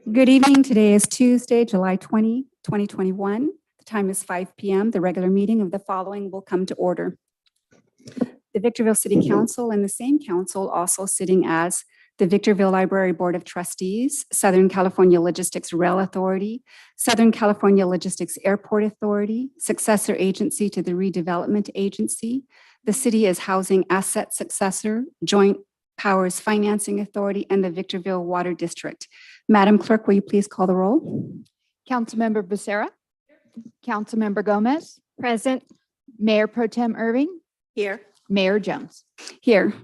Good evening. Today is Tuesday, July 20, 2021. The time is 5 p.m. The regular meeting of the following will come to order. The Victorville City Council and the same council also sitting as the Victorville Library Board of Trustees, Southern California Logistics Rail Authority, Southern California Logistics Airport Authority, successor agency to the Redevelopment Agency. The city is housing asset successor, Joint Powers Financing Authority, and the Victorville Water District. Madam Clerk, will you please call the roll? Councilmember Becerra. Councilmember Gomez. Present. Mayor Pro Tem Irving. Here. Mayor Jones. Here.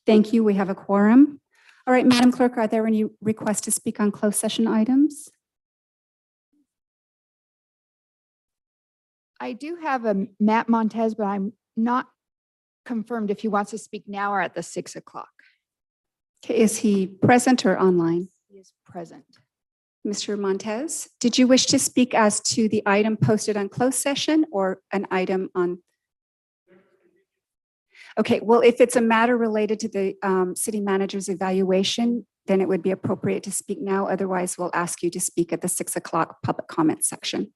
Thank you. We have a quorum. All right, Madam Clerk, are there any requests to speak on closed session items? I do have a Matt Montez, but I'm not confirmed if he wants to speak now or at the 6 o'clock. Okay, is he present or online? He is present. Mr. Montez, did you wish to speak as to the item posted on closed session or an item on? Okay, well, if it's a matter related to the city manager's evaluation, then it would be appropriate to speak now. Otherwise, we'll ask you to speak at the 6 o'clock public comment section.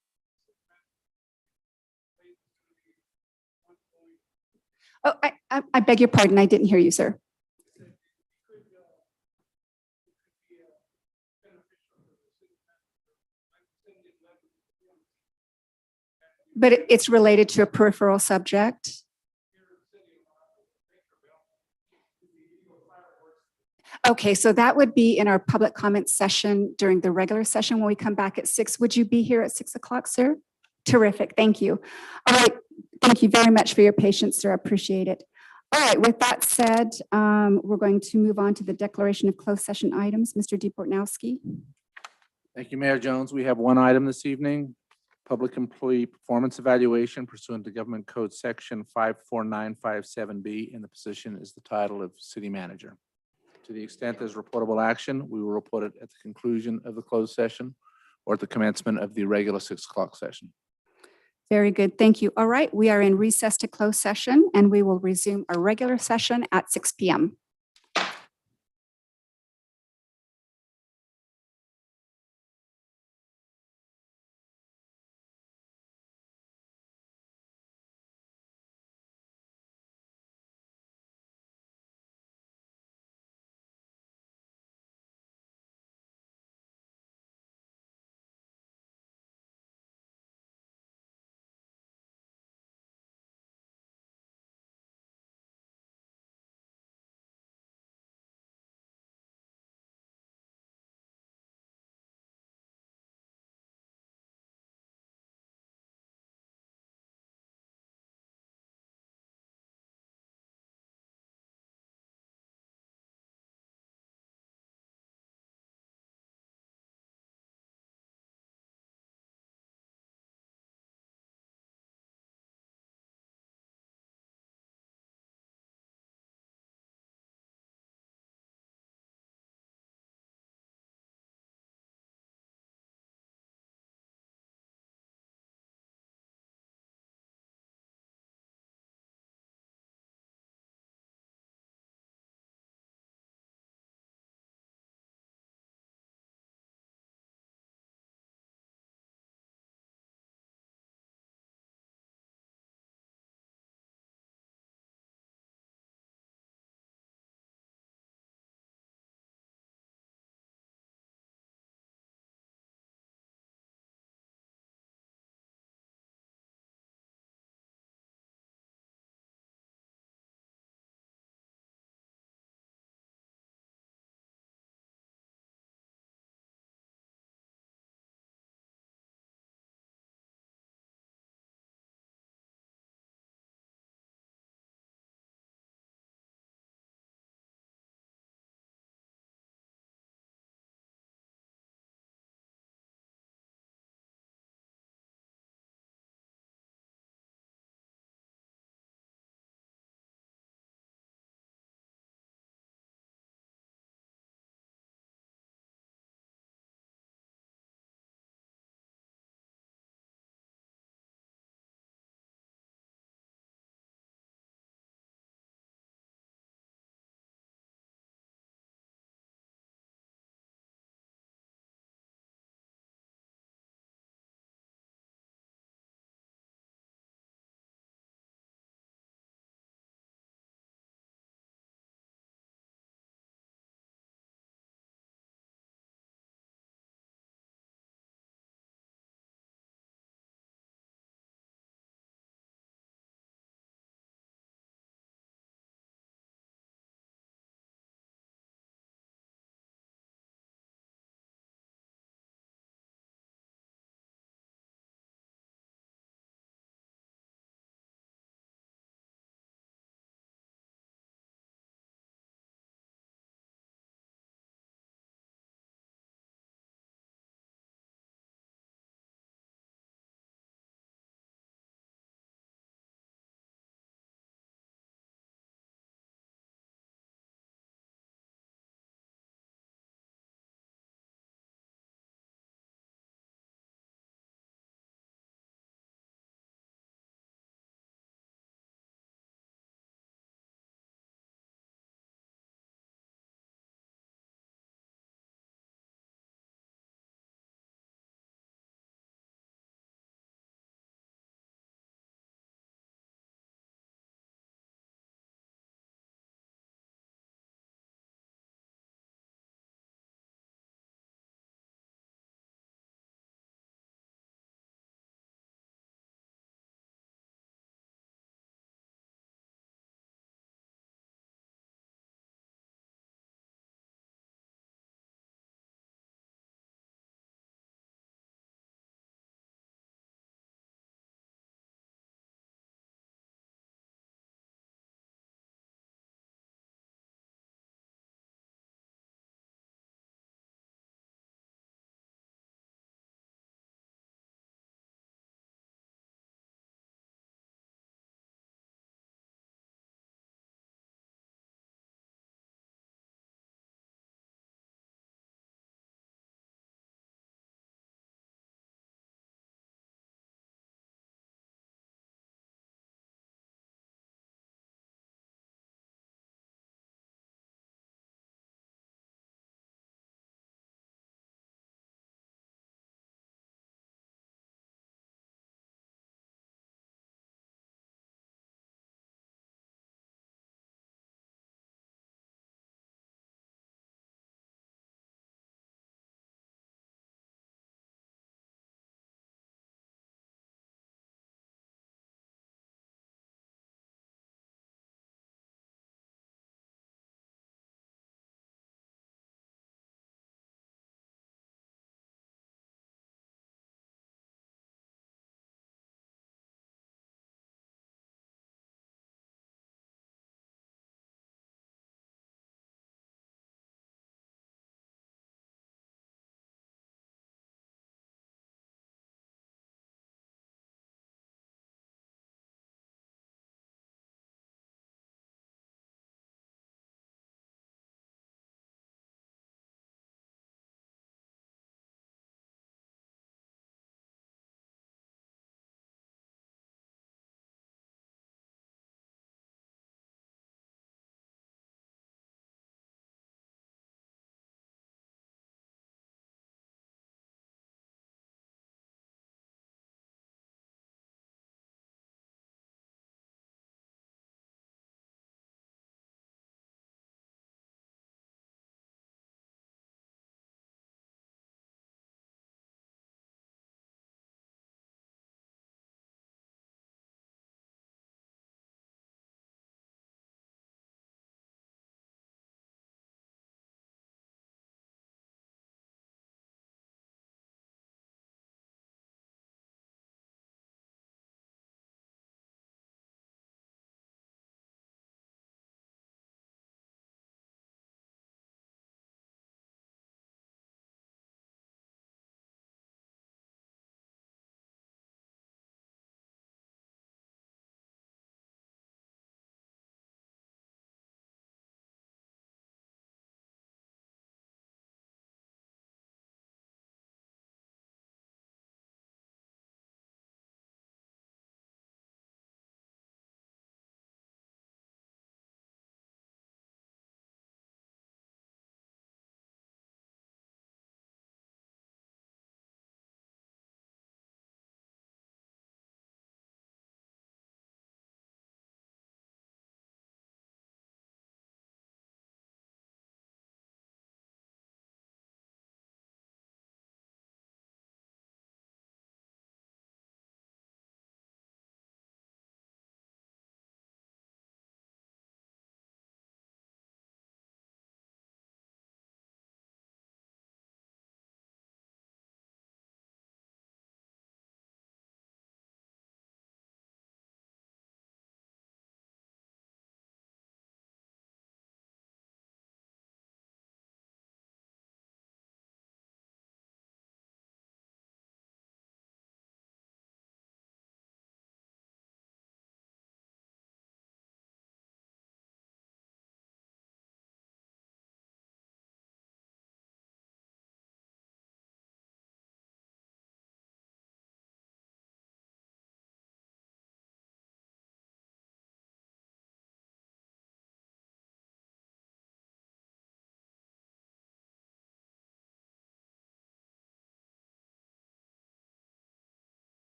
Oh, I beg your pardon. I didn't hear you, sir. But it's related to a peripheral subject. Okay, so that would be in our public comment session during the regular session when we come back at 6. Would you be here at 6 o'clock, sir? Terrific, thank you. All right, thank you very much for your patience, sir. I appreciate it. All right, with that said, we're going to move on to the declaration of closed session items. Mr. DePortnowski. Thank you, Mayor Jones. We have one item this evening, public employee performance evaluation pursuant to Government Code Section 54957B, and the position is the title of city manager. To the extent there's reportable action, we will report it at the conclusion of the closed session or at the commencement of the regular 6 o'clock session. Very good, thank you. All right, we are in recess to closed session and we will resume our regular session at 6 p.m.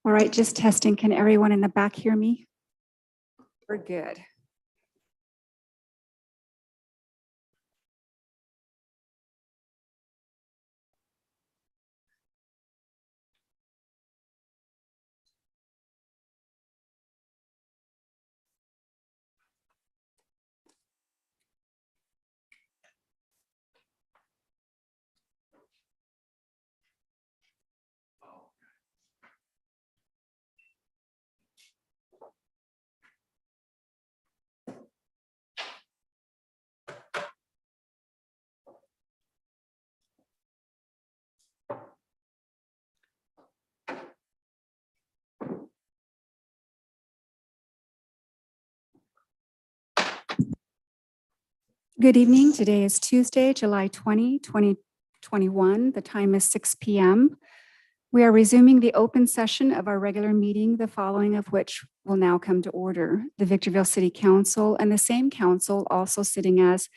All right, just testing. Can everyone in the back hear me? We're good. Good evening. Today is Tuesday, July 20, 2021. The time is 6 p.m. We are resuming the open session of our regular meeting, the following of which will now come to order. The Victorville City Council and the same council also sitting as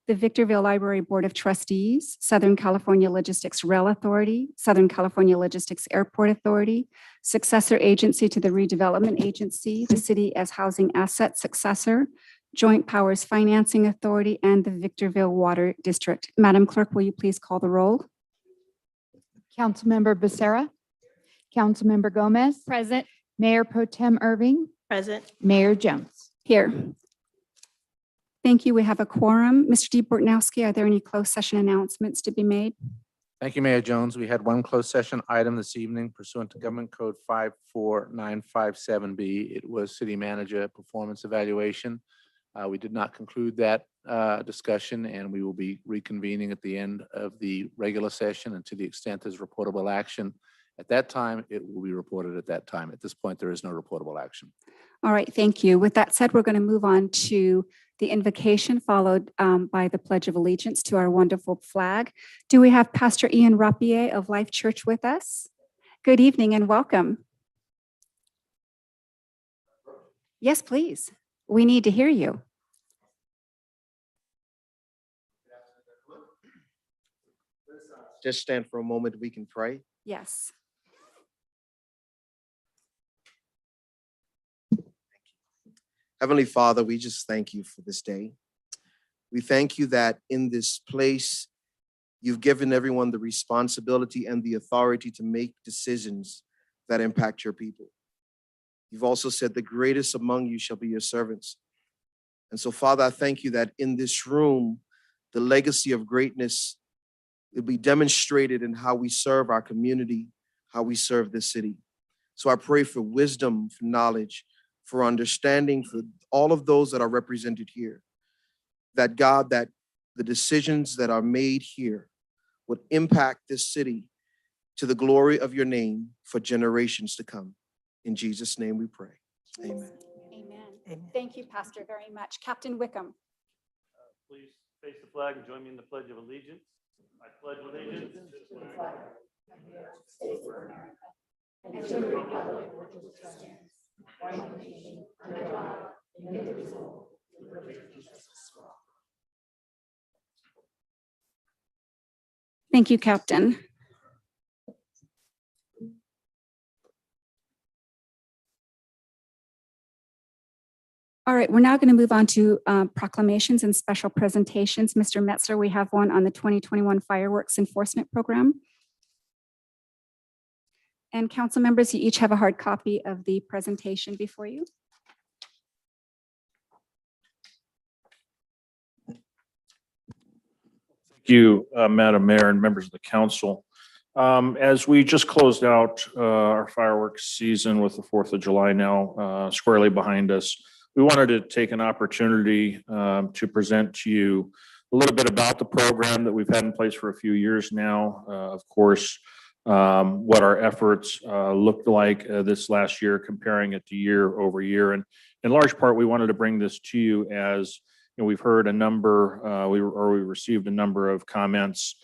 the Victorville Library Board of Trustees, Southern California Logistics Rail Authority, Southern California Logistics Airport Authority, successor agency to the Redevelopment Agency, the city as housing asset successor, Joint Powers Financing Authority, and the Victorville Water District. Madam Clerk, will you please call the roll? Councilmember Becerra. Councilmember Gomez. Present. Mayor Pro Tem Irving. Present. Mayor Jones. Here. Thank you. We have a quorum. Mr. D. Bortnowski, are there any closed session announcements to be made? Thank you, Mayor Jones. We had one closed session item this evening pursuant to Government Code 54957B. It was city manager performance evaluation. We did not conclude that discussion, and we will be reconvening at the end of the regular session, and to the extent there's reportable action at that time, it will be reported at that time. At this point, there is no reportable action. All right, thank you. With that said, we're going to move on to the invocation followed by the Pledge of Allegiance to our wonderful flag. Do we have Pastor Ian Rapier of Life Church with us? Good evening and welcome. Yes, please. We need to hear you. Just stand for a moment. We can pray. Yes. Heavenly Father, we just thank you for this day. We thank you that in this place, you've given everyone the responsibility and the authority to make decisions that impact your people. You've also said the greatest among you shall be your servants. And so, Father, I thank you that in this room, the legacy of greatness will be demonstrated in how we serve our community, how we serve this city. So I pray for wisdom, for knowledge, for understanding, for all of those that are represented here, that God, that the decisions that are made here would impact this city to the glory of your name for generations to come. In Jesus' name we pray. Amen. Amen. Thank you, Pastor, very much. Captain Wickham. Please face the flag and join me in the Pledge of Allegiance. I pledge allegiance to the flag of the United States of America and to the republic for which it stands, one nation, under God, indivisible, with liberty and justice for all. Thank you, Captain. All right, we're now going to move on to proclamations and special presentations. Mr. Metzler, we have one on the 2021 fireworks enforcement program. And council members, you each have a hard copy of the presentation before you. Thank you, Madam Mayor and members of the council. As we just closed out our fireworks season with the 4th of July now squarely behind us, we wanted to take an opportunity to present to you a little bit about the program that we've had in place for a few years now. Of course, what our efforts looked like this last year, comparing it to year over year. And in large part, we wanted to bring this to you as we've heard a number, we received a number of comments,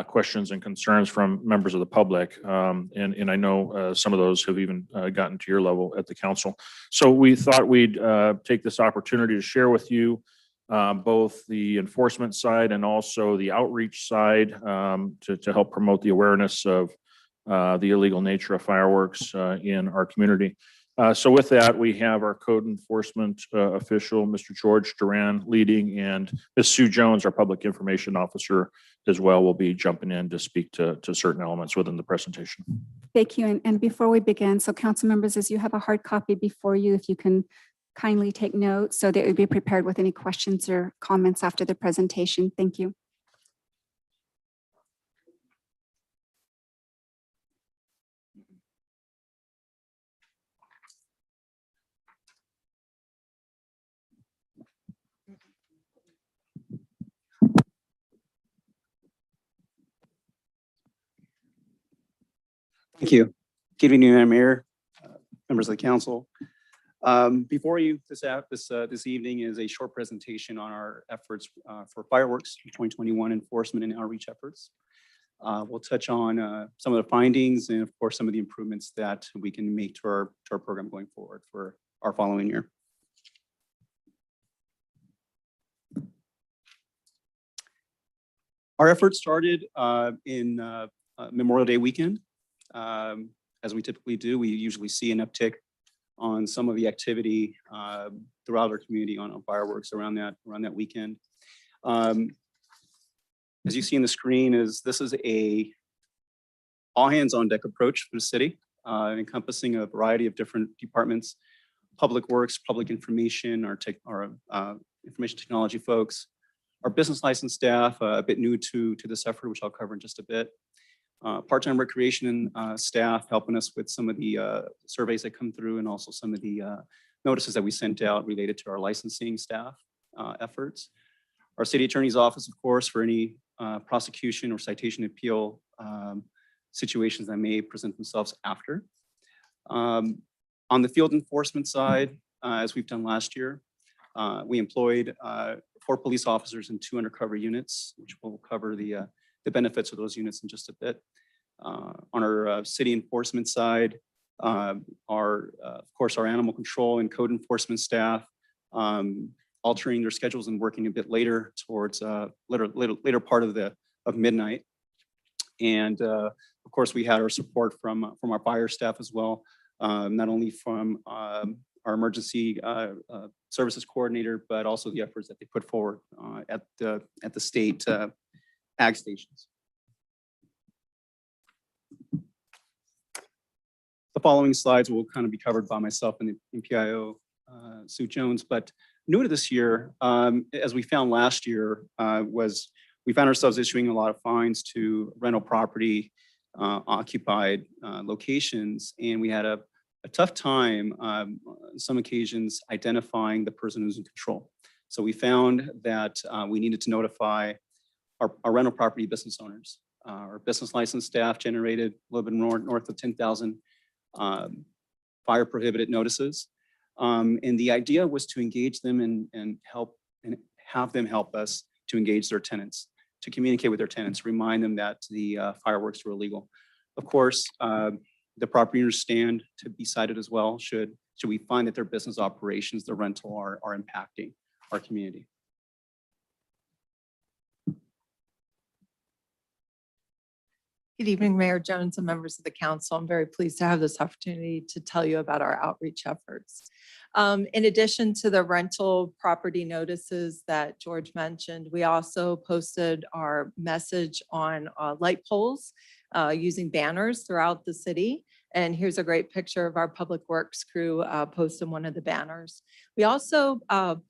questions and concerns from members of the public. And I know some of those have even gotten to your level at the council. So we thought we'd take this opportunity to share with you both the enforcement side and also the outreach side to help promote the awareness of the illegal nature of fireworks in our community. So with that, we have our code enforcement official, Mr. George Duran, leading, and Ms. Sue Jones, our public information officer, as well, will be jumping in to speak to certain elements within the presentation. Thank you. And before we begin, so council members, as you have a hard copy before you, if you can kindly take notes so that you'll be prepared with any questions or comments after the presentation. Thank you. Thank you. Good evening, Madam Mayor, members of the council. Before you this evening is a short presentation on our efforts for fireworks 2021 enforcement and outreach efforts. We'll touch on some of the findings and of course some of the improvements that we can make to our program going forward for our following year. Our efforts started in Memorial Day weekend. As we typically do, we usually see an uptick on some of the activity throughout our community on fireworks around that weekend. As you see on the screen, this is a all hands on deck approach for the city, encompassing a variety of different departments, public works, public information, our information technology folks, our business license staff, a bit new to this effort, which I'll cover in just a bit. Part-time recreation staff helping us with some of the surveys that come through and also some of the notices that we sent out related to our licensing staff efforts. Our city attorney's office, of course, for any prosecution or citation appeal situations that may present themselves after. On the field enforcement side, as we've done last year, we employed 4 police officers and 2 undercover units, which will cover the benefits of those units in just a bit. On our city enforcement side, of course, our animal control and code enforcement staff, altering their schedules and working a bit later towards later part of midnight. And of course, we had our support from our fire staff as well, not only from our emergency services coordinator, but also the efforts that they put forward at the state ag stations. The following slides will kind of be covered by myself and the MPIO, Sue Jones, but new to this year, as we found last year, was we found ourselves issuing a lot of fines to rental property occupied locations, and we had a tough time on some occasions identifying the person who's in control. So we found that we needed to notify our rental property business owners. Our business license staff generated a little bit north of 10,000 fire prohibited notices. And the idea was to engage them and help and have them help us to engage their tenants, to communicate with their tenants, remind them that the fireworks were illegal. Of course, the property owners stand to be cited as well should we find that their business operations, the rental are impacting our community. Good evening, Mayor Jones and members of the council. I'm very pleased to have this opportunity to tell you about our outreach efforts. In addition to the rental property notices that George mentioned, we also posted our message on light poles using banners throughout the city. And here's a great picture of our public works crew posting one of the banners. We also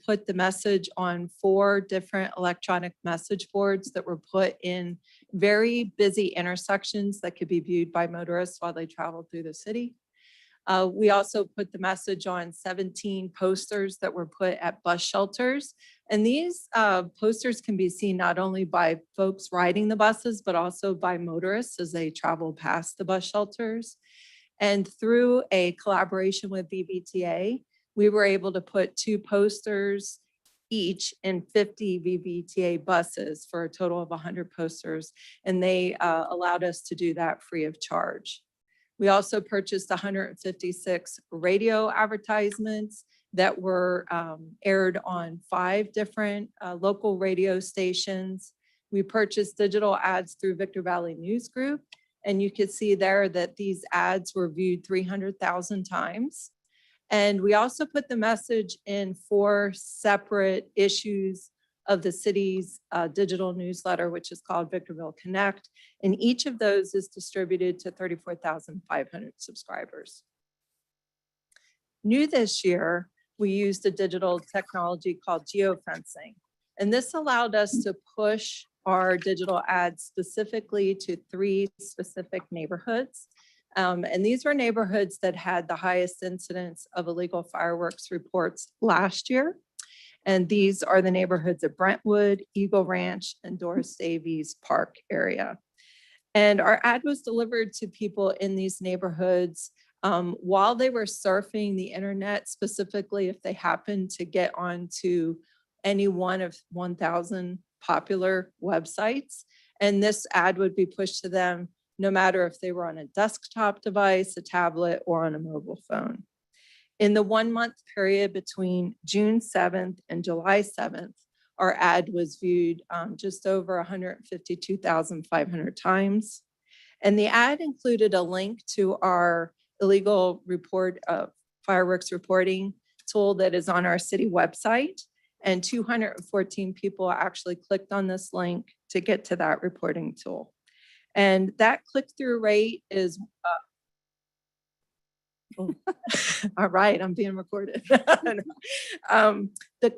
put the message on 4 different electronic message boards that were put in very busy intersections that could be viewed by motorists while they travel through the city. We also put the message on 17 posters that were put at bus shelters. And these posters can be seen not only by folks riding the buses, but also by motorists as they travel past the bus shelters. And through a collaboration with VBTA, we were able to put 2 posters each in 50 VBTA buses for a total of 100 posters. And they allowed us to do that free of charge. We also purchased 156 radio advertisements that were aired on 5 different local radio stations. We purchased digital ads through Victor Valley News Group, And you could see there that these ads were viewed 300,000 times. And we also put the message in 4 separate issues of the city's digital newsletter, which is called Victorville Connect. And each of those is distributed to 34,500 subscribers. New this year, we used a digital technology called geofencing. And this allowed us to push our digital ads specifically to 3 specific neighborhoods. And these were neighborhoods that had the highest incidence of illegal fireworks reports last year. And these are the neighborhoods of Brentwood, Eagle Ranch, and Doris Davies Park area. And our ad was delivered to people in these neighborhoods while they were surfing the internet, specifically if they happened to get onto any one of 1,000 popular websites. And this ad would be pushed to them no matter if they were on a desktop device, a tablet, or on a mobile phone. In the 1-month period between June 7th and July 7th, our ad was viewed just over 152,500 times. And the ad included a link to our illegal fireworks reporting tool that is on our city website. And 214 people actually clicked on this link to get to that reporting tool. And that click-through rate is, all right, I'm being recorded. The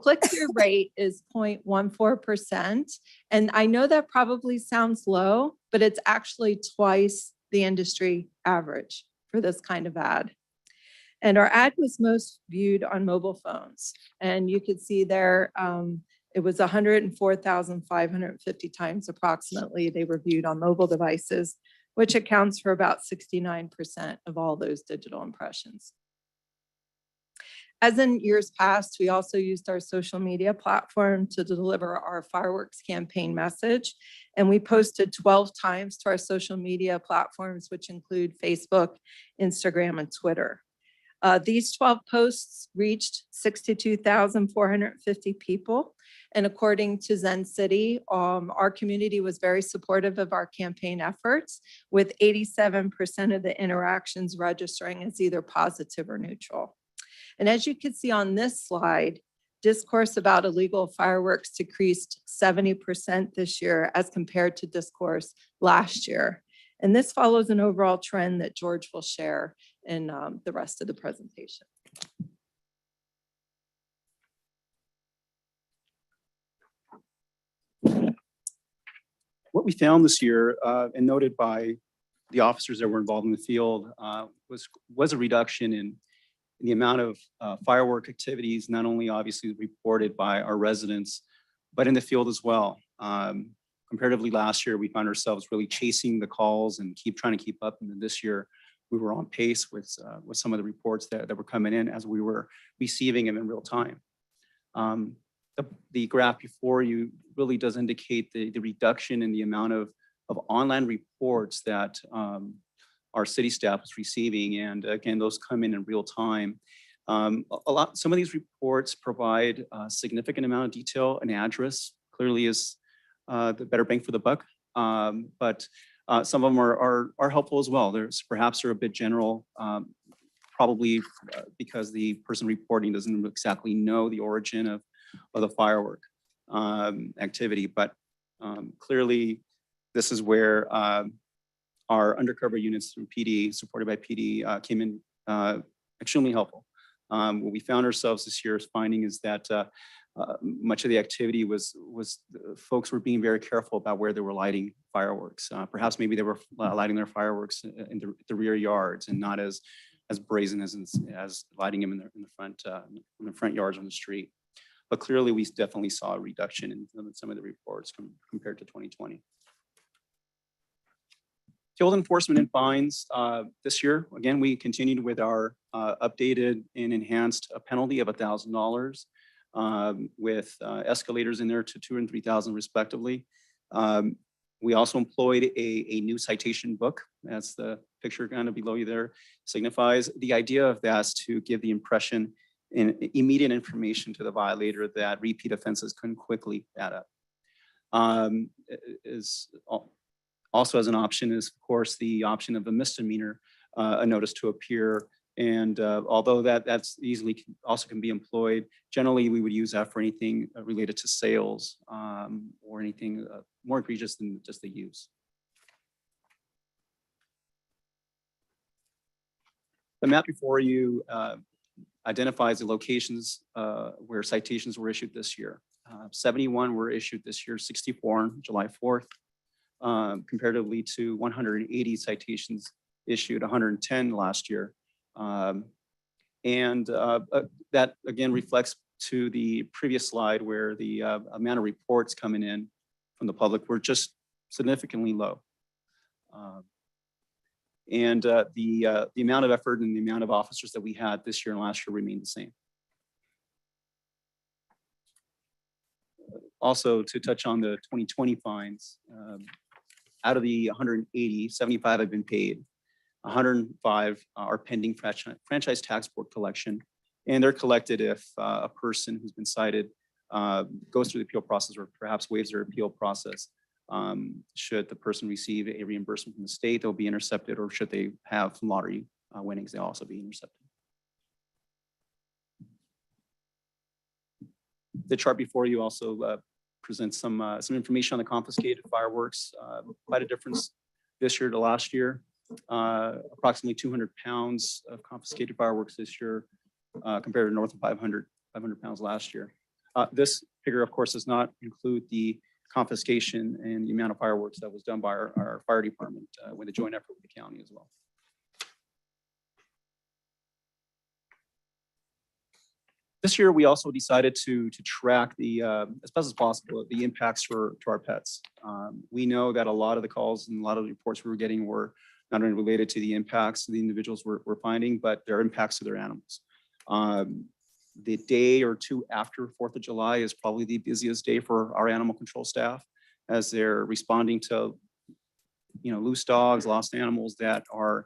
click-through rate is 0.14%. And I know that probably sounds low, but it's actually twice the industry average for this kind of ad. And our ad was most viewed on mobile phones. And you could see there, it was 104,550 times approximately they were viewed on mobile devices, which accounts for about 69% of all those digital impressions. As in years past, we also used our social media platform to deliver our fireworks campaign message. And we posted 12 times to our social media platforms, which include Facebook, Instagram, and Twitter. These 12 posts reached 62,450 people. And according to Zen City, our community was very supportive of our campaign efforts, with 87% of the interactions registering as either positive or neutral. And as you can see on this slide, discourse about illegal fireworks decreased 70% this year as compared to discourse last year. And this follows an overall trend that George will share in the rest of the presentation. What we found this year and noted by the officers that were involved in the field was a reduction in the amount of firework activities, not only obviously reported by our residents, but in the field as well. Comparatively last year, we found ourselves really chasing the calls and trying to keep up. And then this year, we were on pace with some of the reports that were coming in as we were receiving them in real time. The graph before you really does indicate the reduction in the amount of online reports that our city staff is receiving. And again, those come in real time. Some of these reports provide a significant amount of detail and address, clearly is the better bang for the buck. But some of them are helpful as well. Perhaps they're a bit general, probably because the person reporting doesn't exactly know the origin of the firework activity. But clearly, this is where our undercover units through PD, supported by PD, came in extremely helpful. What we found ourselves this year is finding is that much of the activity was folks were being very careful about where they were lighting fireworks. Perhaps maybe they were lighting their fireworks in the rear yards and not as brazen as lighting them in the front yards on the street. But clearly, we definitely saw a reduction in some of the reports compared to 2020. Field enforcement and fines this year, again, we continued with our updated and enhanced penalty of $1,000 with escalators in there to $2,000 and $3,000 respectively. We also employed a new citation book. That's the picture kind of below you there, signifies the idea of that to give the impression and immediate information to the violator that repeat offenses can quickly add up. Also as an option is, of course, the option of a misdemeanor, a notice to appear. And although that's easily also can be employed, generally we would use that for anything related to sales or anything more egregious than just the use. The map before you identifies the locations where citations were issued this year. 71 were issued this year, 64 on July 4th, comparatively to 180 citations issued, 110 last year. That again reflects to the previous slide where the amount of reports coming in from the public were just significantly low. The amount of effort and the amount of officers that we had this year and last year remained the same. Also, to touch on the 2020 fines, out of the 180, 75 have been paid. 105 are pending franchise tax board collection, and they're collected if a person who's been cited goes through the appeal process or perhaps waives their appeal process. Should the person receive a reimbursement from the state, they'll be intercepted, or should they have lottery winnings, they'll also be intercepted. The chart before you also presents some information on the confiscated fireworks. Quite a difference this year to last year. Approximately 200 pounds of confiscated fireworks this year compared to north of 500 pounds last year. This figure, of course, does not include the confiscation and the amount of fireworks that was done by our fire department with a joint effort with the county as well. This year, we also decided to track the, as best as possible, the impacts to our pets. We know that a lot of the calls and a lot of the reports we were getting were not only related to the impacts the individuals were finding, but their impacts to their animals. The day or two after 4th of July is probably the busiest day for our animal control staff as they're responding to, loose dogs, lost animals that are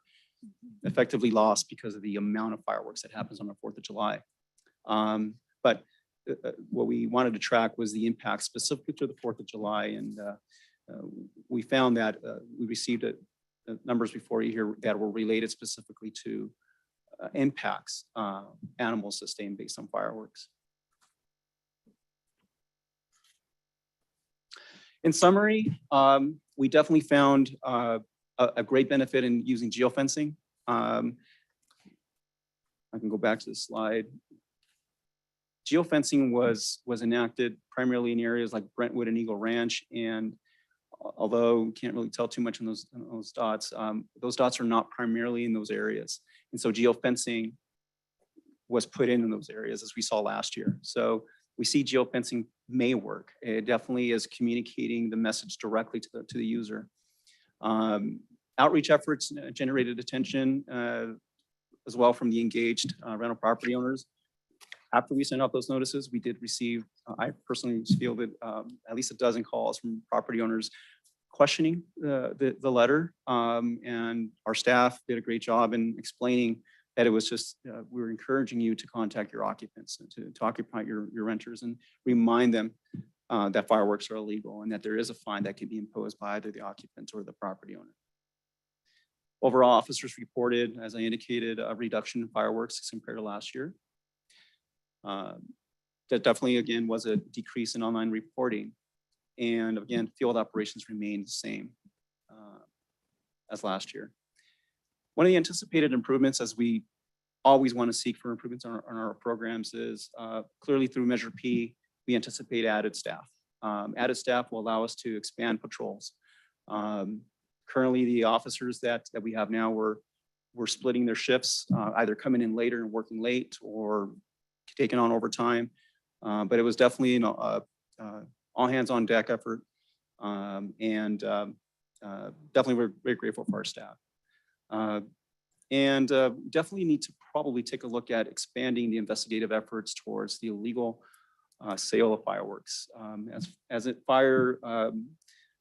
effectively lost because of the amount of fireworks that happens on the 4th of July. But what we wanted to track was the impact specifically to the 4th of July. And we found that we received numbers before you here that were related specifically to impacts animals sustained based on fireworks. In summary, we definitely found a great benefit in using geofencing. I can go back to the slide. Geofencing was enacted primarily in areas like Brentwood and Eagle Ranch, and although you can't really tell too much on those dots are not primarily in those areas. And so geofencing was put in those areas as we saw last year. So we see geofencing may work. It definitely is communicating the message directly to the user. Outreach efforts generated attention as well from the engaged rental property owners. After we sent out those notices, we did receive, I personally fielded at least a dozen calls from property owners questioning the letter, and our staff did a great job in explaining that it was just, we were encouraging you to contact your occupants, to occupy your renters and remind them that fireworks are illegal and that there is a fine that can be imposed by either the occupant or the property owner. Overall, officers reported, as I indicated, a reduction in fireworks compared to last year. That definitely, again, was a decrease in online reporting. And again, field operations remained the same as last year. One of the anticipated improvements, as we always want to seek for improvements on our programs, is clearly through Measure P, we anticipate added staff. Added staff will allow us to expand patrols. Currently, the officers that we have now, we're splitting their shifts, either coming in later and working late or taking on overtime. But it was definitely all hands on deck effort. Definitely we're very grateful for our staff. Definitely need to probably take a look at expanding the investigative efforts towards the illegal sale of fireworks. As fire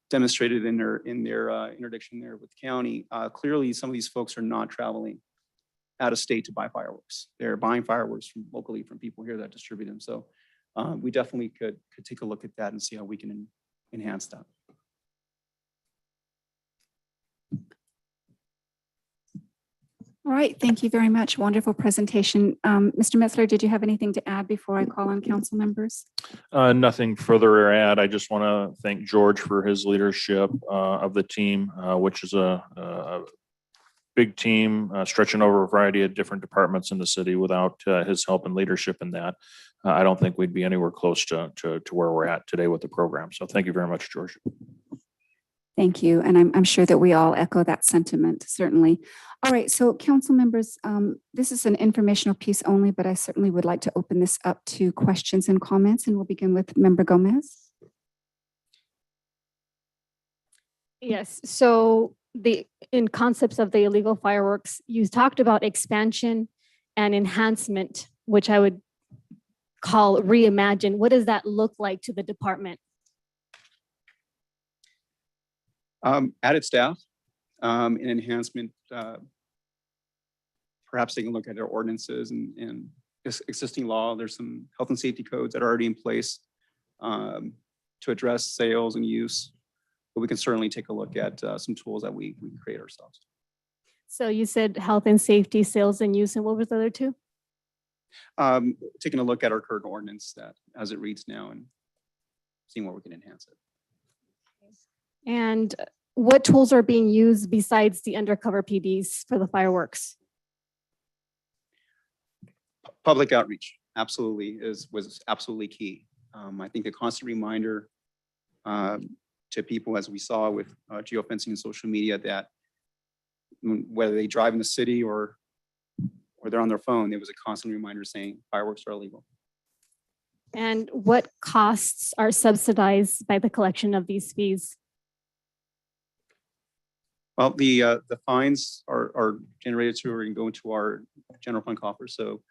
demonstrated in their interdiction there with the county, clearly some of these folks are not traveling out of state to buy fireworks. They're buying fireworks locally from people here that distribute them. So we definitely could take a look at that and see how we can enhance that. All right, thank you very much. Wonderful presentation. Mr. Metzler, did you have anything to add before I call on council members? Nothing further to add. I just want to thank George for his leadership of the team, which is a big team stretching over a variety of different departments in the city. Without his help and leadership in that, I don't think we'd be anywhere close to where we're at today with the program. So thank you very much, George. Thank you. And I'm sure that we all echo that sentiment, certainly. All right, so council members, this is an informational piece only, but I certainly would like to open this up to questions and comments, and we'll begin with Member Gomez. Yes, so in concepts of the illegal fireworks, you talked about expansion and enhancement, which I would call reimagine. What does that look like to the department? Added staff, and enhancement, perhaps taking a look at their ordinances and existing law. There's some health and safety codes that are already in place to address sales and use. But we can certainly take a look at some tools that we create ourselves. So you said health and safety, sales and use, and what was the other two? Taking a look at our current ordinance that as it reads now and seeing where we can enhance it. And what tools are being used besides the undercover PDs for the fireworks? Public outreach absolutely was absolutely key. I think a constant reminder to people, as we saw with geofencing and social media, that whether they drive in the city or they're on their phone, there was a constant reminder saying fireworks are illegal. And what costs are subsidized by the collection of these fees? Well, the fines are generated through and go into our general fund coffers. So,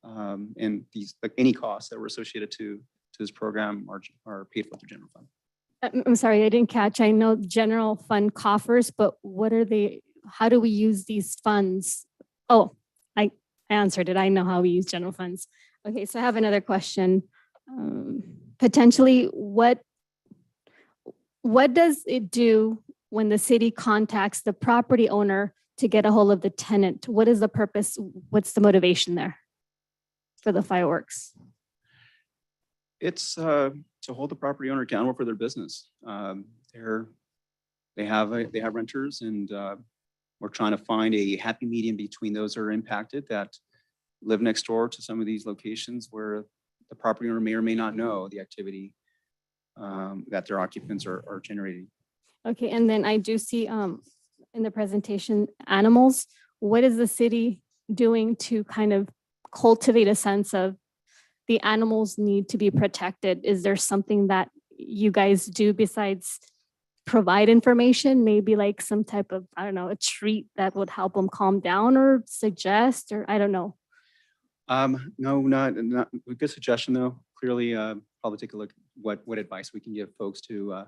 and these, like any costs that were associated to this program are paid for through general fund. I'm sorry, I didn't catch. I know general fund coffers, but what are they? How do we use these funds? Oh, I answered it. I know how we use general funds. Okay, so I have another question. Potentially, what does it do when the city contacts the property owner to get a hold of the tenant? What is the purpose? What's the motivation there for the fireworks? It's to hold the property owner accountable for their business. They have renters, and we're trying to find a happy medium between those that are impacted that live next door to some of these locations where the property owner may or may not know the activity that their occupants are generating. Okay, and then I do see in the presentation, animals. What is the city doing to kind of cultivate a sense of the animals need to be protected? Is there something that you guys do besides provide information? Maybe like some type of, I don't know, a treat that would help them calm down or suggest, or I don't know. No, not a good suggestion though. Clearly, probably take a look at what advice we can give folks to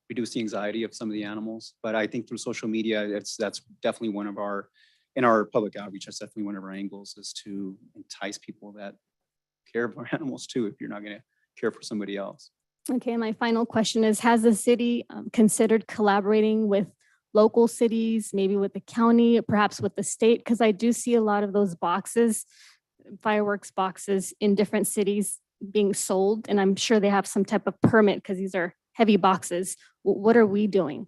reduce the anxiety of some of the animals. But I think through social media, that's definitely one of our, in our public outreach, that's definitely one of our angles, is to entice people that care for animals too, if you're not going to care for somebody else. Okay, my final question is, has the city considered collaborating with local cities, maybe with the county, perhaps with the state? Because I do see a lot of those boxes, fireworks boxes in different cities being sold, and I'm sure they have some type of permit because these are heavy boxes. What are we doing?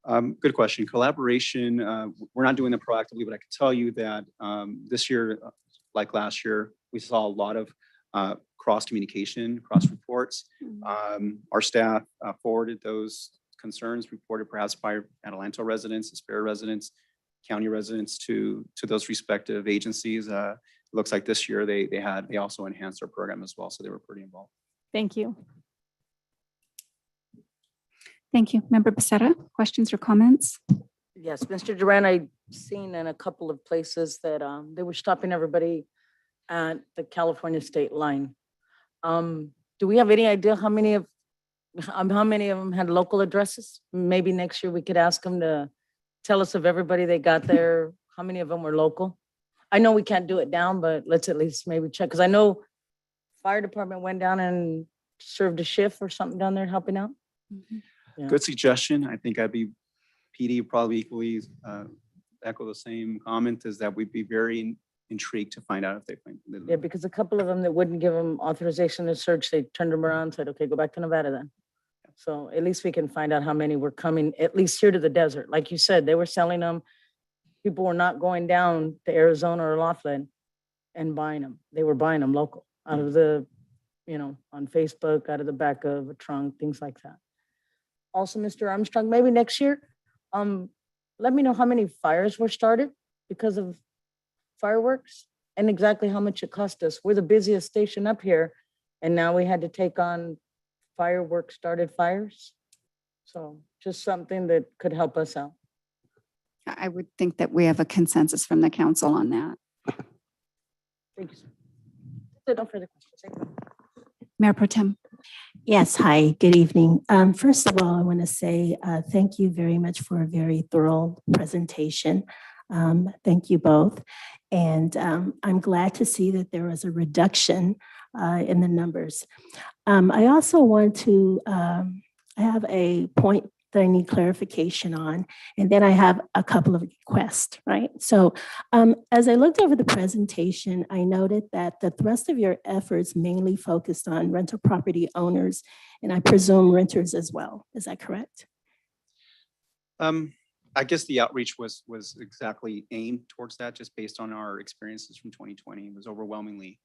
Good question. Collaboration, we're not doing it proactively, but I can tell you that this year, like last year, we saw a lot of cross communication, cross reports. Our staff forwarded those concerns reported perhaps by Adelanto residents, Aspera residents, county residents to those respective agencies. It looks like this year they also enhanced their program as well, so they were pretty involved. Thank you. Thank you. Member Becerra, questions or comments? Yes, Mr. Duran, I've seen in a couple of places that they were stopping everybody at the California state line. Do we have any idea how many of them had local addresses? Maybe next year we could ask them to tell us of everybody they got there, how many of them were local? I know we can't do it down, but let's at least maybe check, because I know fire department went down and served a shift or something down there helping out. Yeah. Good suggestion. I think I'd be PD probably equally echo the same comment, is that we'd be very intrigued to find out if they find. Yeah, because a couple of them that wouldn't give them authorization to search, they turned them around and said, okay, go back to Nevada then. So at least we can find out how many were coming, at least here to the desert. Like you said, they were selling them. People were not going down to Arizona or Laughlin and buying them. They were buying them local, out of the, on Facebook, out of the back of a trunk, things like that. Also, Mr. Armstrong, maybe next year, let me know how many fires were started because of fireworks and exactly how much it cost us. We're the busiest station up here, and now we had to take on fireworks started fires. So just something that could help us out. I would think that we have a consensus from the council on that. Thank you, sir. No further questions. Thank you. Mayor Pro Tem. Yes, hi, good evening. First of all, I want to say thank you very much for a very thorough presentation. Thank you both. And I'm glad to see that there was a reduction in the numbers. I also want to, I have a point that I need clarification on, and then I have a couple of requests, right? So as I looked over the presentation, I noted that the thrust of your efforts mainly focused on rental property owners, and I presume renters as well. Is that correct? I guess the outreach was exactly aimed towards that, just based on our experiences from 2020. It was overwhelmingly,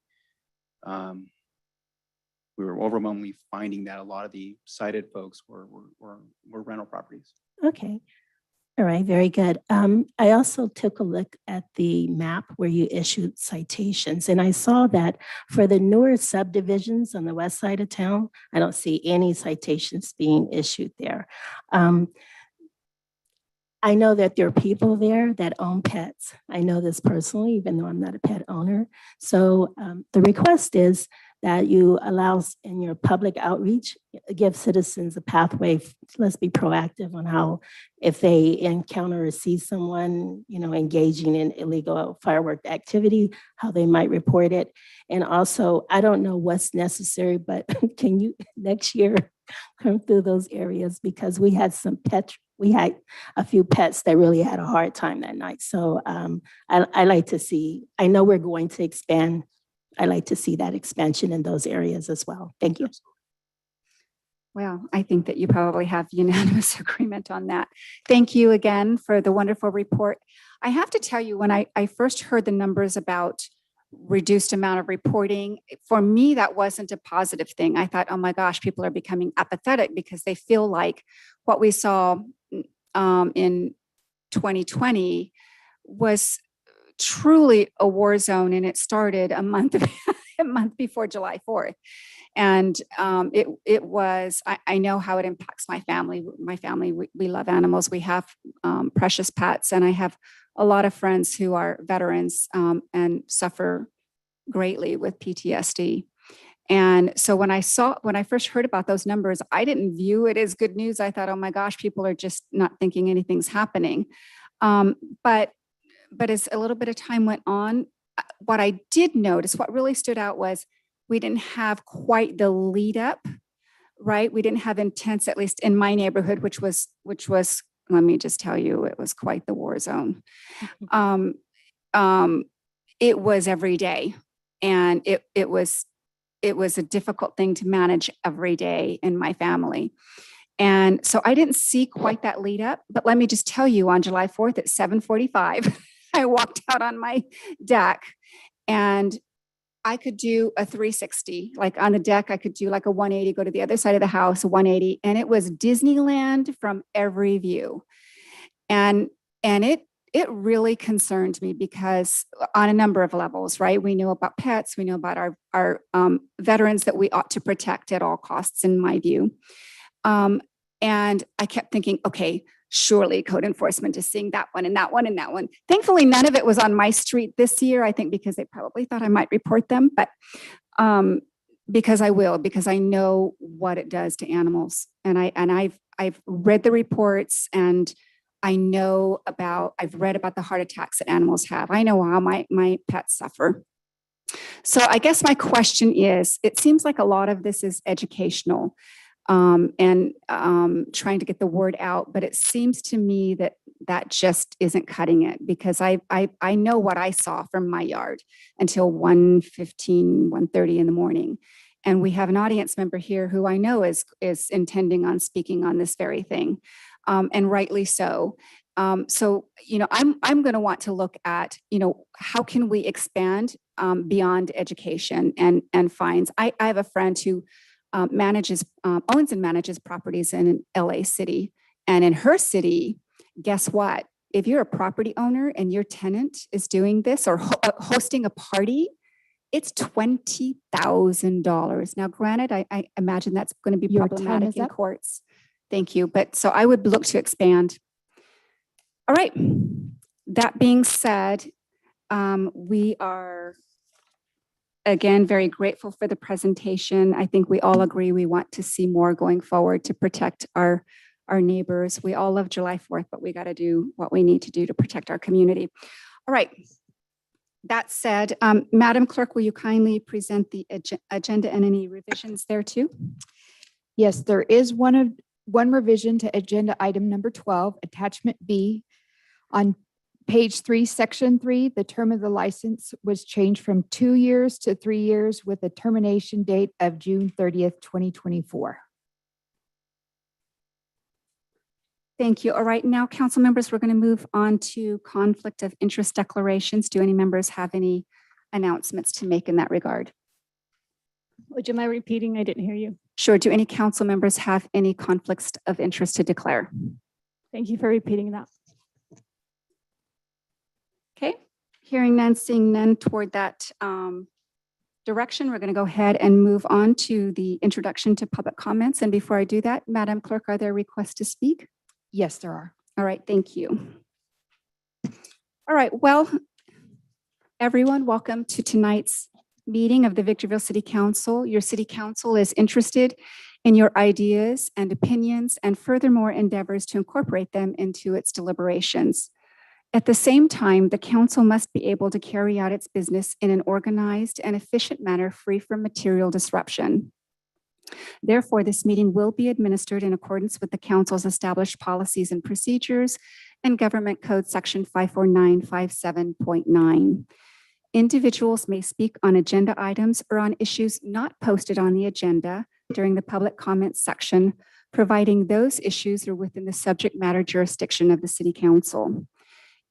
we were overwhelmingly finding that a lot of the cited folks were rental properties. Okay. All right, very good. I also took a look at the map where you issued citations, and I saw that for the newer subdivisions on the west side of town, I don't see any citations being issued there. I know that there are people there that own pets. I know this personally, even though I'm not a pet owner. So the request is that you allow in your public outreach, give citizens a pathway. Let's be proactive on how, if they encounter or see someone, engaging in illegal firework activity, how they might report it. And also, I don't know what's necessary, but can you next year come through those areas, because we had some pets. We had a few pets that really had a hard time that night. So I like to see, I know we're going to expand. I like to see that expansion in those areas as well. Thank you. Well, I think that you probably have unanimous agreement on that. Thank you again for the wonderful report. I have to tell you, when I first heard the numbers about reduced amount of reporting, for me, that wasn't a positive thing. I thought, oh my gosh, people are becoming apathetic because they feel like what we saw in 2020 was truly a war zone, and it started a month before July 4th. And it was, I know how it impacts my family. My family, we love animals. We have precious pets, and I have a lot of friends who are veterans and suffer greatly with PTSD. And so when I first heard about those numbers, I didn't view it as good news. I thought, oh my gosh, people are just not thinking anything's happening. But as a little bit of time went on, what I did notice, what really stood out was we didn't have quite the lead up, right? We didn't have intense, at least in my neighborhood, which was, let me just tell you, it was quite the war zone. It was every day, and it was a difficult thing to manage every day in my family. And so I didn't see quite that lead up, but let me just tell you, on July 4th at 7:45, I walked out on my deck and I could do a 360, like on the deck, I could do like a 180, go to the other side of the house, a 180, and it was Disneyland from every view. And it really concerned me, because on a number of levels, right? We know about pets, we know about our veterans that we ought to protect at all costs, in my view. And I kept thinking, okay, surely code enforcement is seeing that one and that one and that one. Thankfully, none of it was on my street this year, I think because they probably thought I might report them, but because I know what it does to animals. And I've read the reports, and I've read about the heart attacks that animals have. I know how my pets suffer. So I guess my question is, it seems like a lot of this is educational. and trying to get the word out. But it seems to me that that just isn't cutting it, because I know what I saw from my yard until 1:15, 1:30 in the morning. And we have an audience member here who I know is intending on speaking on this very thing, and rightly so. So, I'm going to want to look at, how can we expand beyond education and fines. I have a friend who owns and manages properties in LA City. And in her city, guess what? If you're a property owner and your tenant is doing this or hosting a party, it's $20,000. Now, granted, I imagine that's going to be Your time problematic is in up. courts. Thank you. But so I would look to expand. All right. That being said, we are, again, very grateful for the presentation. I think we all agree we want to see more going forward to protect our neighbors. We all love July 4th, but we got to do what we need to do to protect our community. All right. That said, Madam Clerk, will you kindly present the agenda and any revisions there too? Yes, there is one revision to agenda item number 12, attachment B. On page 3, section 3, the term of the license was changed from 2 years to 3 years with a termination date of June 30th, 2024. Thank you. All right, now, council members, we're going to move on to conflict of interest declarations. Do any members have any announcements to make in that regard? Would you mind repeating? I didn't hear you. Sure. Do any council members have any conflicts of interest to declare? Thank you for repeating that. Okay, hearing none, seeing none toward that direction, we're going to go ahead and move on to the introduction to public comments. And before I do that, Madam Clerk, are there requests to speak? Yes, there are. All right, thank you. All right, well, everyone, welcome to tonight's meeting of the Victorville City Council. Your City Council is interested in your ideas and opinions, and furthermore endeavors to incorporate them into its deliberations. At the same time, the council must be able to carry out its business in an organized and efficient manner, free from material disruption. Therefore, this meeting will be administered in accordance with the council's established policies and procedures and Government Code Section 54957.9. Individuals may speak on agenda items or on issues not posted on the agenda during the public comments section, providing those issues are within the subject matter jurisdiction of the City Council.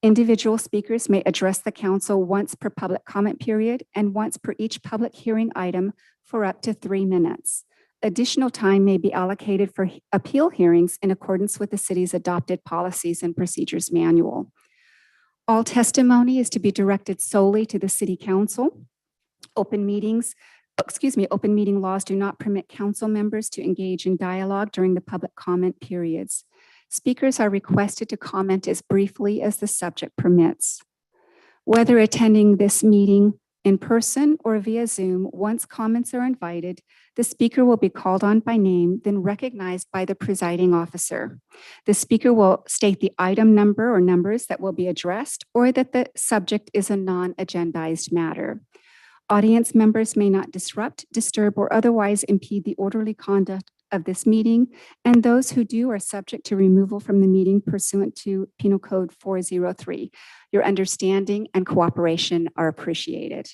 Individual speakers may address the council once per public comment period and once per each public hearing item for up to 3 minutes. Additional time may be allocated for appeal hearings in accordance with the city's adopted policies and procedures manual. All testimony is to be directed solely to the City Council. Open meeting laws do not permit council members to engage in dialogue during the public comment periods. Speakers are requested to comment as briefly as the subject permits. Whether attending this meeting in person or via Zoom, once comments are invited, the speaker will be called on by name, then recognized by the presiding officer. The speaker will state the item number or numbers that will be addressed, or that the subject is a non-agendized matter. Audience members may not disrupt, disturb, or otherwise impede the orderly conduct of this meeting, and those who do are subject to removal from the meeting pursuant to Penal Code 403. Your understanding and cooperation are appreciated.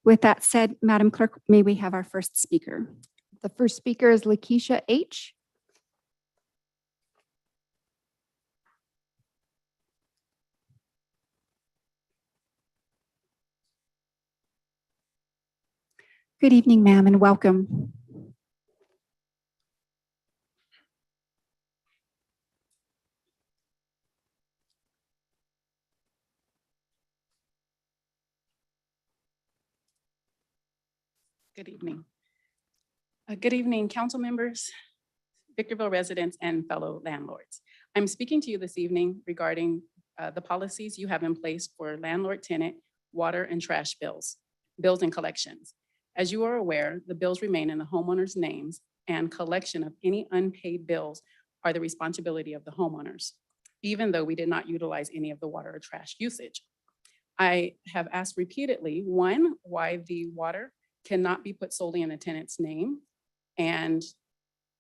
With that said, Madam Clerk, may we have our first speaker? The first speaker is Lakeisha H. Good evening, ma'am, and welcome. Good evening. Good evening, council members, Victorville residents, and fellow landlords. I'm speaking to you this evening regarding the policies you have in place for landlord-tenant water and trash bills and collections. As you are aware, the bills remain in the homeowner's names, and collection of any unpaid bills are the responsibility of the homeowners, even though we did not utilize any of the water or trash usage. I have asked repeatedly, one, why the water cannot be put solely in the tenant's name, and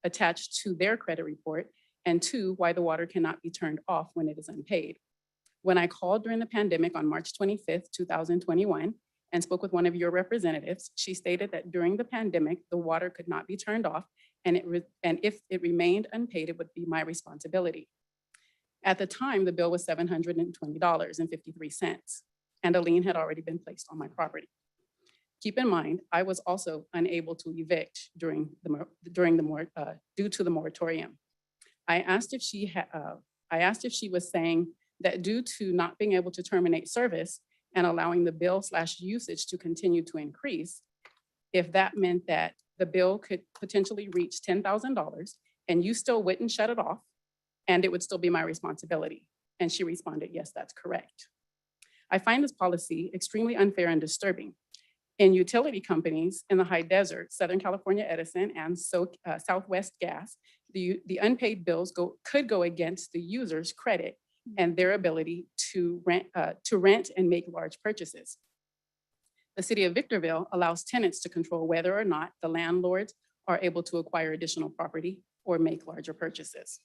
attached to their credit report, and 2, why the water cannot be turned off when it is unpaid. When I called during the pandemic on March 25th, 2021, and spoke with one of your representatives, she stated that during the pandemic, the water could not be turned off, and if it remained unpaid, it would be my responsibility. At the time, the bill was $720.53, and a lien had already been placed on my property. Keep in mind, I was also unable to evict due to the moratorium. I asked if she was saying that due to not being able to terminate service and allowing the bill/usage to continue to increase, if that meant that the bill could potentially reach $10,000 and you still wouldn't shut it off and it would still be my responsibility. And she responded, yes, that's correct. I find this policy extremely unfair and disturbing. In utility companies in the high desert, Southern California Edison and Southwest Gas, the unpaid bills could go against the user's credit and their ability to rent and make large purchases. The city of Victorville allows tenants to control whether or not the landlords are able to acquire additional property or make larger purchases.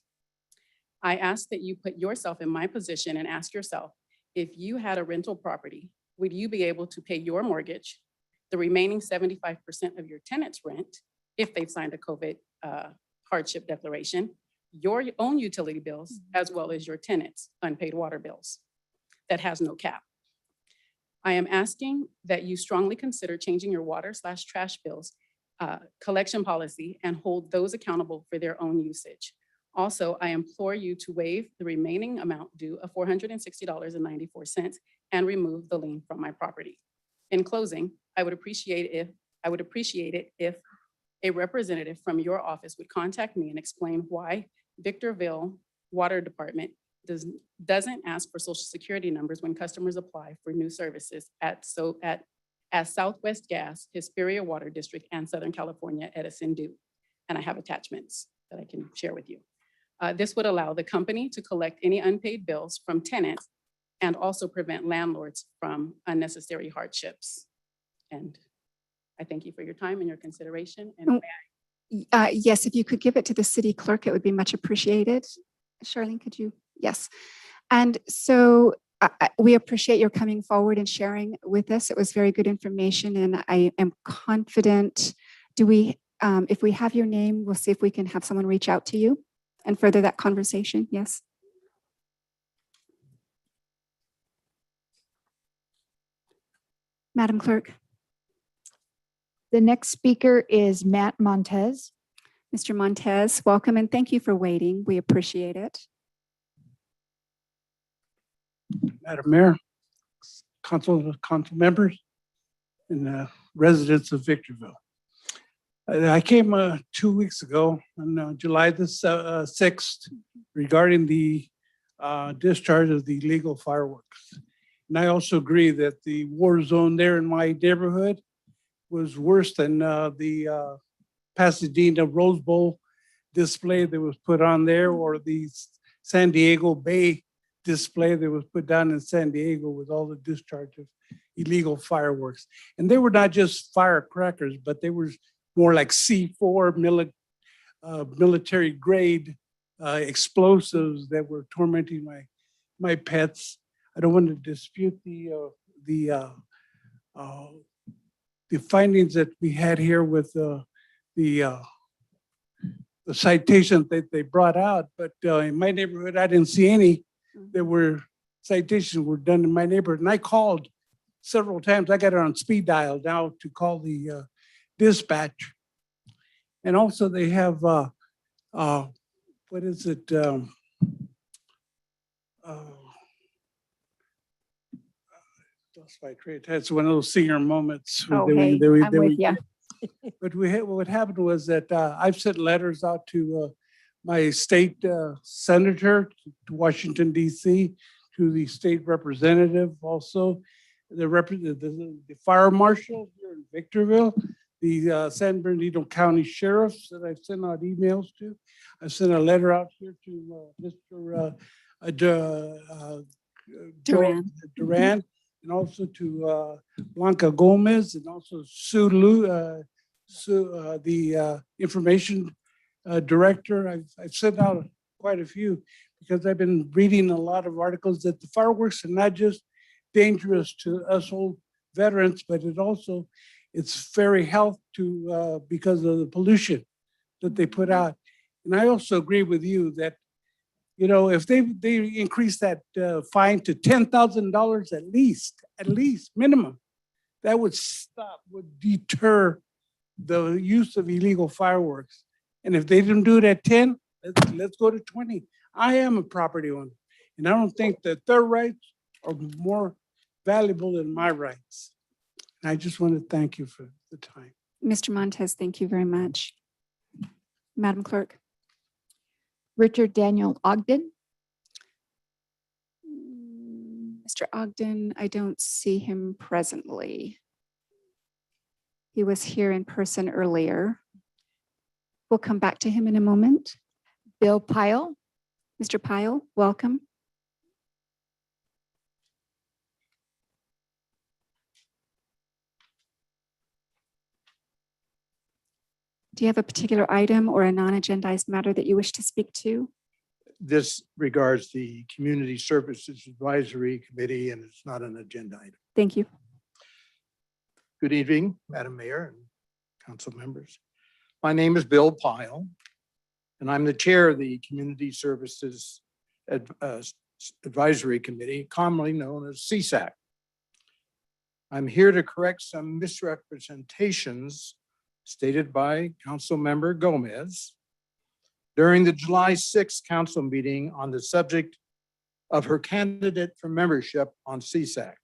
I ask that you put yourself in my position and ask yourself, if you had a rental property, would you be able to pay your mortgage, the remaining 75% of your tenant's rent, if they've signed a COVID hardship declaration, your own utility bills, as well as your tenants' unpaid water bills? That has no cap. I am asking that you strongly consider changing your water/trash bills collection policy and hold those accountable for their own usage. Also, I implore you to waive the remaining amount due of $460.94 and remove the lien from my property. In closing, I would appreciate it if a representative from your office would contact me and explain why Victorville Water Department doesn't ask for social security numbers when customers apply for new services as Southwest Gas, Hesperia Water District, and Southern California Edison do. And I have attachments that I can share with you. This would allow the company to collect any unpaid bills from tenants and also prevent landlords from unnecessary hardships. And I thank you for your time and your consideration. And Yes, if you could give it to the city clerk, it would be much appreciated. Charlene, could you? Yes. And so we appreciate your coming forward and sharing with us. It was very good information, and I am confident. If we have your name, we'll see if we can have someone reach out to you and further that conversation. Yes. Madam Clerk. The next speaker is Matt Montez. Mr. Montez, welcome and thank you for waiting. We appreciate it. Madam Mayor, council members, and residents of Victorville. I came 2 weeks ago on July the 6th regarding the discharge of the illegal fireworks. And I also agree that the war zone there in my neighborhood was worse than the Pasadena Rose Bowl display that was put on there, or the San Diego Bay display that was put down in San Diego with all the discharge of illegal fireworks. And they were not just firecrackers, but they were more like C4 military grade explosives that were tormenting my pets. I don't want to dispute the findings that we had here with the citation that they brought out, but in my neighborhood, I didn't see any. There were citations were done in my neighborhood, and I called several times. I got it on speed dial now to call the dispatch. And also they have what is it? Lost my train. That's one of those senior moments. Oh, hey, I'm with you. But what happened was that I've sent letters out to my state senator to Washington, D.C., to the state representative, also the fire marshal here in Victorville, the San Bernardino County sheriffs that I've sent out emails to. I sent a letter out here to Mr. Duran, and also to Blanca Gomez, and also Sue Lou, the information director. I've sent out quite a few because I've been reading a lot of articles that the fireworks are not just dangerous to us old veterans, but it's very health to because of the pollution that they put out. And I also agree with you that, you know, if they increase that fine to $10,000 at least minimum, that would deter the use of illegal fireworks. And if they didn't do it at 10, let's go to 20. I am a property owner, and I don't think that their rights are more valuable than my rights. And I just want to thank you for the time. Mr. Montez, thank you very much. Madam Clerk. Richard Daniel Ogden, Mr. Ogden, I don't see him presently. He was here in person earlier. We'll come back to him in a moment. Bill Pyle, Mr. Pyle, welcome. Do you have a particular item or a non-agendized matter that you wish to speak to? This regards the Community Services Advisory Committee, and it's not an agenda item. Thank you. Good evening, Madam Mayor and council members. My name is Bill Pyle, and I'm the chair of the Community Services Advisory Committee, commonly known as CSAC. I'm here to correct some misrepresentations stated by Council Member Gomez during the July 6th council meeting on the subject of her candidate for membership on CSAC.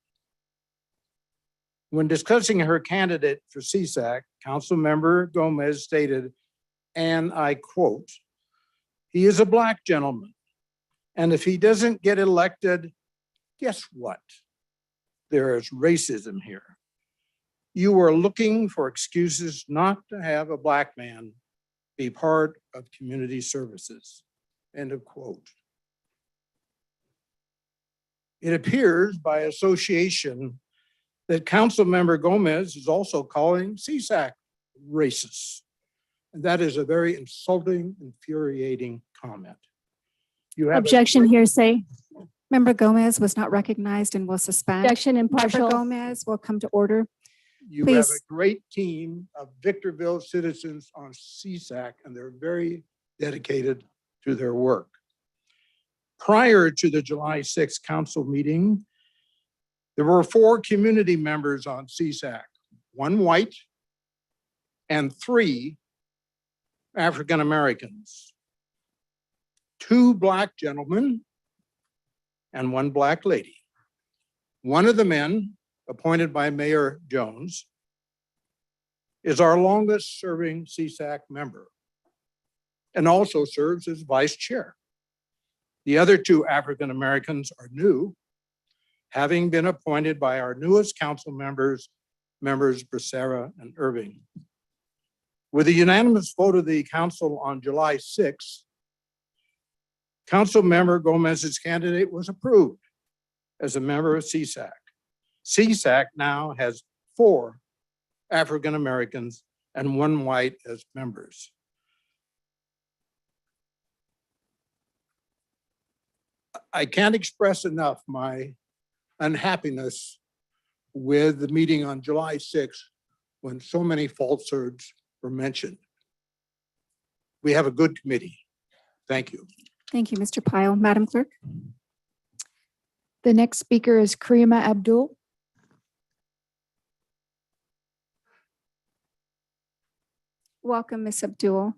When discussing her candidate for CSAC, Council Member Gomez stated, and I quote, "He is a Black gentleman, and if he doesn't get elected, guess what? There is racism here. You are looking for excuses not to have a Black man be part of community services." End of quote. It appears by association that Council Member Gomez is also calling CSAC racist. And that is a very insulting, infuriating comment. You have Objection, hearsay. Member Gomez was not recognized and will suspend. Objection, Member impartial. Gomez will come to order. You have a Please. great team of Victorville citizens on CSAC, and they're very dedicated to their work. Prior to the July 6th council meeting, there were 4 community members on CSAC, 1 white and 3 African Americans, 2 Black gentlemen and 1 Black lady. One of the men, appointed by Mayor Jones, is our longest serving CSAC member and also serves as vice chair. The other 2 African Americans are new, having been appointed by our newest council members Becerra and Irving. With a unanimous vote of the council on July 6th, Council Member Gomez's candidate was approved as a member of CSAC. CSAC now has 4 African Americans and 1 white as members. I can't express enough my unhappiness with the meeting on July 6th when so many falsehoods were mentioned. We have a good committee. Thank you. Thank you, Mr. Pyle. Madam Clerk. the next speaker is Karima Abdul. Welcome, Ms. Abdul.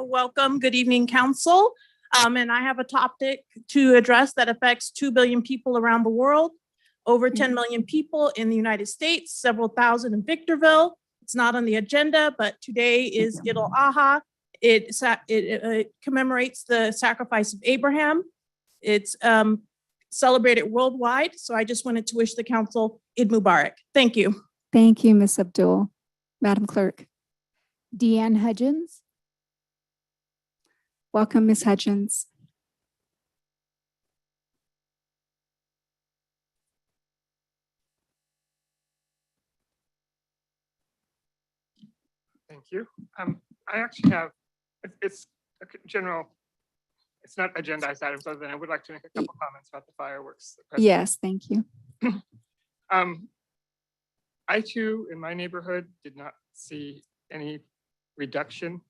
Welcome. Good evening, Council. And I have a topic to address that affects 2 billion people around the world, over 10 million people in the United States, several thousand in Victorville. It's not on the agenda, but today is Eid al-Adha. It commemorates the sacrifice of Abraham. It's celebrated worldwide. So I just wanted to wish the Council Eid Mubarak. Thank you. Thank you, Ms. Abdul. Madam Clerk. Deanne Hudgens. Welcome, Ms. Hudgens. Thank you. I actually have, it's a general, it's not agendized items, other than I would like to make a couple comments about the fireworks. Yes, thank you. I too, in my neighborhood, did not see any reduction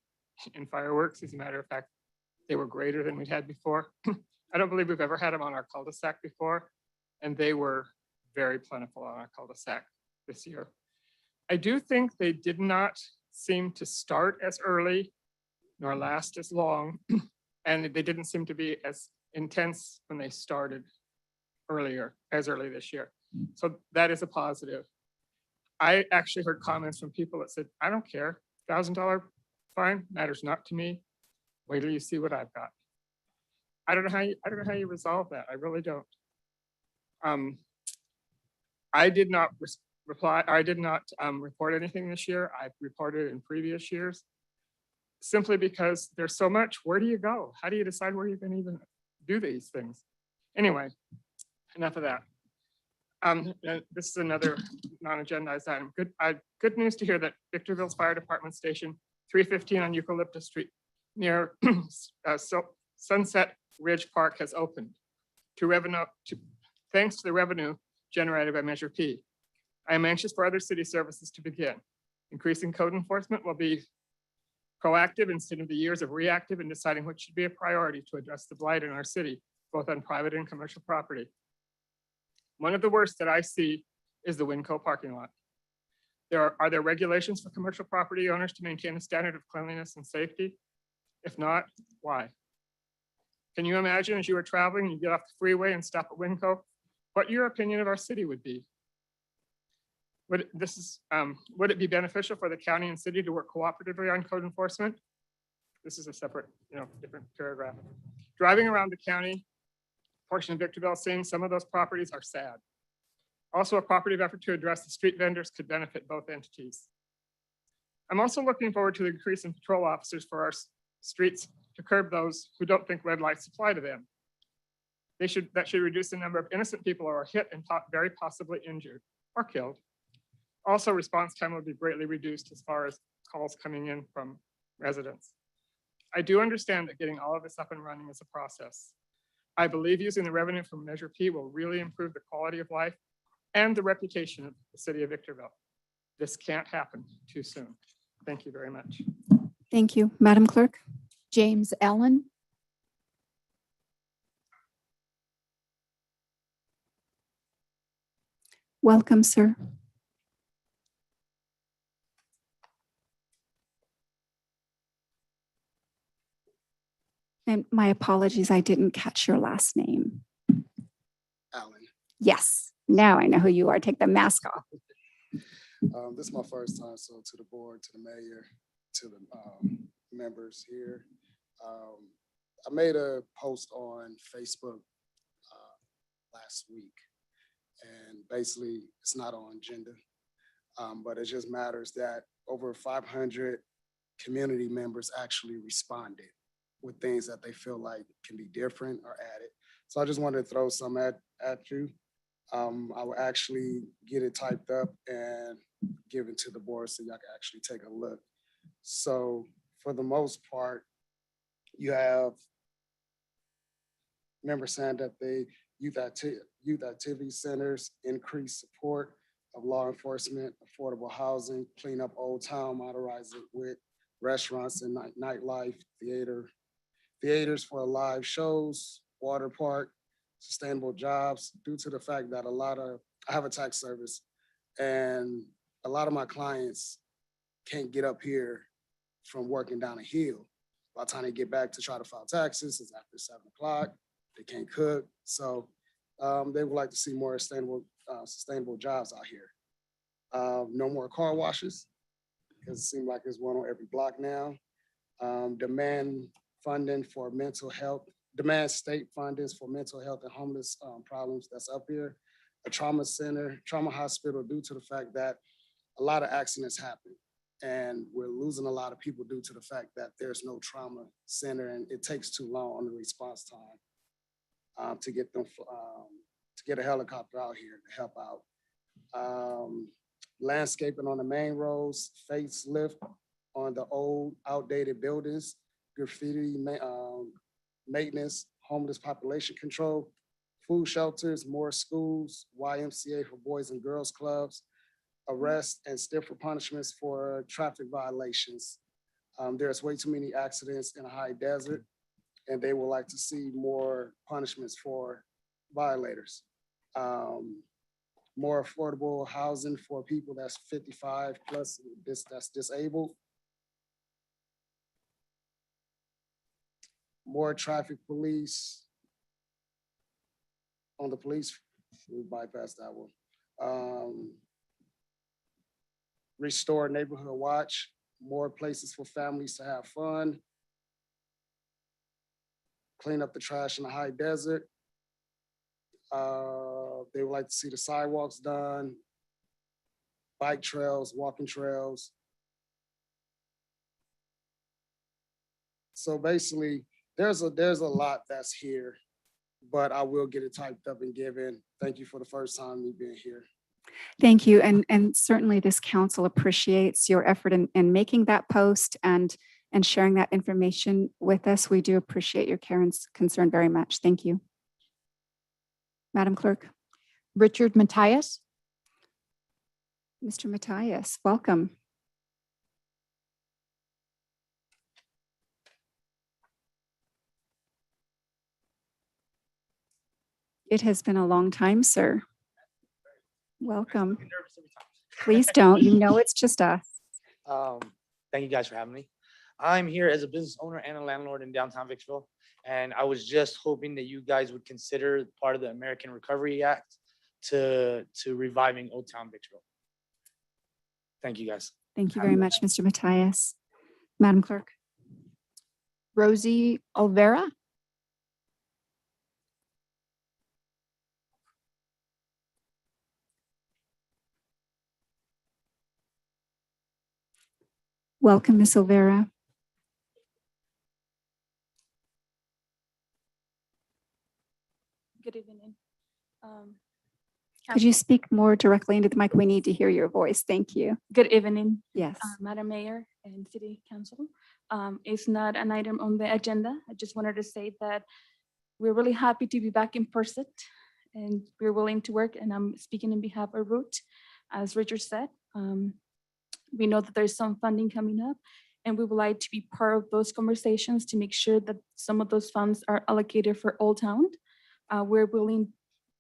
in fireworks. As a matter of fact, they were greater than we'd had before. I don't believe we've ever had them on our cul-de-sac before, and they were very plentiful on our cul-de-sac this year. I do think they did not seem to start as early nor last as long, and they didn't seem to be as intense when they started as early this year. So that is a positive. I actually heard comments from people that said, I don't care, $1,000 fine matters not to me. Wait till you see what I've got. I don't know how you resolve that. I really don't. I did not report anything this year. I've reported in previous years, simply because there's so much. Where do you go? How do you decide where you can even do these things? Anyway, enough of that. This is another non-agendized item. Good news to hear that Victorville's Fire Department Station 315 on Eucalyptus Street near Sunset Ridge Park has opened thanks to the revenue generated by Measure P. I am anxious for other city services to begin. Increasing code enforcement will be proactive instead of the years of reactive in deciding what should be a priority to address the blight in our city, both on private and commercial property. One of the worst that I see is the Winco parking lot. Are there regulations for commercial property owners to maintain a standard of cleanliness and safety? If not, why? Can you imagine as you were traveling, you get off the freeway and stop at Winco, what your opinion of our city would be? Would it be beneficial for the county and city to work cooperatively on code enforcement? This is a separate, different paragraph. Driving around the county portion of Victorville, seeing some of those properties are sad. Also, a cooperative effort to address the street vendors could benefit both entities. I'm also looking forward to the increase in patrol officers for our streets to curb those who don't think red lights apply to them. That should reduce the number of innocent people who are hit and very possibly injured or killed. Also, response time will be greatly reduced as far as calls coming in from residents. I do understand that getting all of this up and running is a process. I believe using the revenue from Measure P will really improve the quality of life and the reputation of the city of Victorville. This can't happen too soon. Thank you very much. Thank you. Madam Clerk? James Allen. Welcome, sir. And my apologies, I didn't catch your last name. Allen. Yes, now I know who you are. Take the mask off. This is my first time, so to the board, to the mayor, to the members here. I made a post on Facebook last week, and basically it's not on agenda, but it just matters that over 500 community members actually responded with things that they feel like can be different or added. So I just wanted to throw some at you. I will actually get it typed up and give it to the board so y'all can actually take a look. So for the most part, you have members saying that the youth activity centers increase support of law enforcement, affordable housing, clean up Old Town, modernize it with restaurants and nightlife, theaters for live shows, water park, sustainable jobs, due to the fact that I have a tax service and a lot of my clients can't get up here from working down a hill. By the time they get back to try to file taxes, it's after 7 o'clock, they can't cook. So they would like to see more sustainable jobs out here. No more car washes, because it seems like there's one on every block now. Demand funding for mental health, demand state fundings for mental health and homeless problems that's up here. A trauma center, trauma hospital, due to the fact that a lot of accidents happen and we're losing a lot of people due to the fact that there's no trauma center and it takes too long on the response time to get them, to get a helicopter out here to help out. Landscaping on the main roads, facelift, on the old outdated buildings, graffiti, maintenance, homeless population control, food shelters, more schools, YMCA for Boys and Girls Clubs, arrests and stiffer punishments for traffic violations. There's way too many accidents in a high desert, and they would like to see more punishments for violators. More affordable housing for people that's 55 plus, that's disabled. More traffic police on the police, we bypassed that one. Restore neighborhood watch, more places for families to have fun. Clean up the trash in the high desert. They would like to see the sidewalks done, bike trails, walking trails. So basically, there's a lot that's here, but I will get it typed up and given. Thank you for the first time me being here. Thank you. And certainly this council appreciates your effort in making that post and sharing that information with us. We do appreciate your care and concern very much. Thank you. Madam Clerk. Richard Matthias. Mr. Matthias, welcome. It has been a long time, sir. Welcome. Please don't. You know it's just us. Thank you guys for having me. I'm here as a business owner and a landlord in downtown Vicksburg, and I was just hoping that you guys would consider part of the American Recovery Act to reviving Old Town Vicksburg. Thank you, guys. Thank you very much, Mr. Matthias. Madam Clerk. Rosie Olvera. Welcome, Ms. Olvera. Good evening. Could you speak more directly into the mic? We need to hear your voice. Thank you. Good evening. Yes. Madam Mayor and City Council. It's not an item on the agenda. I just wanted to say that we're really happy to be back in person and we're willing to work, and I'm speaking on behalf of Root. As Richard said, we know that there's some funding coming up and we would like to be part of those conversations to make sure that some of those funds are allocated for Old Town. We're willing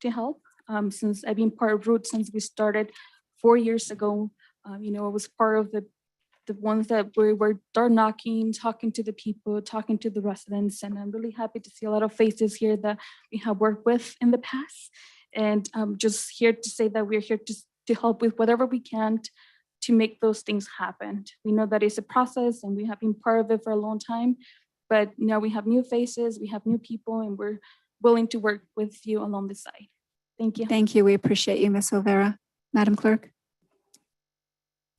to help. Since I've been part of Root since we started 4 years ago, I was part of the ones that we were door knocking, talking to the people, talking to the residents, and I'm really happy to see a lot of faces here that we have worked with in the past. And I'm just here to say that we're here to help with whatever we can to make those things happen. We know that it's a process and we have been part of it for a long time, but now we have new faces, we have new people, and we're willing to work with you along the side. Thank you. Thank you. We appreciate you, Ms. Olvera. Madam Clerk.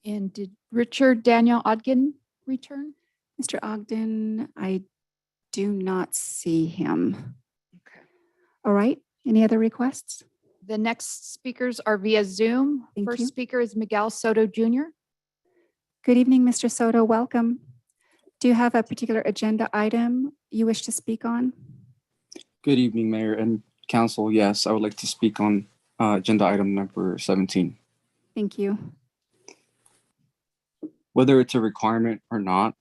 And did Richard Daniel Ogden return? Mr. Ogden, I do not see him. Okay. All right. Any other requests? The next speakers are via Zoom. Thank First you. speaker is Miguel Soto Jr. Good evening, Mr. Soto. Welcome. Do you have a particular agenda item you wish to speak on? Good evening, Mayor and Council. Yes, I would like to speak on agenda item number 17. Thank you. Whether it's a requirement or not,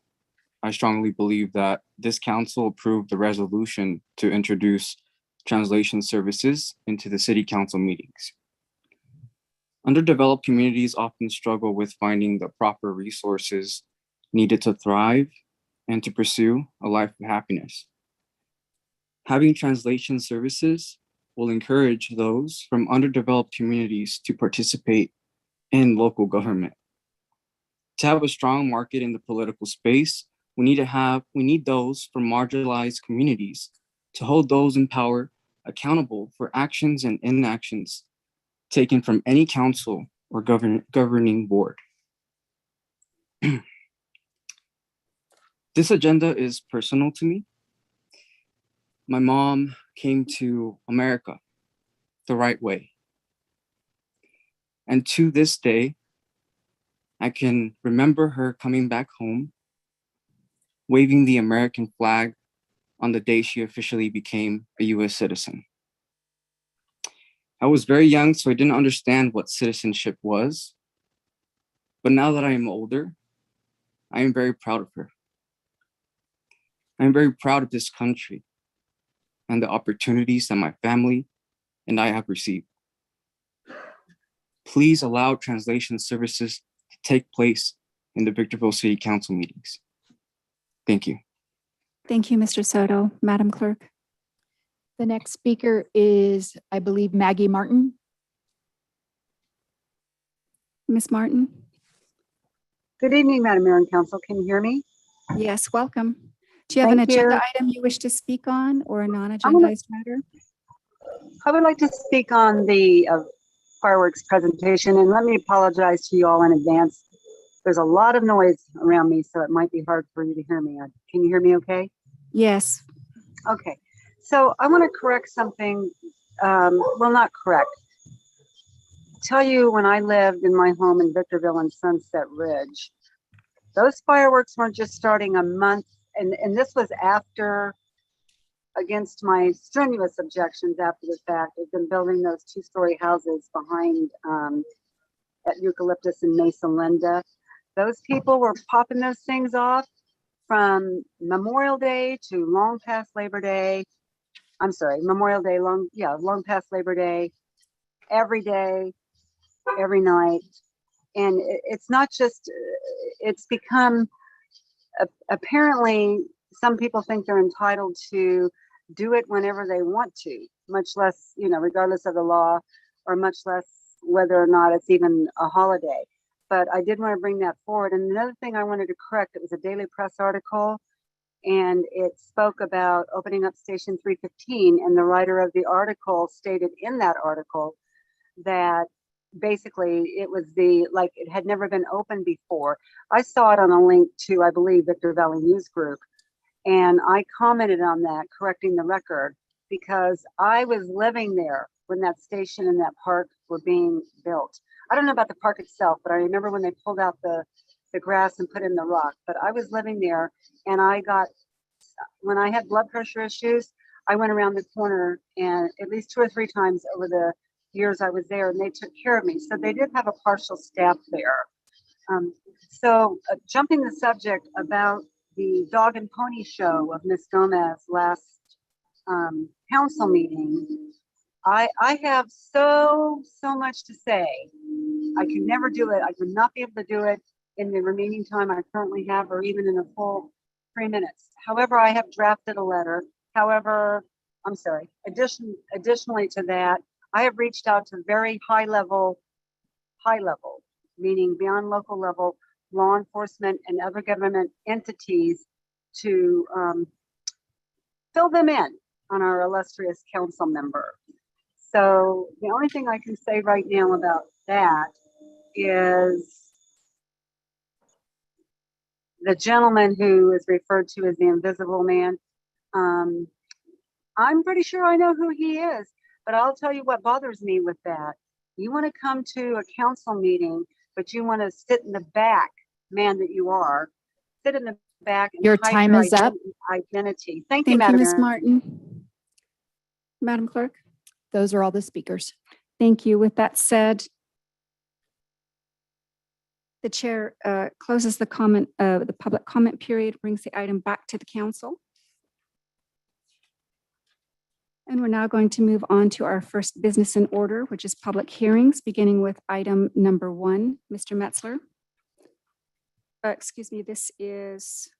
I strongly believe that this council approved the resolution to introduce translation services into the city council meetings. Underdeveloped communities often struggle with finding the proper resources needed to thrive and to pursue a life of happiness. Having translation services will encourage those from underdeveloped communities to participate in local government. To have a strong market in the political space, we need those from marginalized communities to hold those in power accountable for actions and inactions taken from any council or governing board. This agenda is personal to me. My mom came to America the right way. And to this day, I can remember her coming back home, waving the American flag on the day she officially became a US citizen. I was very young, so I didn't understand what citizenship was. But now that I am older, I am very proud of her. I am very proud of this country and the opportunities that my family and I have received. Please allow translation services to take place in the Victorville City Council meetings. Thank you. Thank you, Mr. Soto. Madam Clerk. The next speaker is, I believe, Maggie Martin. Ms. Martin. Good evening, Madam Mayor and Council. Can you hear me? Yes, welcome. Do you have an Thank agenda you. item you wish to speak on or a non-agendized matter? I would like to speak on the fireworks presentation, and let me apologize to you all in advance. There's a lot of noise around me, so it might be hard for you to hear me. Can you hear me okay? Yes. Okay. So I want to correct something. Well, not correct. Tell you when I lived in my home in Victorville and Sunset Ridge, those fireworks weren't just starting a month, and this was after, against my strenuous objections after the fact. They've been building those two-story houses behind at Eucalyptus and Mesa Linda. Those people were popping those things off from Memorial Day to long past Labor Day. I'm sorry, Memorial Day, long past Labor Day, every day, every night. And it's not just, it's become, apparently, some people think they're entitled to do it whenever they want to, much less, regardless of the law, or much less whether or not it's even a holiday. But I did want to bring that forward. And another thing I wanted to correct, it was a Daily Press article, and it spoke about opening up Station 315. And the writer of the article stated in that article that basically it was it had never been opened before. I saw it on a link to, I believe, Victor Valley News Group. And I commented on that, correcting the record, because I was living there when that station and that park were being built. I don't know about the park itself, but I remember when they pulled out the grass and put in the rock. But I was living there, and when I had blood pressure issues, I went around the corner and at least 2 or 3 times over the years I was there, and they took care of me. So they did have a partial staff there. Jumping the subject about the dog and pony show of Miss Gomez last council meeting, I have so much to say. I can never do it. I would not be able to do it in the remaining time I currently have, or even in a full 3 minutes. However, I have drafted a letter. However, I'm sorry. Additionally to that, I have reached out to very high level, meaning beyond local level, law enforcement and other government entities to fill them in on our illustrious council member. So the only thing I can say right now about that is the gentleman who is referred to as the Invisible Man. I'm pretty sure I know who he is, but I'll tell you what bothers me with that. You want to come to a council meeting, but you want to sit in the back, man that you are, sit in the back and Your hide time is up. identity. Thank you, Thank you, Madam Ms. Mayor. Martin. Madam Clerk. Those are all the speakers. Thank you. With that said, the chair closes the public comment period, brings the item back to the council. And we're now going to move on to our first business in order, which is public hearings, beginning with item number 1. Mr. Metzler. Excuse me, this is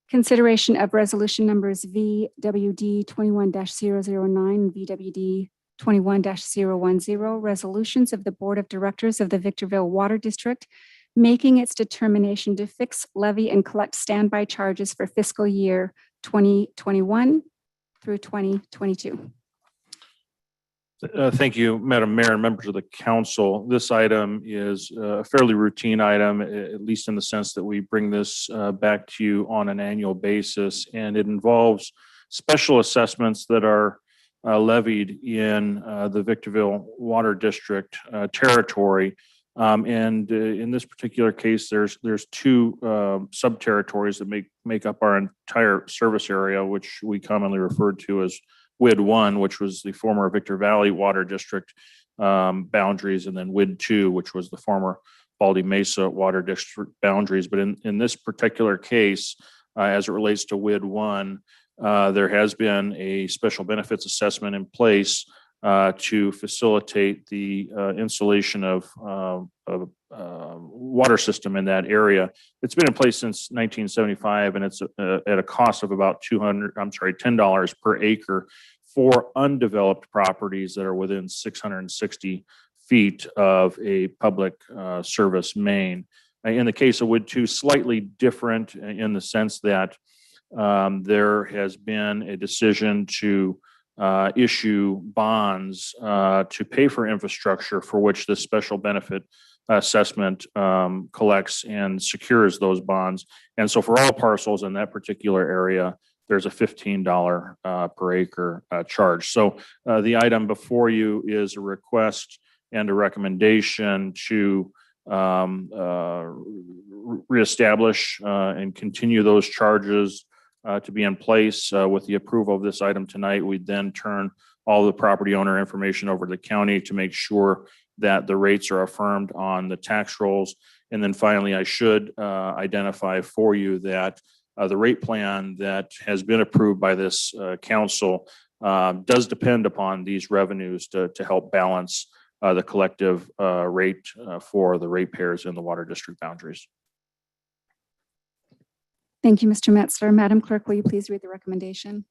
consideration of resolution numbers VWD 21-009 and VWD 21-010, resolutions of the Board of Directors of the Victorville Water District making its determination to fix, levy, and collect standby charges for fiscal year 2021 through 2022. Thank you, Madam Mayor and members of the council. This item is a fairly routine item, at least in the sense that we bring this back to you on an annual basis, and it involves special assessments that are levied in the Victorville Water District territory. And in this particular case, there's two sub-territories that make up our entire service area, which we commonly referred to as WID 1, which was the former Victor Valley Water District boundaries, and then WID 2, which was the former Baldy Mesa Water District boundaries. But in this particular case, as it relates to WID 1, there has been a special benefits assessment in place to facilitate the installation of water system in that area. It's been in place since 1975, and it's at a cost of about $10 per acre for undeveloped properties that are within 660 feet of a public service main. In the case of WID 2, slightly different in the sense that there has been a decision to issue bonds to pay for infrastructure for which this special benefit assessment collects and secures those bonds. And so for all parcels in that particular area, there's a $15 per acre charge. So the item before you is a request and a recommendation to reestablish and continue those charges to be in place. With the approval of this item tonight, we then turn all the property owner information over to the county to make sure that the rates are affirmed on the tax rolls. And then finally, I should identify for you that the rate plan that has been approved by this council does depend upon these revenues to help balance the collective rate for the ratepayers in the water district boundaries. Thank you, Mr. Metzler. Madam Clerk, will you please read the recommendation?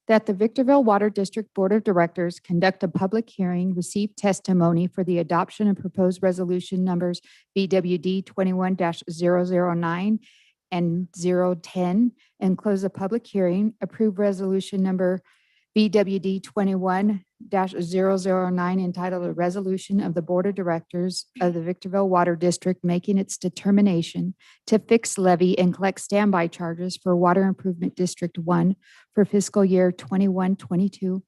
That the Victorville Water District Board of Directors conduct a public hearing, receive testimony for the adoption of proposed resolution numbers BWD 21-009 and 010, and close the public hearing, approve resolution number BWD 21-009 entitled a resolution of the Board of Directors of the Victorville Water District making its determination to fix levy and collect standby charges for Water Improvement District 1 for fiscal year 21-22,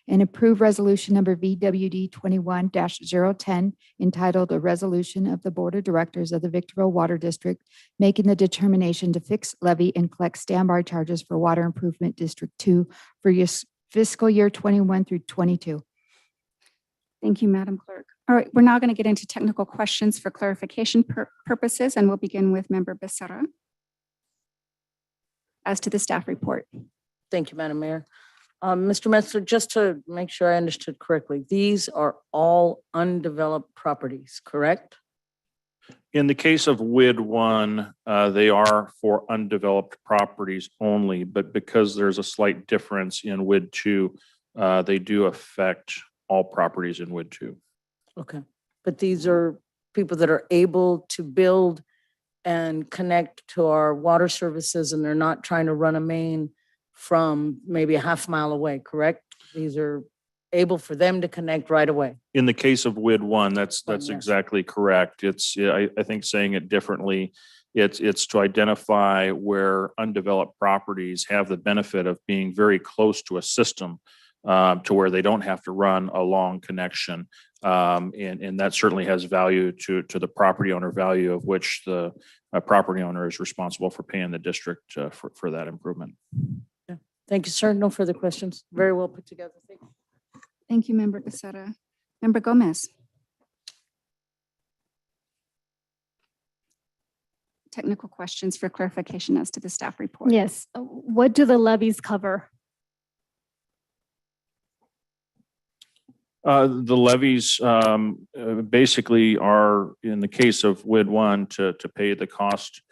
and approve resolution number VWD 21-010 entitled a resolution of the Board of Directors of the Victorville Water District making the determination to fix levy and collect standby charges for Water Improvement District 2 for fiscal year 21 through 22. Thank you, Madam Clerk. All right, we're now going to get into technical questions for clarification purposes, and we'll begin with Member Becerra as to the staff report. Thank you, Madam Mayor. Mr. Metzler, just to make sure I understood correctly, these are all undeveloped properties, correct? In the case of WID 1, they are for undeveloped properties only, but because there's a slight difference in WID 2, they do affect all properties in WID 2. Okay, but these are people that are able to build and connect to our water services, and they're not trying to run a main from maybe a half mile away, correct? These are able for them to connect right away. In the case of WID 1, that's yes. exactly correct. It's, I think saying it differently, it's to identify where undeveloped properties have the benefit of being very close to a system to where they don't have to run a long connection. And that certainly has value to the property owner, value of which the property owner is responsible for paying the district for that improvement. Yeah. Thank you, sir. No further questions. Very well put together. Thank you. Thank you, Member Becerra. Member Gomez. Technical questions for clarification as to the staff report. Yes. What do the levies cover? The levies basically are, in the case of WID 1, to pay the cost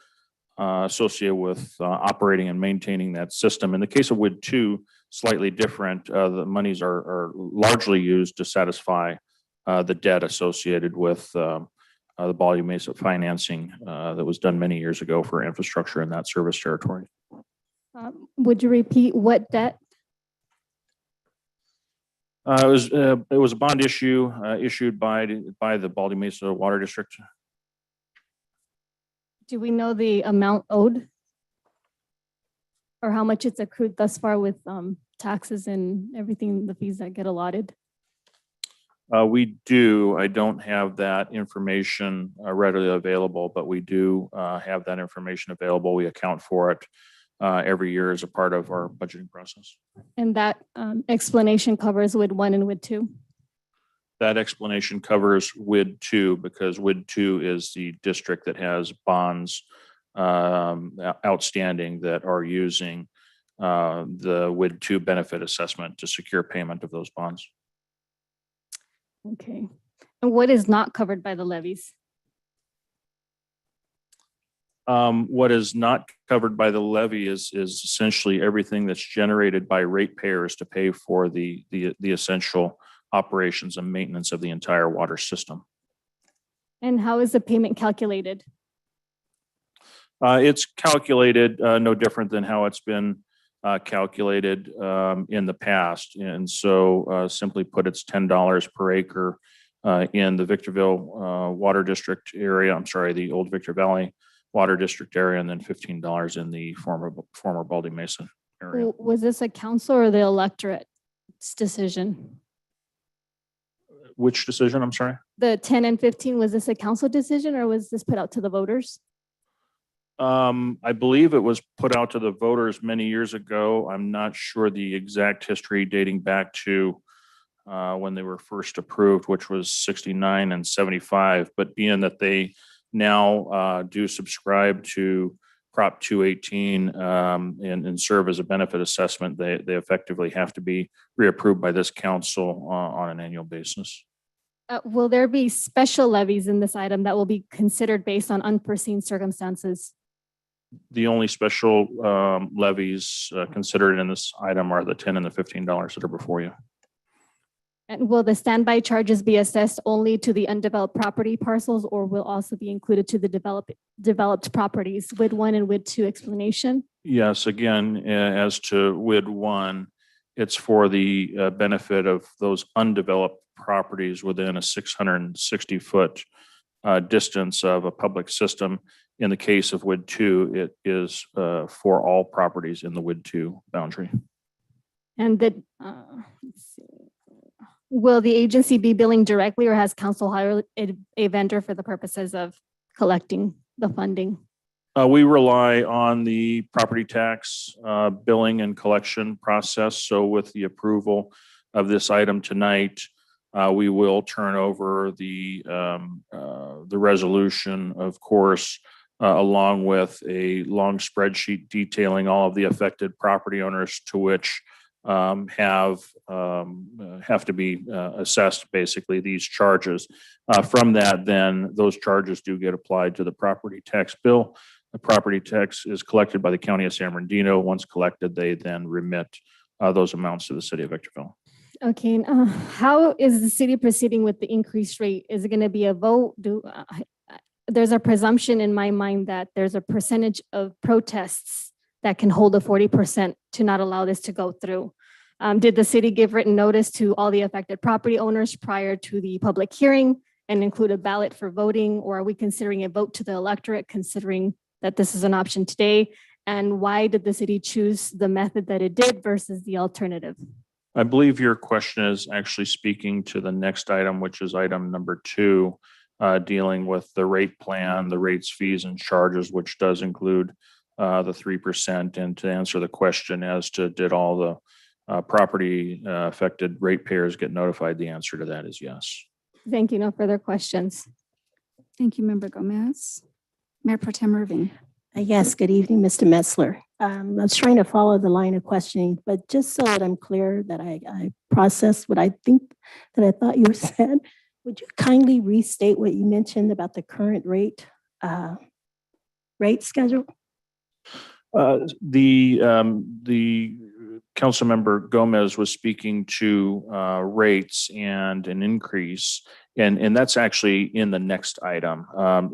associated with operating and maintaining that system. In the case of WID 2, slightly different. The monies are largely used to satisfy the debt associated with the Baldy Mesa financing that was done many years ago for infrastructure in that service territory. Would you repeat what debt? It was a bond issue issued by the Baldy Mesa Water District. Do we know the amount owed? or how much it's accrued thus far with taxes and everything, the fees that get allotted? We do. I don't have that information readily available, but we do have that information available. We account for it every year as a part of our budgeting process. And that explanation covers WID 1 and WID 2? That explanation covers WID 2 because WID 2 is the district that has bonds outstanding that are using the WID 2 benefit assessment to secure payment of those bonds. Okay. And what is not covered by the levies? What is not covered by the levy is essentially everything that's generated by ratepayers to pay for the essential operations and maintenance of the entire water system. And how is the payment calculated? It's calculated no different than how it's been calculated in the past. And so simply put, it's $10 per acre in the Victorville Water District area. I'm sorry, the Old Victor Valley Water District area, and then $15 in the former Baldy Mesa area. Was this a council or the electorate's decision? Which decision? I'm sorry. The 10 and 15, was this a council decision or was this put out to the voters? I believe it was put out to the voters many years ago. I'm not sure the exact history dating back to when they were first approved, which was 69 and 75. But being that they now do subscribe to Prop 218 and serve as a benefit assessment, they effectively have to be reapproved by this council on an annual basis. Will there be special levies in this item that will be considered based on unforeseen circumstances? The only special levies considered in this item are the $10 and the $15 that are before you. And will the standby charges be assessed only to the undeveloped property parcels or will also be included to the developed properties? WID 1 and WID 2 explanation? Yes, again, as to WID 1, it's for the benefit of those undeveloped properties within a 660-foot distance of a public system. In the case of WID 2, it is for all properties in the WID 2 boundary. And let's see. Will the agency be billing directly or has council hired a vendor for the purposes of collecting the funding? We rely on the property tax billing and collection process. So with the approval of this item tonight, we will turn over the resolution, of course, along with a long spreadsheet detailing all of the affected property owners to which have to be assessed basically these charges. From that, then those charges do get applied to the property tax bill. The property tax is collected by the County of San Bernardino. Once collected, they then remit those amounts to the City of Victorville. Okay, and, how is the city proceeding with the increased rate? Is it going to be a vote? There's a presumption in my mind that there's a percentage of protests that can hold a 40% to not allow this to go through. Did the city give written notice to all the affected property owners prior to the public hearing and include a ballot for voting? Or are we considering a vote to the electorate considering that this is an option today? And why did the city choose the method that it did versus the alternative? I believe your question is actually speaking to the next item, which is item number 2, dealing with the rate plan, the rates, fees, and charges, which does include the 3%. And to answer the question as to did all the property affected ratepayers get notified, the answer to that is yes. Thank you. No further questions. Thank you, Member Gomez. Mayor Pro Tem Irving. Yes, good evening, Mr. Metzler. I was trying to follow the line of questioning, but just so that I'm clear that I processed what I thought you said, would you kindly restate what you mentioned about the current rate schedule? The council member Gomez was speaking to rates and an increase, and that's actually in the next item. No,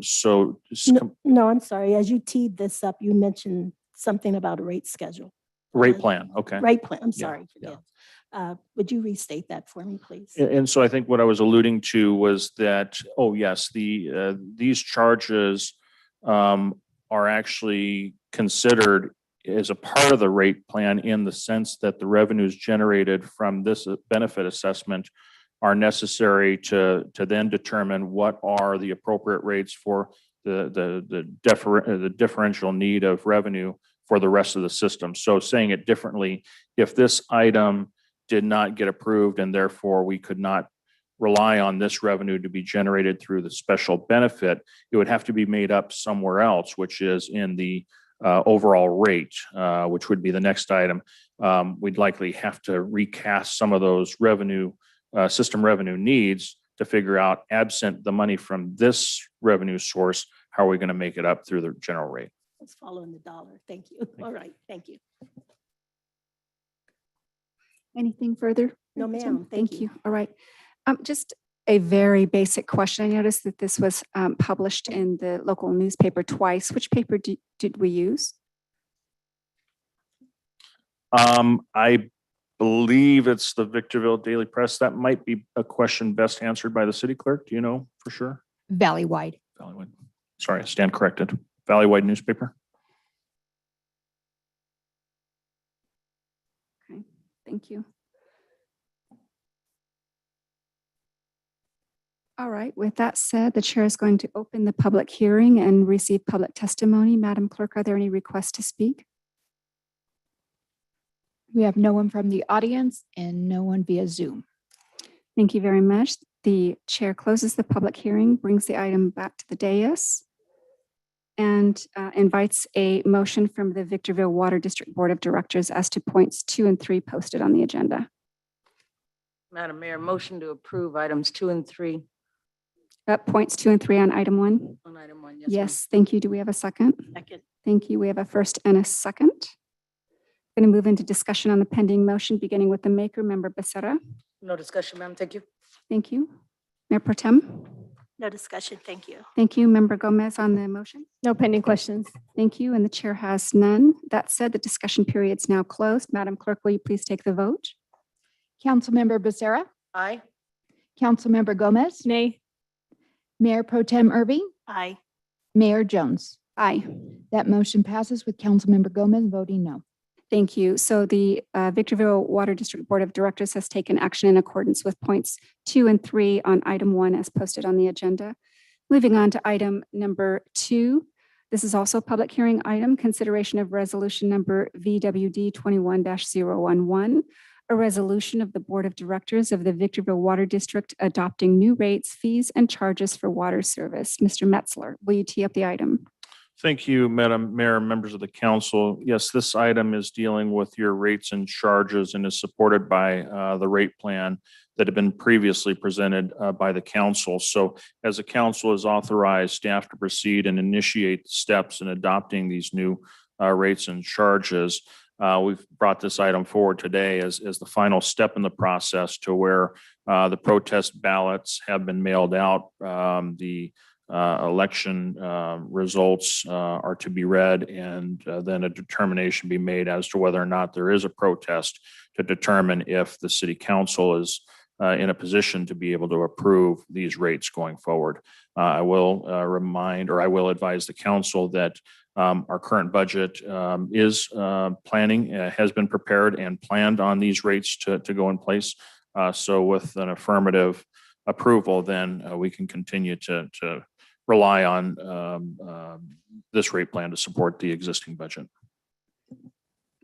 I'm sorry. As you teed this up, you mentioned something about a rate schedule. Rate plan, okay. Rate plan, I'm Yeah, sorry. yeah. Would you restate that for me, please? And so I think what I was alluding to was that, oh yes, these charges are actually considered is a part of the rate plan in the sense that the revenues generated from this benefit assessment are necessary to then determine what are the appropriate rates for the differential need of revenue for the rest of the system. So saying it differently, if this item did not get approved and therefore we could not rely on this revenue to be generated through the special benefit, it would have to be made up somewhere else, which is in the overall rate, which would be the next item. We'd likely have to recast some of those revenue, system revenue needs to figure out, absent the money from this revenue source, how are we going to make it up through the general rate? It's following the dollar. Thank you. All right, thank you. Anything further? No, Tim? ma'am. Thank you. All right. Just a very basic question. I noticed that this was published in the local newspaper twice. Which paper did we use? I believe it's the Victorville Daily Press. That might be a question best answered by the city clerk. Do you know for sure? Valley-wide. Valley-wide. Sorry, I stand corrected. Valley-wide newspaper. Okay, thank you. All right, with that said, the chair is going to open the public hearing and receive public testimony. Madam Clerk, are there any requests to speak? We have no one from the audience and no one via Zoom. Thank you very much. The chair closes the public hearing, brings the item back to the dais, and invites a motion from the Victorville Water District Board of Directors as to points 2 and 3 posted on the agenda. Madam Mayor, motion to approve items 2 and 3 Points 2 and 3 on item 1. on item 1. Yes, thank you. Do we have a second? Second. Thank you. We have a first and a second. Going to move into discussion on the pending motion, beginning with the maker, Member Becerra. No discussion, ma'am. Thank you. Thank you. Mayor Pro Tem. No discussion. Thank you. Thank you. Member Gomez on the motion. No pending questions. Thank you. And the chair has none. That said, the discussion period is now closed. Madam Clerk, will you please take the vote? Councilmember Becerra, Aye. Councilmember Gomez, Nay. Mayor Pro Tem Irving, Aye. Mayor Jones. Aye. That motion passes with Councilmember Gomez voting no. Thank you. So the Victorville Water District Board of Directors has taken action in accordance with points 2 and 3 on item 1 as posted on the agenda. Moving on to item number 2. This is also a public hearing item, consideration of resolution number VWD 21-011, a resolution of the Board of Directors of the Victorville Water District adopting new rates, fees, and charges for water service. Mr. Metzler, will you tee up the item? Thank you, Madam Mayor, members of the council. Yes, this item is dealing with your rates and charges and is supported by the rate plan that had been previously presented by the council. So as the council has authorized staff to proceed and initiate steps in adopting these new rates and charges, we've brought this item forward today as the final step in the process to where the protest ballots have been mailed out. The election results are to be read, and then a determination be made as to whether or not there is a protest to determine if the city council is in a position to be able to approve these rates going forward. I will I will advise the council that our current budget is planning, has been prepared and planned on these rates to go in place. So with an affirmative approval, then we can continue to rely on this rate plan to support the existing budget.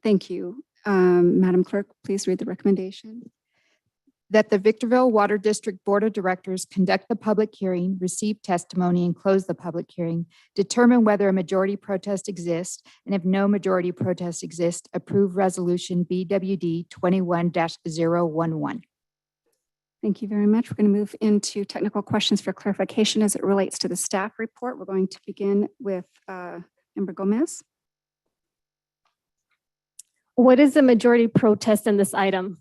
Thank you. Madam Clerk, please read the recommendation. That the Victorville Water District Board of Directors conduct the public hearing, receive testimony, and close the public hearing, determine whether a majority protest exists, and if no majority protest exists, approve resolution BWD 21-011. Thank you very much. We're going to move into technical questions for clarification as it relates to the staff report. We're going to begin with Member Gomez. What is the majority protest in this item?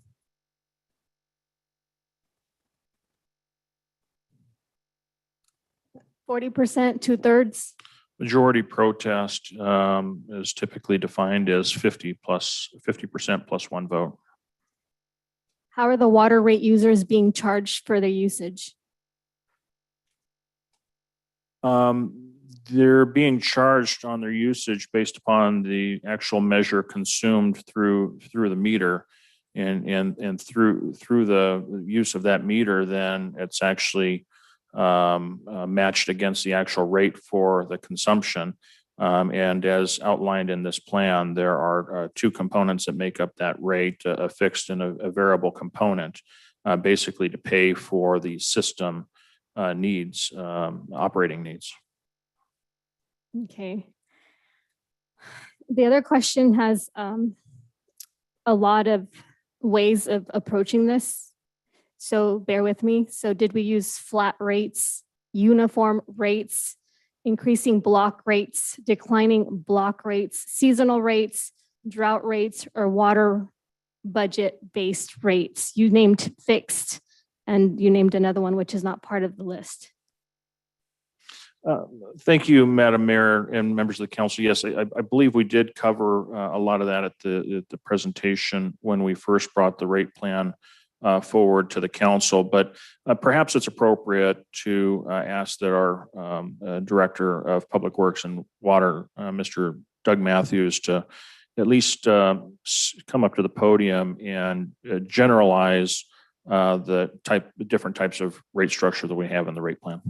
40%, 2/3? Majority protest is typically defined as 50% plus one vote. How are the water rate users being charged for their usage? they're being charged on their usage based upon the actual measure consumed through the meter. And through the use of that meter, then it's actually matched against the actual rate for the consumption. And as outlined in this plan, there are two components that make up that rate, a fixed and a variable component, basically to pay for the system needs, operating needs. Okay. The other question has a lot of ways of approaching this. So bear with me. So did we use flat rates, uniform rates, increasing block rates, declining block rates, seasonal rates, drought rates, or water budget-based rates? You named fixed, and you named another one, which is not part of the list. Thank you, Madam Mayor and members of the council. Yes, I believe we did cover a lot of that at the presentation when we first brought the rate plan forward to the council. But perhaps it's appropriate to ask that our Director of Public Works and Water, Mr. Doug Matthews, to at least come up to the podium and generalize the different types of rate structure that we have in the rate plan.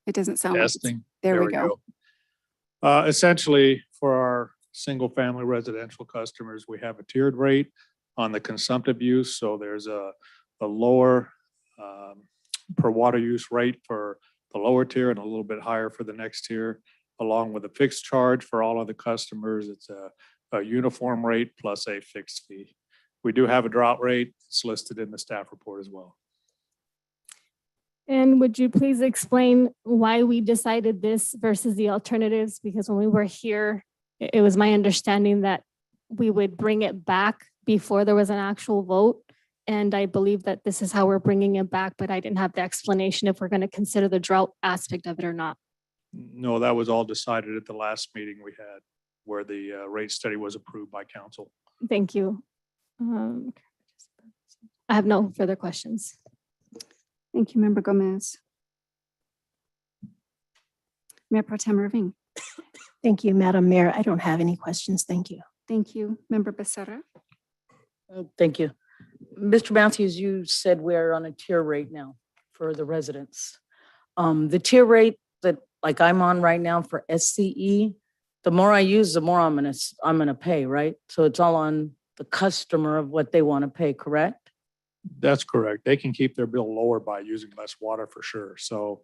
It doesn't sound like it's, Testing. there we go. Essentially, for our single-family residential customers, we have a tiered rate on the consumptive use. So there's a lower per water use rate for the lower tier and a little bit higher for the next tier, along with a fixed charge for all of the customers. It's a uniform rate plus a fixed fee. We do have a drought rate. It's listed in the staff report as well. And would you please explain why we decided this versus the alternatives? Because when we were here, it was my understanding that we would bring it back before there was an actual vote. And I believe that this is how we're bringing it back, but I didn't have the explanation if we're going to consider the drought aspect of it or not. No, that was all decided at the last meeting we had where the rate study was approved by council. Thank you. I have no further questions. Thank you, Member Gomez. Mayor Pro Tem Irving. Thank you, Madam Mayor. I don't have any questions. Thank you. Thank you, Member Becerra. Thank you. Mr. Matthews, you said we're on a tier rate now for the residents. The tier rate that like I'm on right now for SCE, the more I use, the more I'm gonna pay, right? So it's all on the customer of what they want to pay, correct? That's correct. They can keep their bill lower by using less water for sure. So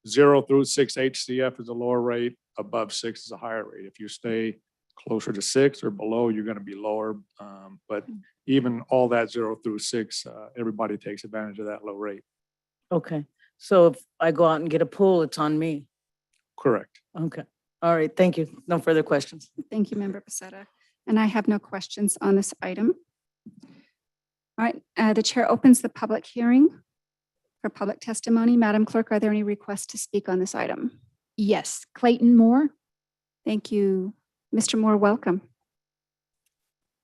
0 through 6 HCF is a lower rate, above 6 is a higher rate. If you stay closer to 6 or below, you're going to be lower. But even all that 0 through 6, everybody takes advantage of that low rate. Okay. So if I go out and get a pool, it's on me. Correct. Okay. All right. Thank you. No further questions. Thank you, Member Becerra. And I have no questions on this item. All right, the chair opens the public hearing for public testimony. Madam Clerk, are there any requests to speak on this item? Yes, Clayton Moore. Thank you. Mr. Moore, welcome.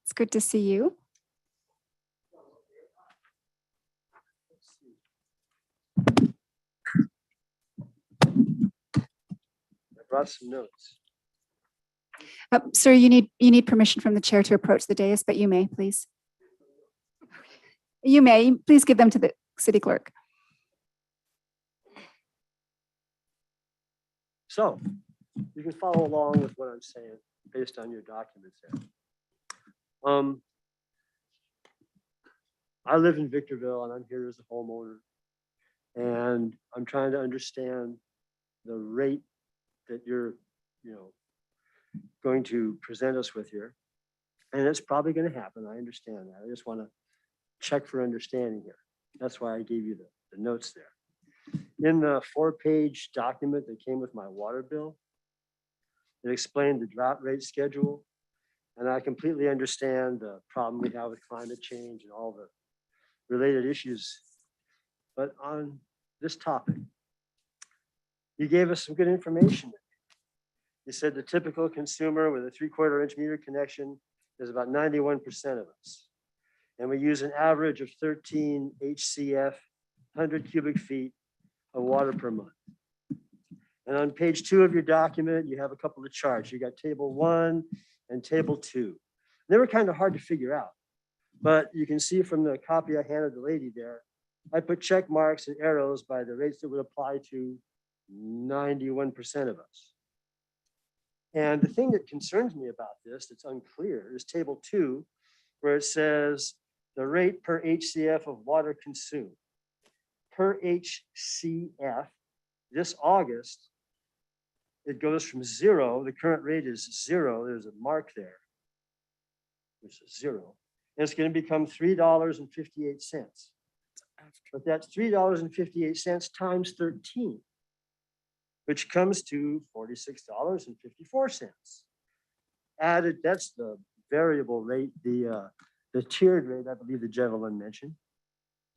It's good to see you. I brought some notes. Sir, you need permission from the chair to approach the dais, but you may, please. You may. Please give them to the city clerk. So you can follow along with what I'm saying based on your documents there. I live in Victorville and I'm here as a homeowner. And I'm trying to understand the rate that you're, going to present us with here. And it's probably going to happen. I understand that. I just want to check for understanding here. That's why I gave you the notes there. In the 4-page document that came with my water bill, it explained the drought rate schedule. And I completely understand the problem we have with climate change and all the related issues. But on this topic, you gave us some good information. You said the typical consumer with a 3/4 inch meter connection is about 91% of us. And we use an average of 13 HCF, 100 cubic feet of water per month. And on page 2 of your document, you have a couple of charts. You got table 1 and table 2. They were kind of hard to figure out, but you can see from the copy I handed the lady there, I put check marks and arrows by the rates that would apply to 91% of us. And the thing that concerns me about this that's unclear is table 2, where it says the rate per HCF of water consumed. Per HCF, this August, it goes from 0, the current rate is 0, there's a mark there, which is 0, and it's going to become $3.58. But that's $3.58 times 13, which comes to $46.54. Added, that's the variable rate, the tiered rate, I believe the gentleman mentioned,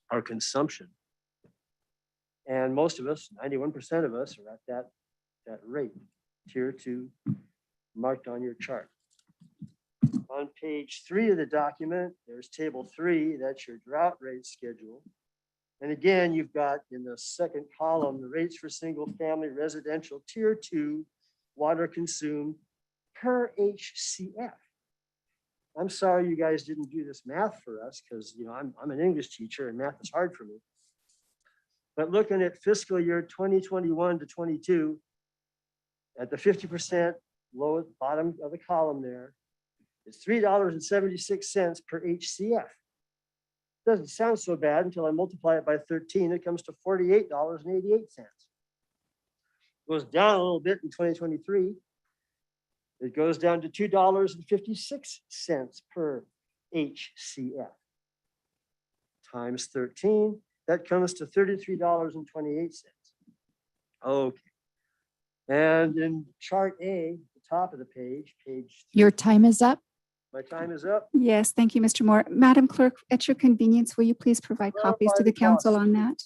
our consumption. And most of us, 91% of us, are at that rate, tier 2, marked on your chart. On page 3 of the document, there's table 3, that's your drought rate schedule. And again, you've got in the second column, the rates for single family residential tier 2 water consumed per HCF. I'm sorry you guys didn't do this math for us because I'm an English teacher and math is hard for me. But looking at fiscal year 2021 to 22, at the 50% low bottom of the column there, it's $3.76 per HCF. Doesn't sound so bad until I multiply it by 13, it comes to $48.88. Goes down a little bit in 2023. It goes down to $2.56 per HCF. Times 13, that comes to $33.28. Okay. And in chart A, the top of the page, page 3. Your time is up. My time is up. Yes, thank you, Mr. Moore. Madam Clerk, at your convenience, will you please provide copies to the council on that?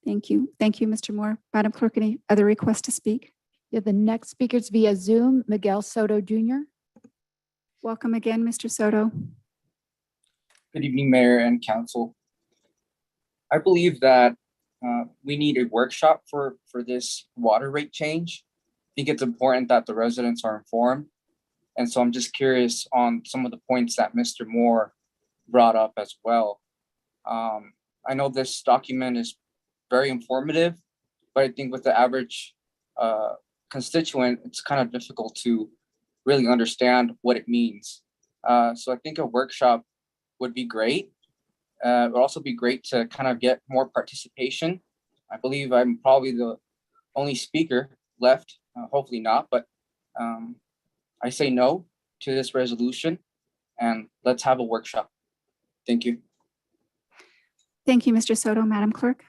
Thank you. Thank you, Mr. Moore. Madam Clerk, any other requests to speak? Yeah, the next speakers via Zoom, Miguel Soto Jr. Welcome again, Mr. Soto. Good evening, Mayor and Council. I believe that we need a workshop for this water rate change. I think it's important that the residents are informed. And so I'm just curious on some of the points that Mr. Moore brought up as well. I know this document is very informative, but I think with the average constituent, it's kind of difficult to really understand what it means. So I think a workshop would be great. It would also be great to kind of get more participation. I believe I'm probably the only speaker left, hopefully not, but I say no to this resolution and let's have a workshop. Thank you. Thank you, Mr. Soto. Madam Clerk.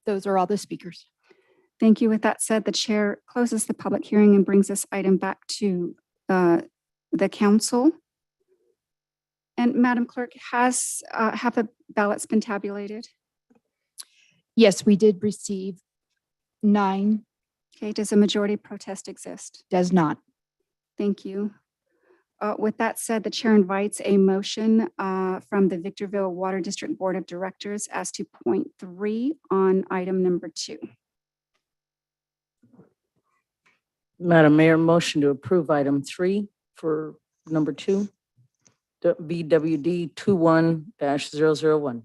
Those are all the speakers. Thank you. With that said, the chair closes the public hearing and brings this item back to the council. And Madam Clerk, have the ballots been tabulated? Yes, we did receive 9. Okay, does a majority protest exist? Does not. Thank you. With that said, the chair invites a motion from the Victorville Water District Board of Directors as to point 3 on item number 2. Madam Mayor, motion to approve item 3 for number 2, BWD 21-0011.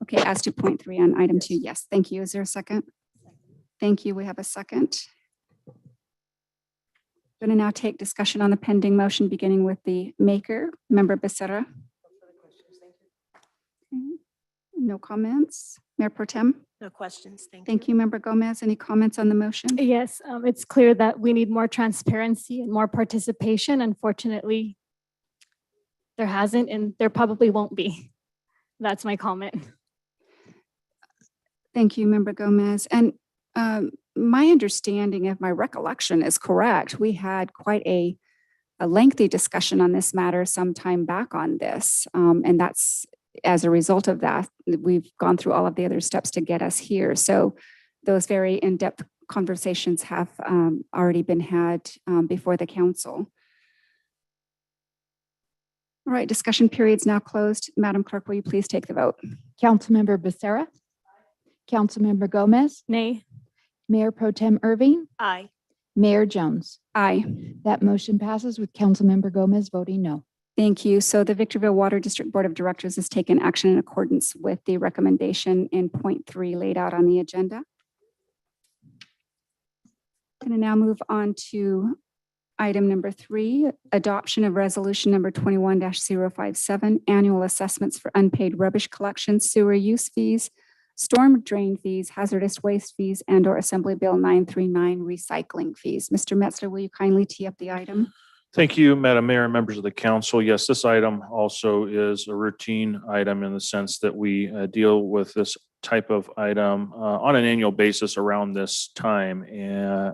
Okay, as to point 3 on item 2, yes. Thank you. Is there a second? Thank you. We have a second. Going to now take discussion on the pending motion, beginning with the maker, Member Becerra. Okay. No comments. Mayor Pro Tem? No questions. Thank you. Thank you, Member Gomez. Any comments on the motion? Yes, it's clear that we need more transparency and more participation. Unfortunately, there hasn't, and there probably won't be. That's my comment. Thank you, Member Gomez. And my understanding, if my recollection is correct, we had quite a lengthy discussion on this matter some time back on this. And that's as a result of that, we've gone through all of the other steps to get us here. So those very in-depth conversations have already been had before the council. All right, discussion period's now closed. Madam Clerk, will you please take the vote? Councilmember Becerra. Councilmember Gomez. Nay. Mayor Pro Tem Irving. Aye. Mayor Jones. Aye. That motion passes with Councilmember Gomez voting no. Thank you. So the Victorville Water District Board of Directors has taken action in accordance with the recommendation in point 3 laid out on the agenda. Going to now move on to item number 3, adoption of resolution number 21-057, annual assessments for unpaid rubbish collection, sewer use fees, storm drain fees, hazardous waste fees, and/or Assembly Bill 939 recycling fees. Mr. Metzler, will you kindly tee up the item? Thank you, Madam Mayor and members of the council. Yes, this item also is a routine item in the sense that we deal with this type of item on an annual basis around this time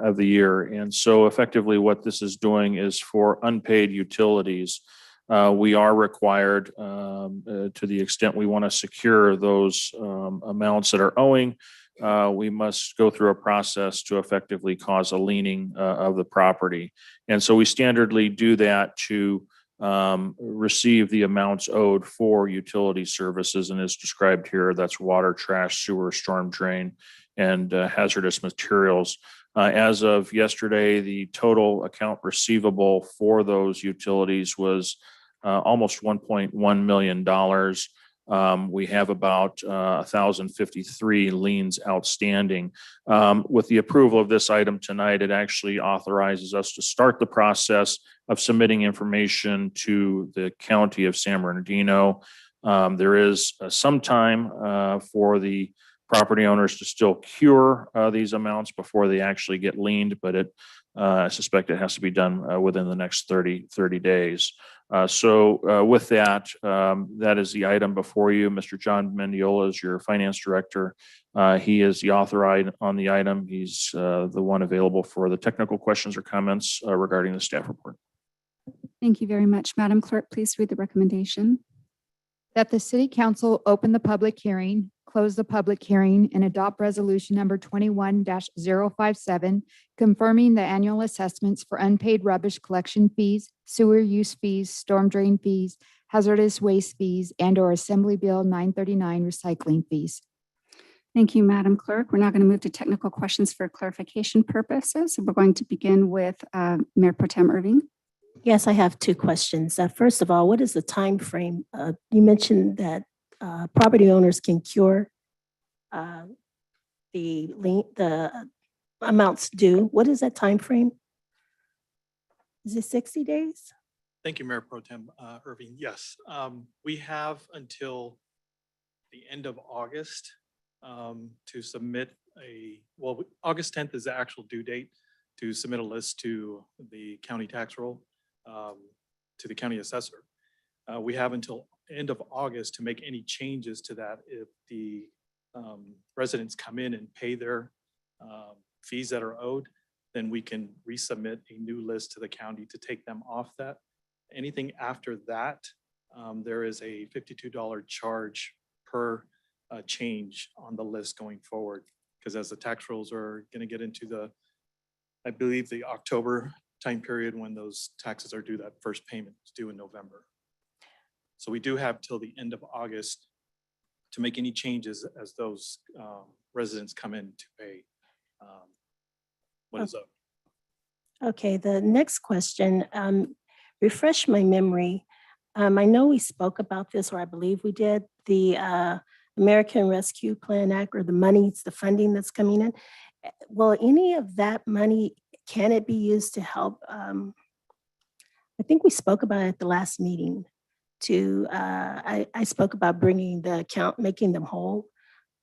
of the year. And so effectively what this is doing is for unpaid utilities. We are required to the extent we want to secure those amounts that are owing. We must go through a process to effectively cause a leaning of the property. And so we standardly do that to receive the amounts owed for utility services. And as described here, that's water, trash, sewer, storm drain, and hazardous materials. As of yesterday, the total account receivable for those utilities was almost $1.1 million. We have about 1,053 liens outstanding. With the approval of this item tonight, it actually authorizes us to start the process of submitting information to the County of San Bernardino. There is some time for the property owners to still cure these amounts before they actually get liened, but I suspect it has to be done within the next 30 days. So with that, that is the item before you. Mr. John Mendiola is your finance director. He is the author on the item. He's the one available for the technical questions or comments regarding the staff report. Thank you very much. Madam Clerk, please read the recommendation. That the city council open the public hearing, close the public hearing, and adopt resolution number 21-057, confirming the annual assessments for unpaid rubbish collection fees, sewer use fees, storm drain fees, hazardous waste fees, and/or Assembly Bill 939 recycling fees. Thank you, Madam Clerk. We're now going to move to technical questions for clarification purposes. We're going to begin with Mayor Pro Tem Irving. Yes, I have 2 questions. First of all, what is the time frame? You mentioned that property owners can cure the amounts due. What is that time frame? Is it 60 days? Thank you, Mayor Pro Tem Irving. Yes, we have until the end of August to submit August 10th is the actual due date to submit a list to the county tax roll, to the county assessor. We have until end of August to make any changes to that. If the residents come in and pay their fees that are owed, then we can resubmit a new list to the county to take them off that. Anything after that, there is a $52 charge per change on the list going forward. Because as the tax rolls are going to get into I believe the October time period when those taxes are due, that first payment is due in November. So we do have till the end of August to make any changes as those residents come in to pay what is owed. Okay, the next question, refresh my memory. I know we spoke about this, or I believe we did, the American Rescue Plan Act, or the funding that's coming in. Will any of that money, can it be used to help? I think we spoke about it at the last meeting. I spoke about bringing the account, making them whole,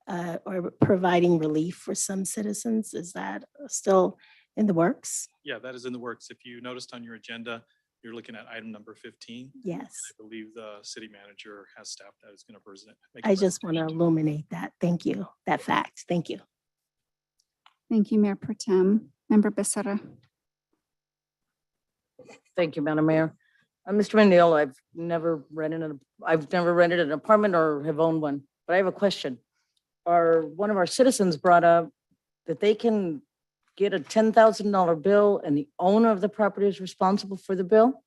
or providing relief for some citizens. Is that still in the works? Yeah, that is in the works. If you noticed on your agenda, you're looking at item number 15. Yes. I believe the city manager has staff that is going to present. I just want to illuminate that. Thank you. That fact. Thank you. Thank you, Mayor Pro Tem. Member Becerra. Thank you, Madam Mayor. Mr. Mendiola, I've never rented an apartment or have owned one, but I have a question. One of our citizens brought up that they can get a $10,000 bill and the owner of the property is responsible for the bill?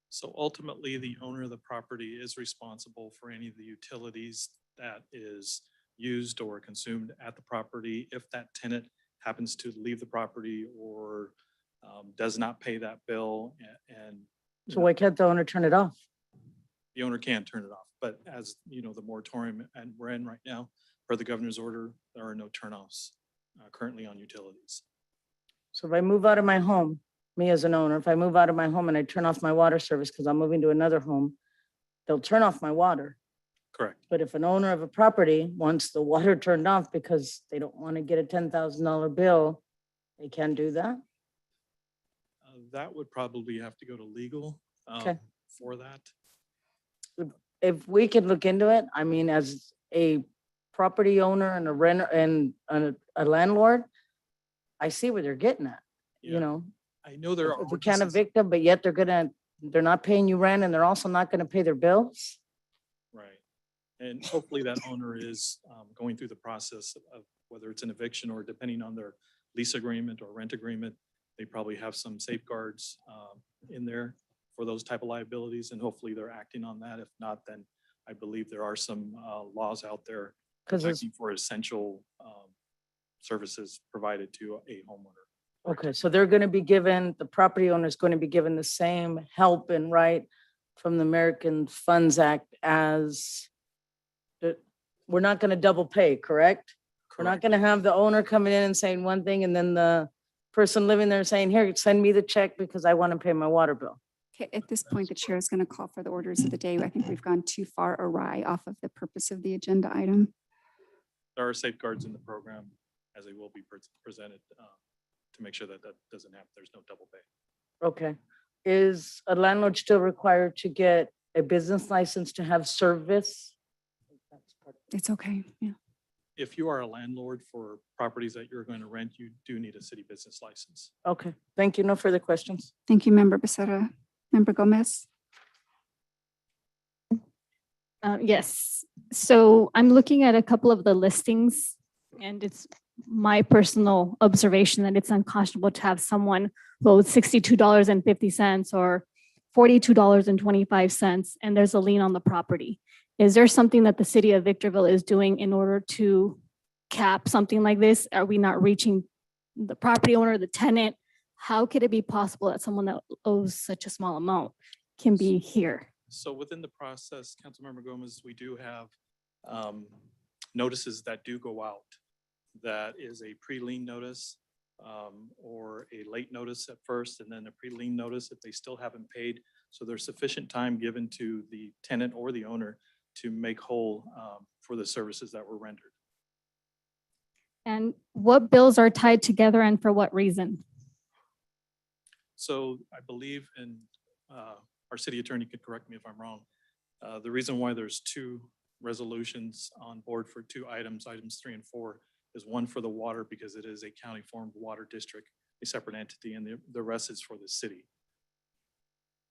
So ultimately, the owner of the property is responsible for any of the utilities that is used or consumed at the property. If that tenant happens to leave the property or does not pay that bill and So why can't the owner turn it off? the owner can turn it off. But as you know, the moratorium and we're in right now, per the governor's order, there are no turnoffs currently on utilities. So if I move out of my home, me as an owner, if I move out of my home and I turn off my water service because I'm moving to another home, they'll turn off my water. Correct. But if an owner of a property wants the water turned off because they don't want to get a $10,000 bill, they can do that? That would probably have to go to legal Okay. for that. If we could look into it, I mean, as a property owner and a renter and a landlord, I see where they're getting at, you Yeah. know? I know there are If we can't ordinances- evict them, but yet they're not paying you rent and they're also not gonna pay their bills. Right. And hopefully that owner is going through the process of whether it's an eviction or depending on their lease agreement or rent agreement, they probably have some safeguards in there for those type of liabilities, and hopefully they're acting on that. If not, then I believe there are some laws out there 'Cause it's- protecting for essential services provided to a homeowner. Okay, so they're gonna be given, the property owner is going to be given the same help and right from the American Funds Act as we're not gonna double pay, correct? We're not gonna have the owner coming in and saying one thing and then the person living there saying, here, send me the check because I want to pay my water bill. Okay, at this point, the chair is going to call for the orders of the day. I think we've gone too far awry off of the purpose of the agenda item. There are safeguards in the program as they will be presented to make sure that that doesn't happen. There's no double pay. Okay. Is a landlord still required to get a business license to have service? It's okay, yeah. If you are a landlord for properties that you're going to rent, you do need a city business license. Okay, thank you. No further questions. Thank you, Member Becerra. Member Gomez? Yes, so I'm looking at a couple of the listings and it's my personal observation that it's unconscionable to have someone who owes $62.50 or $42.25 and there's a lien on the property. Is there something that the city of Victorville is doing in order to cap something like this? Are we not reaching the property owner, the tenant? How could it be possible that someone that owes such a small amount can be here? So within the process, Councilmember Gomez, we do have notices that do go out. That is a pre-lien notice or a late notice at first, and then a pre-lien notice if they still haven't paid. So there's sufficient time given to the tenant or the owner to make whole for the services that were rendered. And what bills are tied together and for what reason? So I believe, and our city attorney could correct me if I'm wrong, the reason why there's two resolutions on board for two items, items 3 and 4, is one for the water because it is a county formed water district, a separate entity, and the rest is for the city.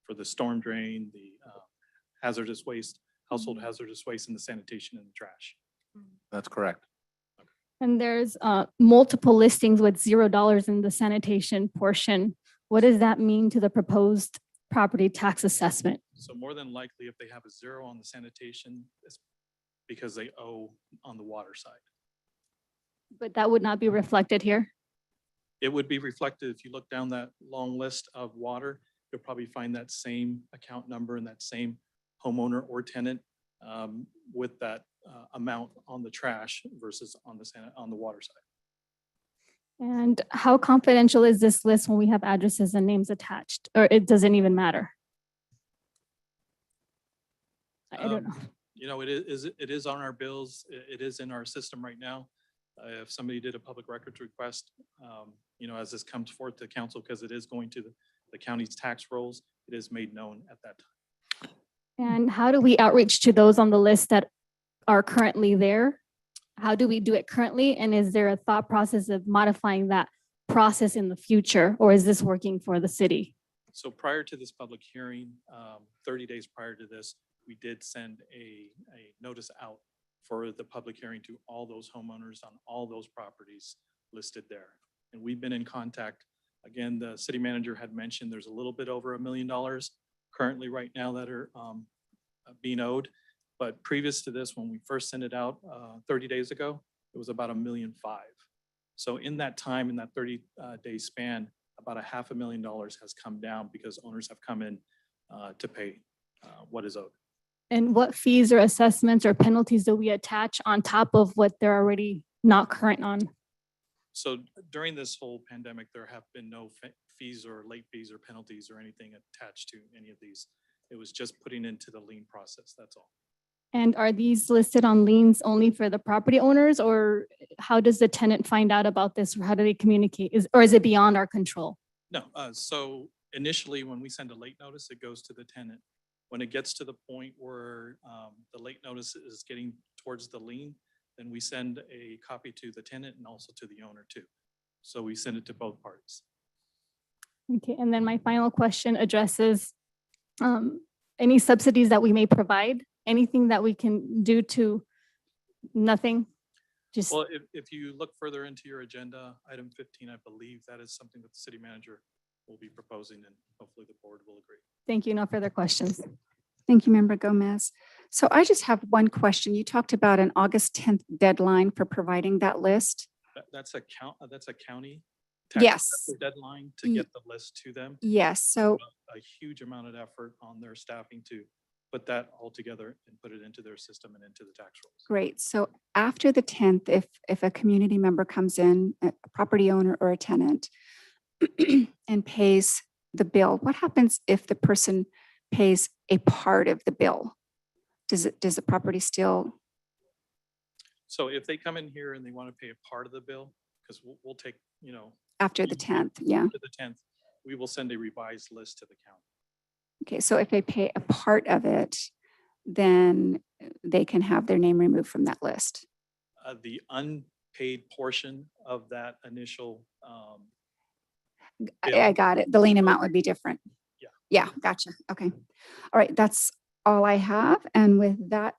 For the storm drain, the hazardous waste, household hazardous waste, and the sanitation and the trash. That's correct. And there's multiple listings with $0 in the sanitation portion. What does that mean to the proposed property tax assessment? So more than likely, if they have a 0 on the sanitation, it's because they owe on the water side. But that would not be reflected here. It would be reflected if you look down that long list of water, you'll probably find that same account number and that same homeowner or tenant with that amount on the trash versus on the water side. And how confidential is this list when we have addresses and names attached, or it doesn't even matter? I don't know. You know, it is on our bills. It is in our system right now. If somebody did a public records request, you know, as this comes forth to council, because it is going to the county's tax rolls, it is made known at that time. And how do we outreach to those on the list that are currently there? How do we do it currently? And is there a thought process of modifying that process in the future, or is this working for the city? So prior to this public hearing, 30 days prior to this, we did send a notice out for the public hearing to all those homeowners on all those properties listed there. And we've been in contact. Again, the city manager had mentioned there's a little bit over $1 million currently right now that are being owed. But previous to this, when we first sent it out 30 days ago, it was about $1.5 million. So in that time, in that 30-day span, about $500,000 has come down because owners have come in to pay what is owed. And what fees or assessments or penalties do we attach on top of what they're already not current on? So during this whole pandemic, there have been no fees or late fees or penalties or anything attached to any of these. It was just putting into the lien process, that's all. And are these listed on liens only for the property owners, or how does the tenant find out about this, or how do they communicate? Or is it beyond our control? No, so initially, when we send a late notice, it goes to the tenant. When it gets to the point where the late notice is getting towards the lien, then we send a copy to the tenant and also to the owner too. So we send it to both parties. Okay, and then my final question addresses any subsidies that we may provide, anything that we can do to nothing? Just, Well, if you look further into your agenda, item 15, I believe that is something that the city manager will be proposing, and hopefully the board will agree. thank you, no further questions. Thank you, Member Gomez. So I just have one question. You talked about an August 10th deadline for providing that list. That's a county tax Yes. assessor deadline to get the list to them. Yes, so A huge amount of effort on their staffing to put that all together and put it into their system and into the tax rolls. great. So after the 10th, if a community member comes in, a property owner or a tenant, and pays the bill, what happens if the person pays a part of the bill? Does the property still? So if they come in here and they want to pay a part of the bill, because we'll take, After the 10th, yeah. after the 10th, we will send a revised list to the county. Okay, so if they pay a part of it, then they can have their name removed from that list. The unpaid portion of that initial I got it. The lien amount would be different. Yeah. Yeah, gotcha. Okay. All right, that's all I have. And with that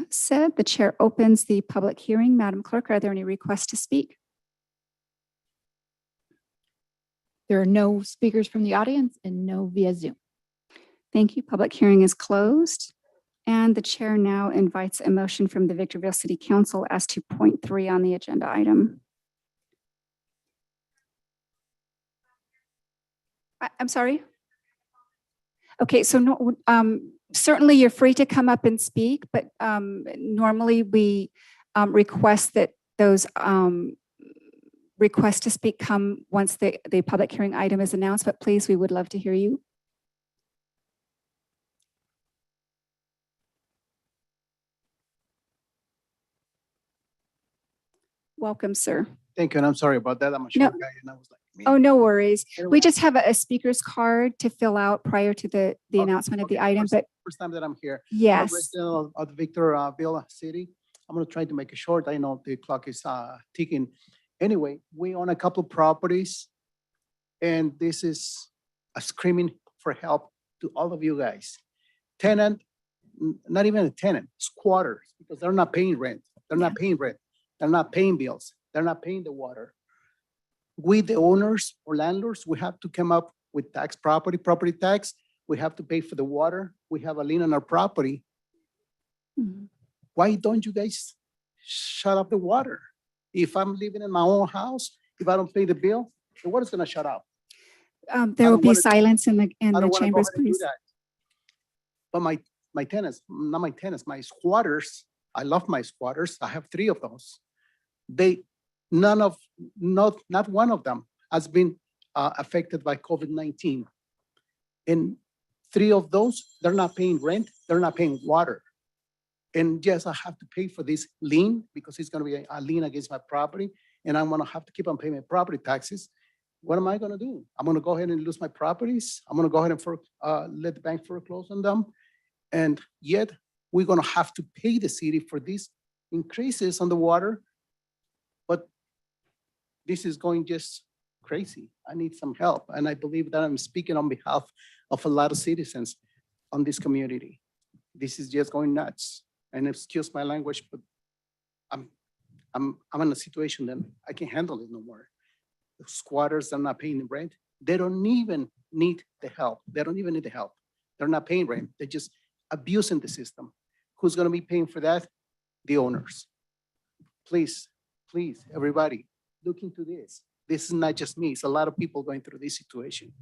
said, the chair opens the public hearing. Madam Clerk, are there any requests to speak? There are no speakers from the audience and no via Zoom. Thank you. Public hearing is closed. And the chair now invites a motion from the Victorville City Council as to point 3 on the agenda item. I'm sorry? Okay, so no, certainly you're free to come up and speak, but normally we request that those requests to speak come once the public hearing item is announced, but please, we would love to hear you. Welcome, sir. Thank you, and I'm sorry about that. I'm a No. short guy, and I was like, Oh, no worries. Anyway. We just have a speaker's card to fill out prior to the announcement of the item, but first time that I'm here. I'm a yes. resident of the Victorville City. I'm gonna try to make it short. I know the clock is ticking. Anyway, we own a couple of properties, and this is a screaming for help to all of you guys. Tenant, not even a tenant, squatters, because they're not paying rent. They're not paying rent. They're not paying bills. They're not paying the water. We, the owners or landlords, we have to come up with property tax. We have to pay for the water. We have a lien on our property. Why don't you guys shut off the water? If I'm living in my own house, if I don't pay the bill, the water's gonna shut off. There will be silence in the I don't wanna go chambers, ahead and do please. that. But my tenants, not my tenants, my squatters, I love my squatters. I have 3 of those. Not one of them has been affected by COVID-19. And 3 of those, they're not paying rent, they're not paying water. And yes, I have to pay for this lien because it's gonna be a lien against my property, and I'm gonna have to keep on paying my property taxes. What am I gonna do? I'm gonna go ahead and lose my properties. I'm gonna go ahead and let the bank foreclose on them. And yet, we're gonna have to pay the city for these increases on the water. But this is going just crazy. I need some help. And I believe that I'm speaking on behalf of a lot of citizens on this community. This is just going nuts. And excuse my language, but I'm in a situation that I can't handle it no more. The squatters are not paying the rent. They don't even need the help. They don't even need the help. They're not paying rent. They're just abusing the system. Who's gonna be paying for that? The owners. Please, please, everybody, look into this. This is not just me. It's a lot of people going through this situation.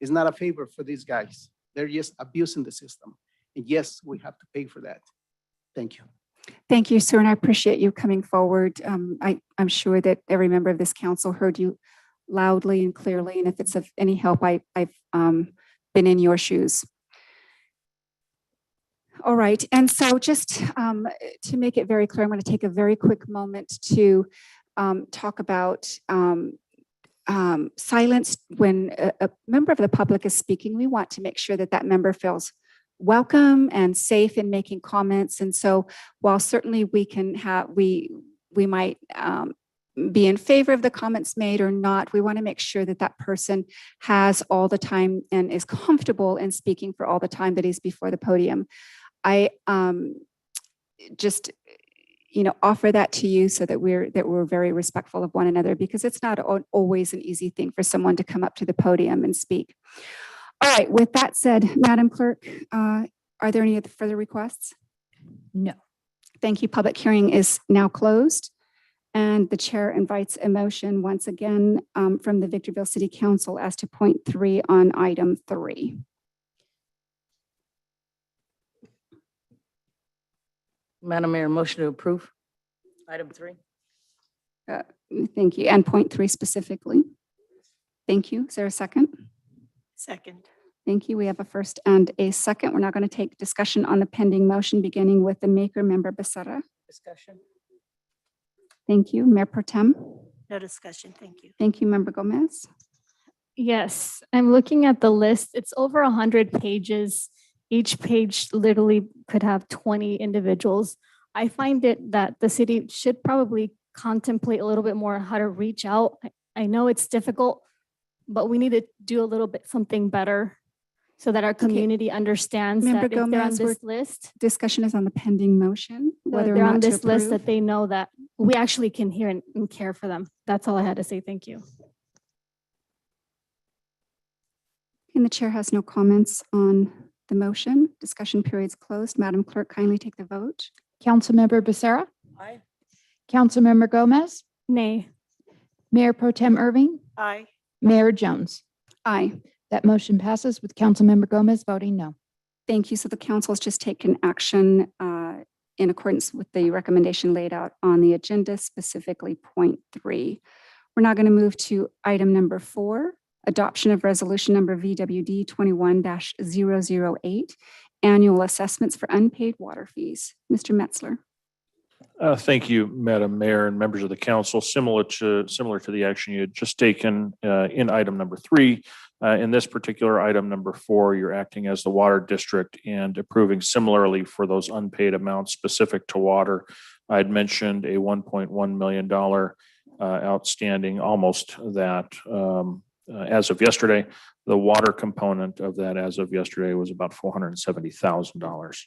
It's not a favor for these guys. They're just abusing the system. And yes, we have to pay for that. Thank you. Thank you, sir, and I appreciate you coming forward. I'm sure that every member of this council heard you loudly and clearly, and if it's of any help, I've been in your shoes. All right, and so just to make it very clear, I'm going to take a very quick moment to talk about silence when a member of the public is speaking. We want to make sure that that member feels welcome and safe in making comments. And so while certainly we can have, we might be in favor of the comments made or not, we want to make sure that that person has all the time and is comfortable in speaking for all the time that he's before the podium. I just, offer that to you so that we're very respectful of one another, because it's not always an easy thing for someone to come up to the podium and speak. All right, with that said, Madam Clerk, are there any further requests? No. Thank you. Public hearing is now closed. And the chair invites a motion once again from the Victorville City Council as to point 3 on item 3. Madam Mayor, motion to approve. Item 3. Thank you. And point 3 specifically. Thank you. Is there a second? Second. Thank you. We have a first and a second. We're now going to take discussion on the pending motion, beginning with the maker, Member Becerra. Discussion. Thank you. Mayor Pro Tem. No discussion. Thank you. Thank you, Member Gomez. Yes, I'm looking at the list. It's over 100 pages. Each page literally could have 20 individuals. I find it that the city should probably contemplate a little bit more how to reach out. I know it's difficult, but we need to do a little bit something better so that our community understands Member that if they're on Gomez, this list, discussion is on the pending motion, whether or they're not on to this list, approve. that they know that we actually can hear and care for them. That's all I had to say. Thank you. And the chair has no comments on the motion. Discussion period's closed. Madam Clerk, kindly take the vote. Councilmember Becerra. Aye. Councilmember Gomez. Nay. Mayor Pro Tem Irving. Aye. Mayor Jones. Aye. That motion passes with Councilmember Gomez voting no. Thank you. So the council has just taken action in accordance with the recommendation laid out on the agenda, specifically point 3. We're now going to move to item number 4, adoption of resolution number VWD 21-008, annual assessments for unpaid water fees. Mr. Metzler. Thank you, Madam Mayor and members of the council. Similar to the action you had just taken in item number 3, in this particular item number 4, you're acting as the water district and approving similarly for those unpaid amounts specific to water. I'd mentioned a $1.1 million outstanding, almost that as of yesterday. The water component of that as of yesterday was about $470,000.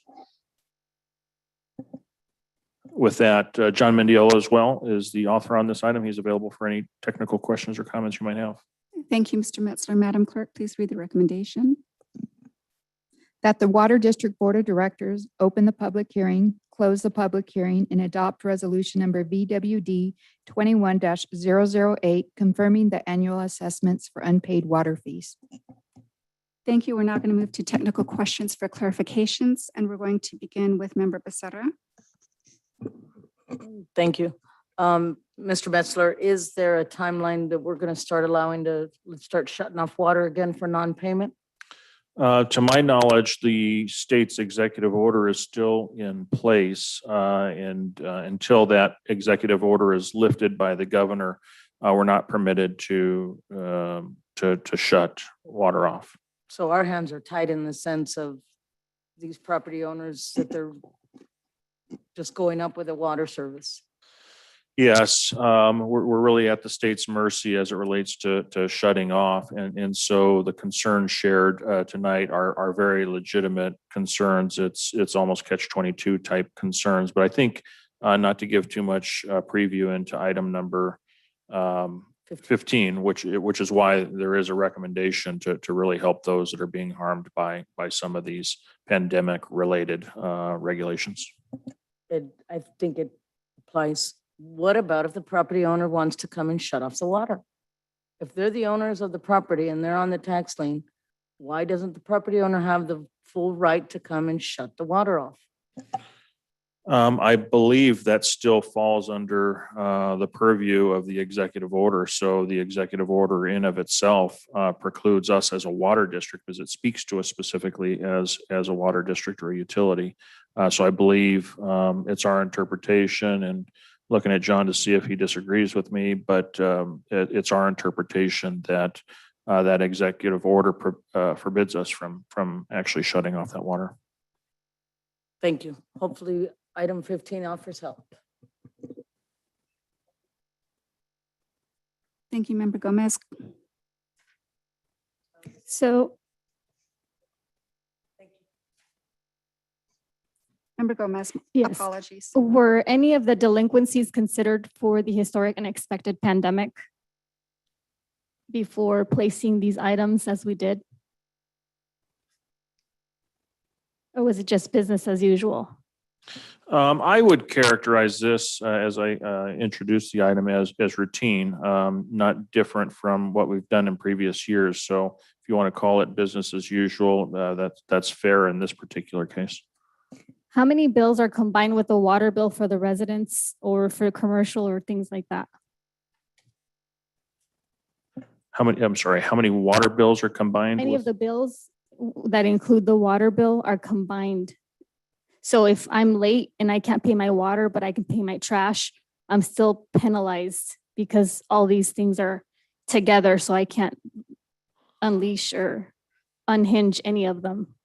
With that, John Mendiola as well is the author on this item. He's available for any technical questions or comments you might have. Thank you, Mr. Metzler. Madam Clerk, please read the recommendation. That the Water District Board of Directors open the public hearing, close the public hearing, and adopt resolution number VWD 21-008, confirming the annual assessments for unpaid water fees. Thank you. We're now going to move to technical questions for clarifications, and we're going to begin with Member Becerra. Thank you. Mr. Metzler, is there a timeline that we're going to start allowing to start shutting off water again for non-payment? To my knowledge, the state's executive order is still in place, and until that executive order is lifted by the governor, we're not permitted to shut water off. So our hands are tied in the sense of these property owners that they're just going up with a water service. Yes, we're really at the state's mercy as it relates to shutting off. And so the concerns shared tonight are very legitimate concerns. It's almost catch-22 type concerns. But I think not to give too much preview into item number 15, which is why there is a recommendation to really help those that are being harmed by some of these pandemic related regulations. I think it applies. What about if the property owner wants to come and shut off the water? If they're the owners of the property and they're on the tax lien, why doesn't the property owner have the full right to come and shut the water off? I believe that still falls under the purview of the executive order. So the executive order in of itself precludes us as a water district because it speaks to us specifically as a water district or a utility. So I believe it's our interpretation, and looking at John to see if he disagrees with me, but it's our interpretation that that executive order forbids us from actually shutting off that water. Thank you. Hopefully, item 15 offers help. Thank you, Member Gomez. So Member Gomez, yes, apologies. were any of the delinquencies considered for the historic and expected pandemic before placing these items as we did? Or was it just business as usual? I would characterize this as I introduced the item as routine, not different from what we've done in previous years. So if you want to call it business as usual, that's fair in this particular case. How many bills are combined with the water bill for the residents or for commercial or things like that? How many water bills are combined? Any of the bills that include the water bill are combined. So if I'm late and I can't pay my water, but I can pay my trash, I'm still penalized because all these things are together. So I can't unleash or unhinge any of them.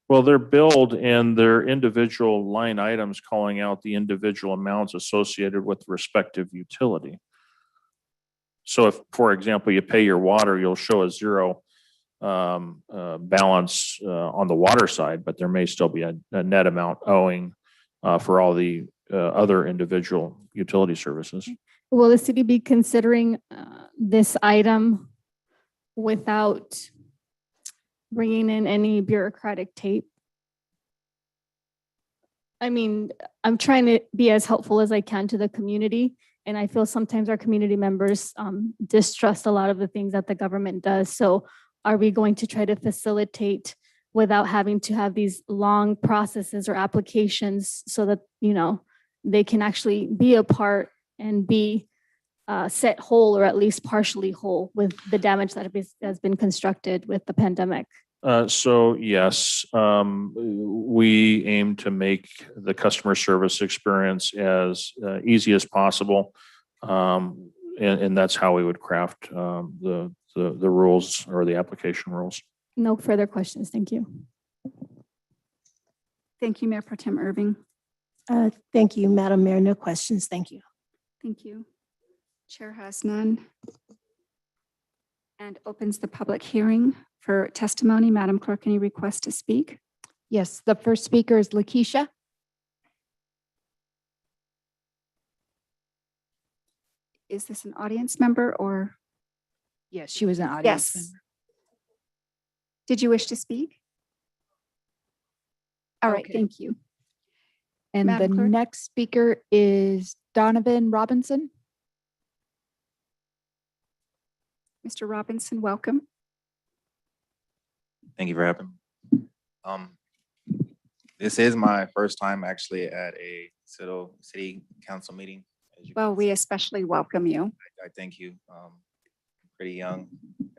Well, they're billed in their individual line items, calling out the individual amounts associated with the respective utility. So if, for example, you pay your water, you'll show a zero balance on the water side, but there may still be a net amount owing for all the other individual utility services. Will the city be considering this item without bringing in any bureaucratic tape? I mean, I'm trying to be as helpful as I can to the community. And I feel sometimes our community members distrust a lot of the things that the government does. So are we going to try to facilitate without having to have these long processes or applications so that, you know, they can actually be a part and be set whole or at least partially whole with the damage that has been constructed with the pandemic? So yes, we aim to make the customer service experience as easy as possible. And that's how we would craft the rules or the application rules. No further questions. Thank you. Thank you, Mayor Pro Tem Irving. Thank you, Madam Mayor. No questions. Thank you. Thank you. Chair has none. And opens the public hearing for testimony. Madam Clerk, any request to speak? Yes, the first speaker is Lakeisha. Is this an audience member or? Yes, she was an audience Yes. member. Did you wish to speak? All right, Okay. thank you. And the Madam Clerk? next speaker is Donovan Robinson. Mr. Robinson, welcome. Thank you for having me. This is my first time actually at a city council meeting. Well, we especially welcome you. I thank you. Pretty young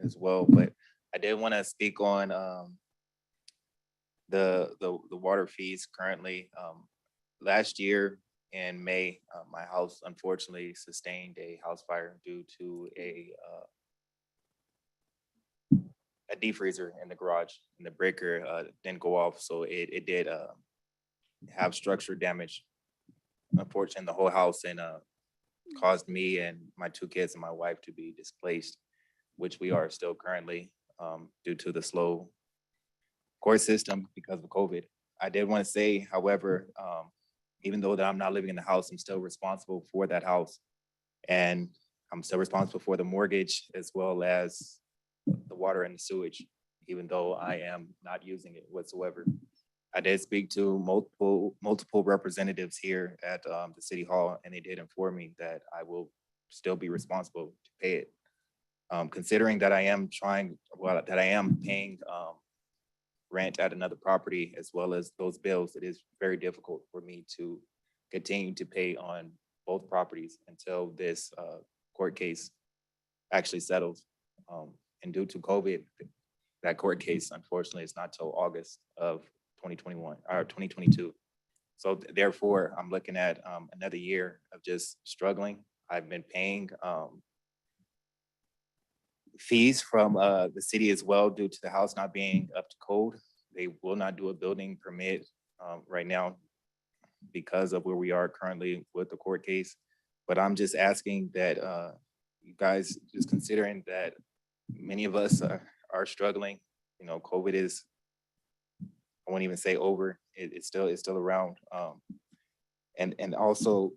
as well, but I did want to speak on the water fees currently. Last year in May, my house unfortunately sustained a house fire due to a defreezer in the garage, and the breaker didn't go off, so it did have structural damage, unfortunately, in the whole house, and caused me and my 2 kids and my wife to be displaced, which we are still currently due to the slow court system because of COVID. I did want to say, however, even though that I'm not living in the house, I'm still responsible for that house. And I'm still responsible for the mortgage as well as the water and the sewage, even though I am not using it whatsoever. I did speak to multiple representatives here at the city hall, and they did inform me that I will still be responsible to pay it. Considering that I am paying rent at another property as well as those bills, it is very difficult for me to continue to pay on both properties until this court case actually settles. And due to COVID, that court case, unfortunately, is not till August of 2021 or 2022. So therefore, I'm looking at another year of just struggling. I've been paying fees from the city as well due to the house not being up to code. They will not do a building permit right now because of where we are currently with the court case. But I'm just asking that you guys, just considering that many of us are struggling, you know, COVID is, I won't even say over, it's still around. And also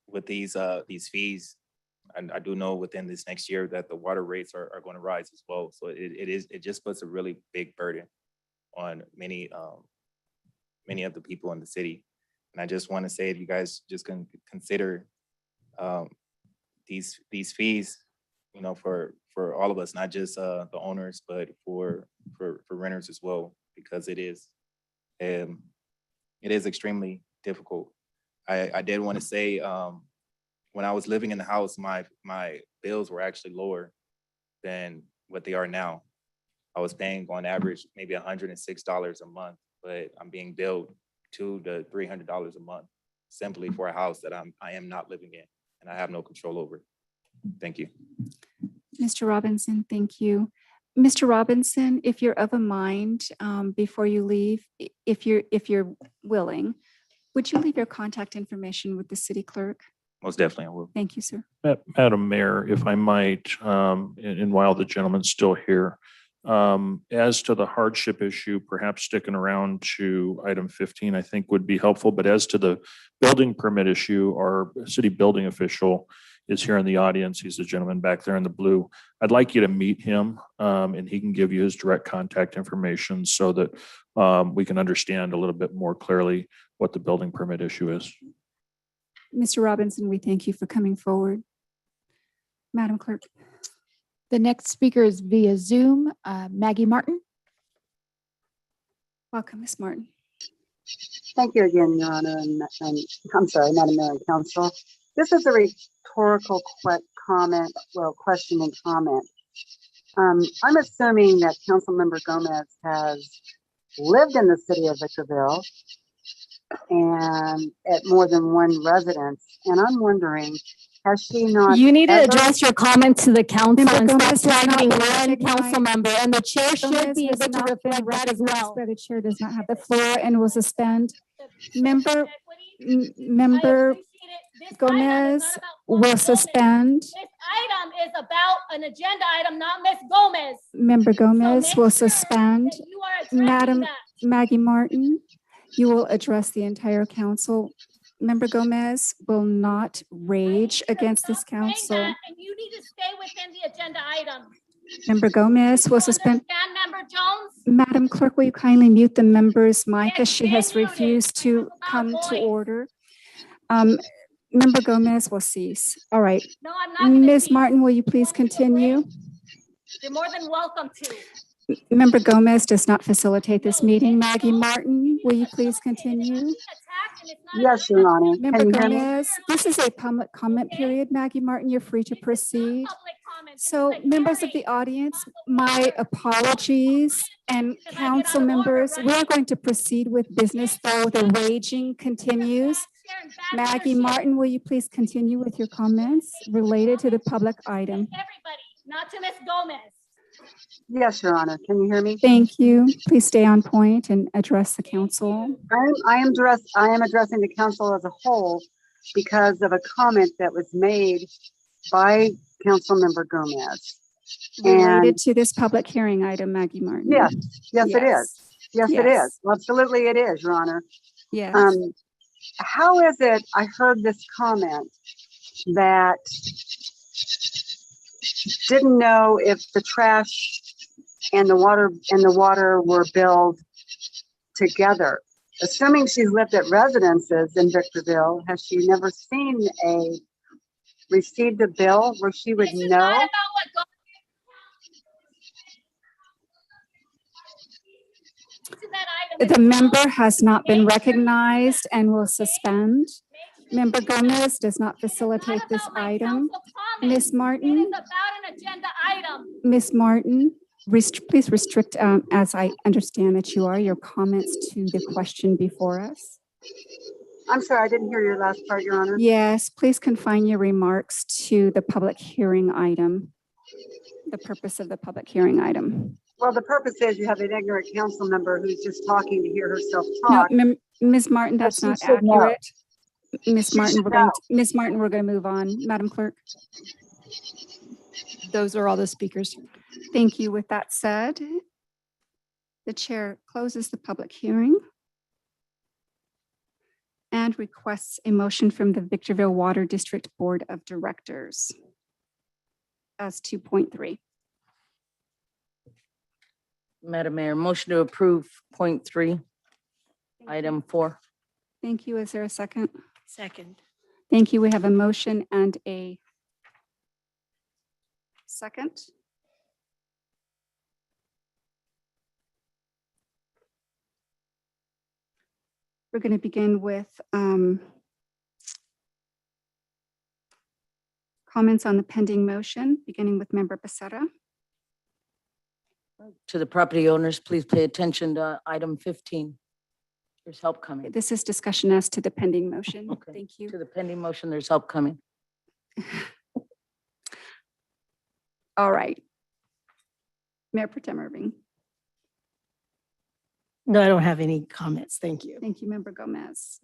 with these fees, and I do know within this next year that the water rates are going to rise as well. So it just puts a really big burden on many of the people in the city. And I just want to say, if you guys just can consider these fees, you know, for all of us, not just the owners, but for renters as well, because it is extremely difficult. I did want to say, when I was living in the house, my bills were actually lower than what they are now. I was paying on average maybe $106 a month, but I'm being billed $200 to $300 a month simply for a house that I am not living in and I have no control over. Thank you. Mr. Robinson, thank you. Mr. Robinson, if you're of a mind, before you leave, if you're willing, would you leave your contact information with the city clerk? Most definitely, I will. Thank you, sir. Madam Mayor, if I might, and while the gentleman's still here, as to the hardship issue, perhaps sticking around to item 15, I think would be helpful. But as to the building permit issue, our city building official is here in the audience. He's the gentleman back there in the blue. I'd like you to meet him, and he can give you his direct contact information so that we can understand a little bit more clearly what the building permit issue is. Mr. Robinson, we thank you for coming forward. Madam Clerk. The next speaker is via Zoom, Maggie Martin. Welcome, Ms. Martin. Thank you again, Your Honor, and I'm sorry, Madam Mayor and Council. This is a rhetorical question and comment. I'm assuming that Councilmember Gomez has lived in the city of Victorville and at more than one residence, and I'm wondering, has she not? You need to ever- address your comment to the council Member and Gomez stop does not targeting one recognize- council member, and the chair should Gomez be has able to not been reflect that as recognized well. by the chair, does not have the floor and will suspend. Member Gomez will suspend. This item is about an agenda item, not Ms. Gomez. Member Gomez will suspend. You are addressing Madam that. Maggie Martin, you will address the entire council. Member Gomez will not rage against this council. And you need to stay within the agenda item. Member Gomez will suspend. Understand, Member Jones? Madam Clerk, will you kindly mute the member's mic as she has refused to come to order? Member Gomez will cease. All right. No, I'm not gonna Ms. cease. Martin, will you please continue? You're more than welcome to. Member Gomez does not facilitate this meeting. Maggie Martin, will you please continue? Yes, Your Honor. Member Can you hear me? Gomez, this is a public comment period. Maggie Martin, you're free to proceed. So members of the audience, my apologies, and council members, we're going to proceed with business though the raging continues. Maggie Martin, will you please continue with your comments related to the public item? Everybody, not to Ms. Gomez. Yes, Your Honor. Can you hear me? Thank you. Please stay on point and address the council. I am addressing the council as a whole because of a comment that was made by Councilmember Gomez. Related to this public hearing item, Maggie Martin. Yes, it is. Yes, it Yes. is. Absolutely it is, Your Honor. Yes. How is it I heard this comment that didn't know if the trash and the water were billed together. Assuming she's lived at residences in Victorville, has she never received a bill where she would know? The member has not been recognized and will suspend. Member Gomez does not facilitate this item. Ms. Martin? Ms. Martin, please restrict, as I understand that you are, your comments to the question before us. I'm sorry, I didn't hear your last part, Your Honor. Yes, please confine your remarks to the public hearing item, the purpose of the public hearing item. Well, the purpose is you have an ignorant council member who's just talking to hear herself No, talk. Ms. Martin, that's She not should know. accurate. Ms. She Martin, should we're going know. to, Ms. Martin, we're going to move on. Madam Clerk. Those are all the speakers. Thank you. With that said, the chair closes the public hearing and requests a motion from the Victorville Water District Board of Directors as 2.3. Madam Mayor, motion to approve point 3, item 4. Thank you. Is there a second? Second. Thank you. We have a motion and a second. We're going to begin with comments on the pending motion, beginning with Member Becerra. To the property owners, please pay attention to item 15. There's help coming. This is discussion as to the pending motion. Okay. Thank you. To the pending motion, there's help coming. All right. Mayor Pro Tem Irving. No, I don't have any comments. Thank you. Thank you, Member Gomez.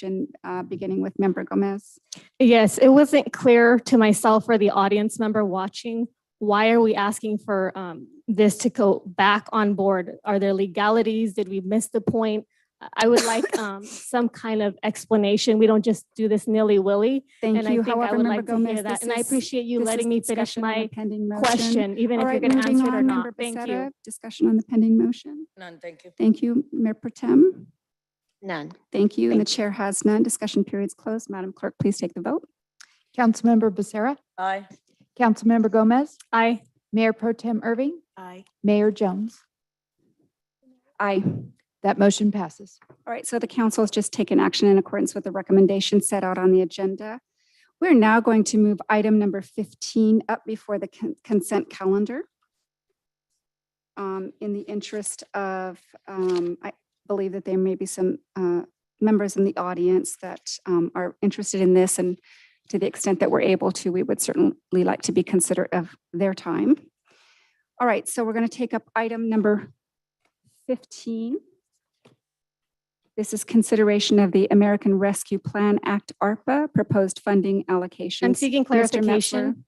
question, beginning with Member Gomez. Yes, it wasn't clear to myself or the audience member watching. Why are we asking for this to go back on board? Are there legalities? Did we miss the point? I would like some kind of explanation. We don't just do this nilly-willy. Thank And I you. think I However, would Member like to hear Gomez, that. this And I is- appreciate you this letting is me finish discussion on the my pending motion. question, even All if you're right, going to moving answer it or on, not. Member Thank Becerra, you. discussion on the pending motion. None, thank you. Thank you, Mayor Pro Tem. None. Thank you, and the chair has none. Discussion period's closed. Madam Clerk, please take the vote. Councilmember Becerra, Aye. Councilmember Gomez, Aye. Mayor Pro Tem Irving, Aye. Mayor Jones. Aye. That motion passes. All right, so the council has just taken action in accordance with the recommendation set out on the agenda. We're now going to move item number 15 up before the consent calendar. In the interest of, I believe that there may be some members in the audience that are interested in this, and to the extent that we're able to, we would certainly like to be considerate of their time. All right, so we're going to take up item number 15. This is consideration of the American Rescue Plan Act, ARPA, proposed funding allocations. I'm seeking Mr. clarification.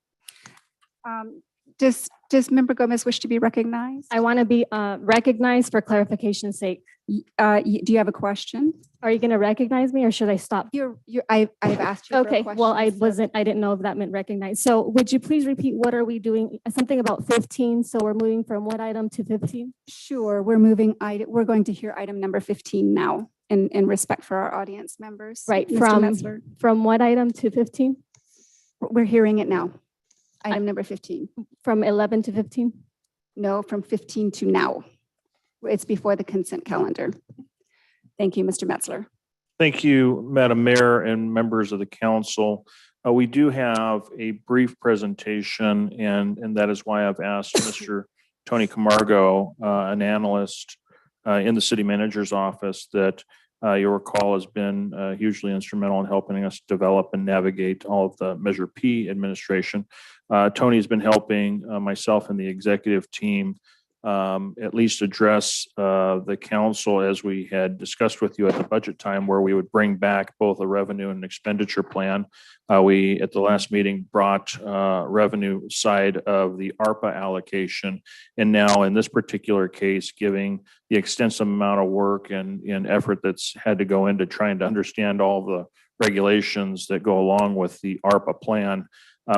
Metzler, does Member Gomez wish to be recognized? I want to be recognized for clarification's sake. Do you have a question? Are you going to recognize me or should I stop? I've asked you for a Okay, question. well, so- I didn't know if that meant recognize. So would you please repeat, what are we doing? Something about 15. So we're moving from what item to 15? Sure, we're going to hear item number 15 now in respect for our audience members. Right, Mr. Metzler, from what item to 15? we're hearing it now. Item number 15. From 11 to 15? No, from 15 to now. It's before the consent calendar. Thank you, Mr. Metzler. Thank you, Madam Mayor and members of the council. We do have a brief presentation, and that is why I've asked Mr. Tony Camargo, an analyst in the city manager's office, that you'll recall has been hugely instrumental in helping us develop and navigate all of the Measure P administration. Tony's been helping myself and the executive team at least address the council, as we had discussed with you at the budget time, where we would bring back both a revenue and expenditure plan. We, at the last meeting, brought revenue side of the ARPA allocation. And now in this particular case, giving the extensive amount of work and effort that's had to go into trying to understand all the regulations that go along with the ARPA plan,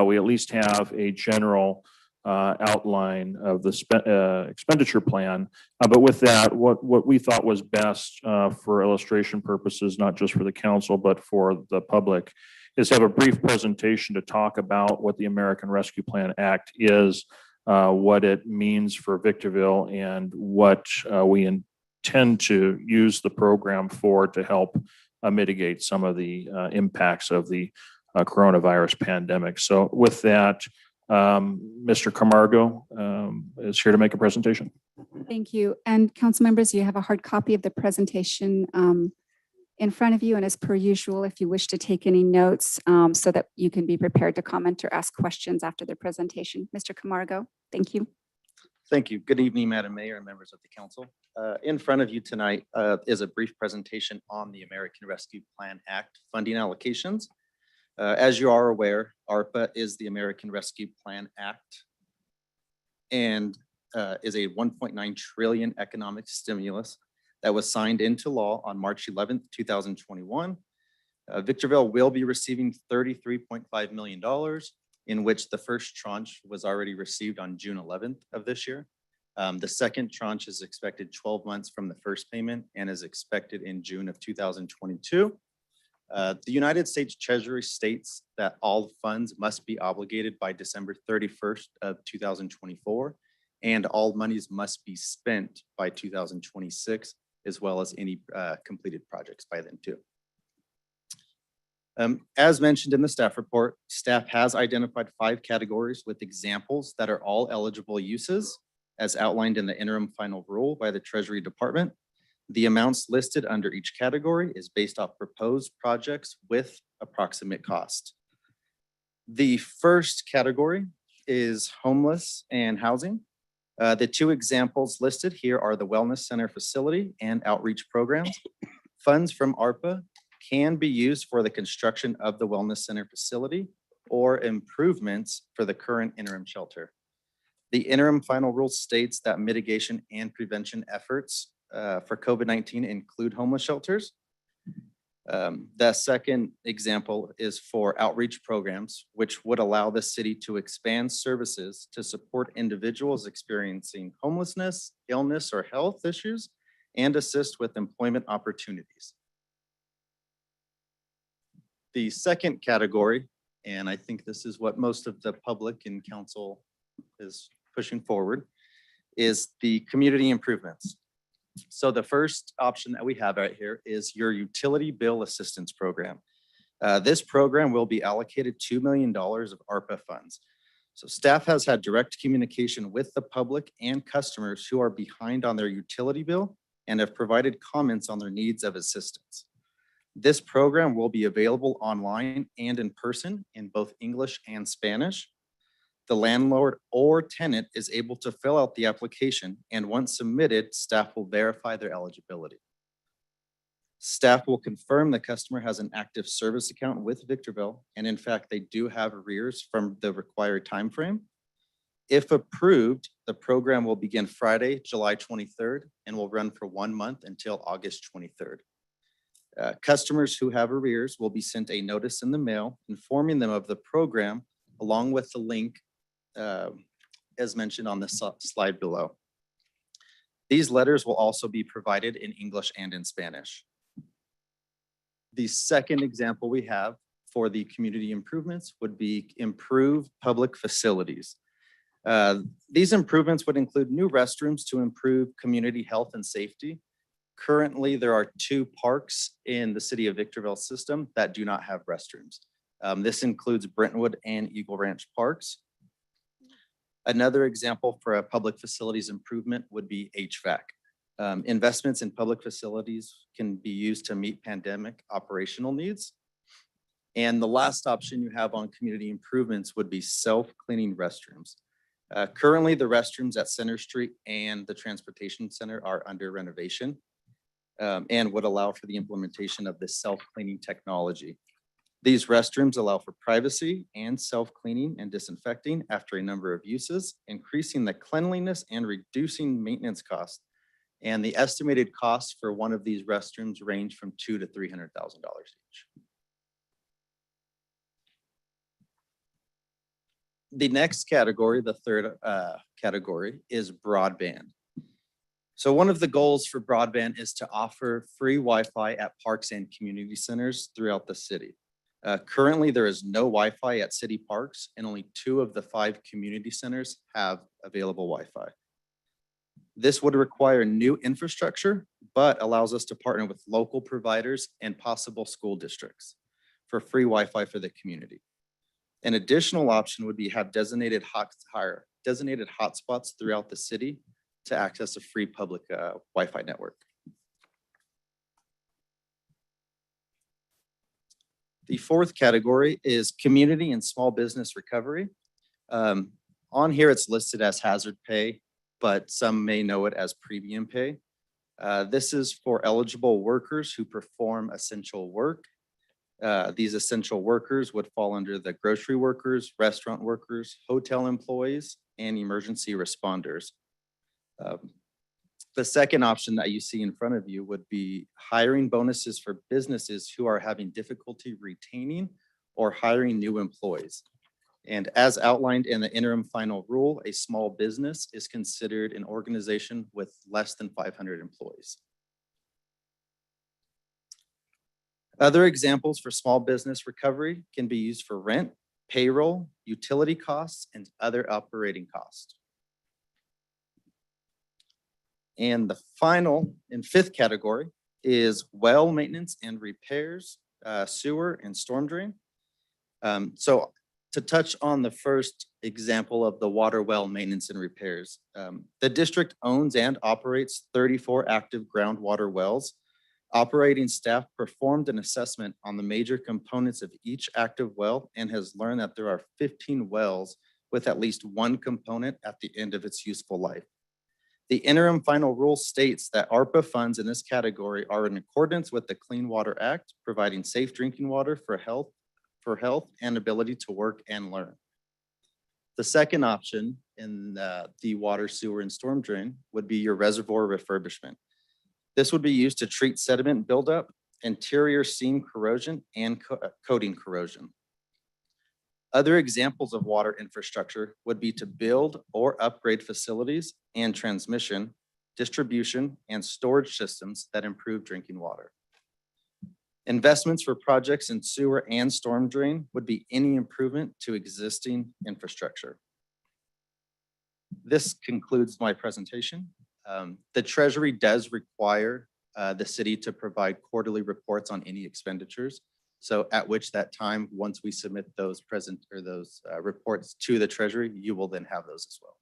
we at least have a general outline of the expenditure plan. But with that, what we thought was best for illustration purposes, not just for the council, but for the public, is have a brief presentation to talk about what the American Rescue Plan Act is, what it means for Victorville, and what we intend to use the program for to help mitigate some of the impacts of the coronavirus pandemic. So with that, Mr. Camargo is here to make a presentation. Thank you. And council members, you have a hard copy of the presentation in front of you. And as per usual, if you wish to take any notes so that you can be prepared to comment or ask questions after the presentation. Mr. Camargo, thank you. Thank you. Good evening, Madam Mayor and members of the council. In front of you tonight is a brief presentation on the American Rescue Plan Act funding allocations. As you are aware, ARPA is the American Rescue Plan Act and is a 1.9 trillion economic stimulus that was signed into law on March 11th, 2021. Victorville will be receiving $33.5 million, in which the first tranche was already received on June 11th of this year. The second tranche is expected 12 months from the first payment and is expected in June of 2022. The United States Treasury states that all funds must be obligated by December 31st of 2024, and all monies must be spent by 2026, as well as any completed projects by then too. As mentioned in the staff report, staff has identified 5 categories with examples that are all eligible uses, as outlined in the interim final rule by the Treasury Department. The amounts listed under each category is based off proposed projects with approximate cost. The first category is homeless and housing. The 2 examples listed here are the Wellness Center facility and outreach programs. Funds from ARPA can be used for the construction of the wellness center facility or improvements for the current interim shelter. The interim final rule states that mitigation and prevention efforts for COVID-19 include homeless shelters. The second example is for outreach programs, which would allow the city to expand services to support individuals experiencing homelessness, illness, or health issues, and assist with employment opportunities. The second category, and I think this is what most of the public and council is pushing forward, is the community improvements. So the first option that we have right here is your utility bill assistance program. This program will be allocated $2 million of ARPA funds. So staff has had direct communication with the public and customers who are behind on their utility bill and have provided comments on their needs of assistance. This program will be available online and in person in both English and Spanish. The landlord or tenant is able to fill out the application, and once submitted, staff will verify their eligibility. Staff will confirm the customer has an active service account with Victorville, and in fact, they do have arrears from the required time frame. If approved, the program will begin Friday, July 23rd, and will run for 1 month until August 23rd. Customers who have arrears will be sent a notice in the mail informing them of the program, along with the link as mentioned on the slide below. These letters will also be provided in English and in Spanish. The second example we have for the community improvements would be improve public facilities. These improvements would include new restrooms to improve community health and safety. Currently, there are 2 parks in the city of Victorville system that do not have restrooms. This includes Brentwood and Eagle Ranch Parks. Another example for a public facilities improvement would be HVAC. Investments in public facilities can be used to meet pandemic operational needs. And the last option you have on community improvements would be self-cleaning restrooms. Currently, the restrooms at Center Street and the Transportation Center are under renovation and would allow for the implementation of this self-cleaning technology. These restrooms allow for privacy and self-cleaning and disinfecting after a number of uses, increasing the cleanliness and reducing maintenance costs. And the estimated costs for one of these restrooms range from $200,000 to $300,000 each. The next category, the third category, is broadband. So one of the goals for broadband is to offer free Wi-Fi at parks and community centers throughout the city. Currently, there is no Wi-Fi at city parks, and only 2 of the 5 community centers have available Wi-Fi. This would require new infrastructure, but allows us to partner with local providers and possible school districts for free Wi-Fi for the community. An additional option would be have designated hotspots throughout the city to access a free public Wi-Fi network. The fourth category is community and small business recovery. On here, it's listed as hazard pay, but some may know it as premium pay. This is for eligible workers who perform essential work. These essential workers would fall under the grocery workers, restaurant workers, hotel employees, and emergency responders. The second option that you see in front of you would be hiring bonuses for businesses who are having difficulty retaining or hiring new employees. And as outlined in the interim final rule, a small business is considered an organization with less than 500 employees. Other examples for small business recovery can be used for rent, payroll, utility costs, and other operating costs. And the final and fifth category is well maintenance and repairs, sewer and storm drain. So to touch on the first example of the water well maintenance and repairs, the district owns and operates 34 active groundwater wells. Operating staff performed an assessment on the major components of each active well and has learned that there are 15 wells with at least one component at the end of its useful life. The interim final rule states that ARPA funds in this category are in accordance with the Clean Water Act, providing safe drinking water for health and ability to work and learn. The second option in the water, sewer, and storm drain would be your reservoir refurbishment. This would be used to treat sediment buildup, interior seam corrosion, and coating corrosion. Other examples of water infrastructure would be to build or upgrade facilities and transmission, distribution, and storage systems that improve drinking water. Investments for projects in sewer and storm drain would be any improvement to existing infrastructure. This concludes my presentation. The Treasury does require the city to provide quarterly reports on any expenditures. So at which that time, once we submit those reports to the Treasury, you will then have those as well.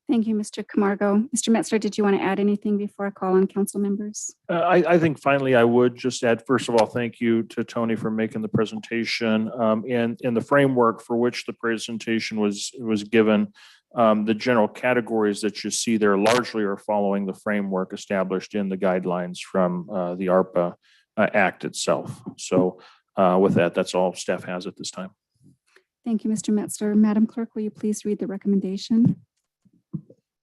Thank you, Mr. Camargo. Mr. Metzler, did you want to add anything before I call on council members? I think finally I would just add, first of all, thank you to Tony for making the presentation and the framework for which the presentation was given. The general categories that you see there largely are following the framework established in the guidelines from the ARPA Act itself. So with that, that's all staff has at this time. Thank you, Mr. Metzler. Madam Clerk, will you please read the recommendation?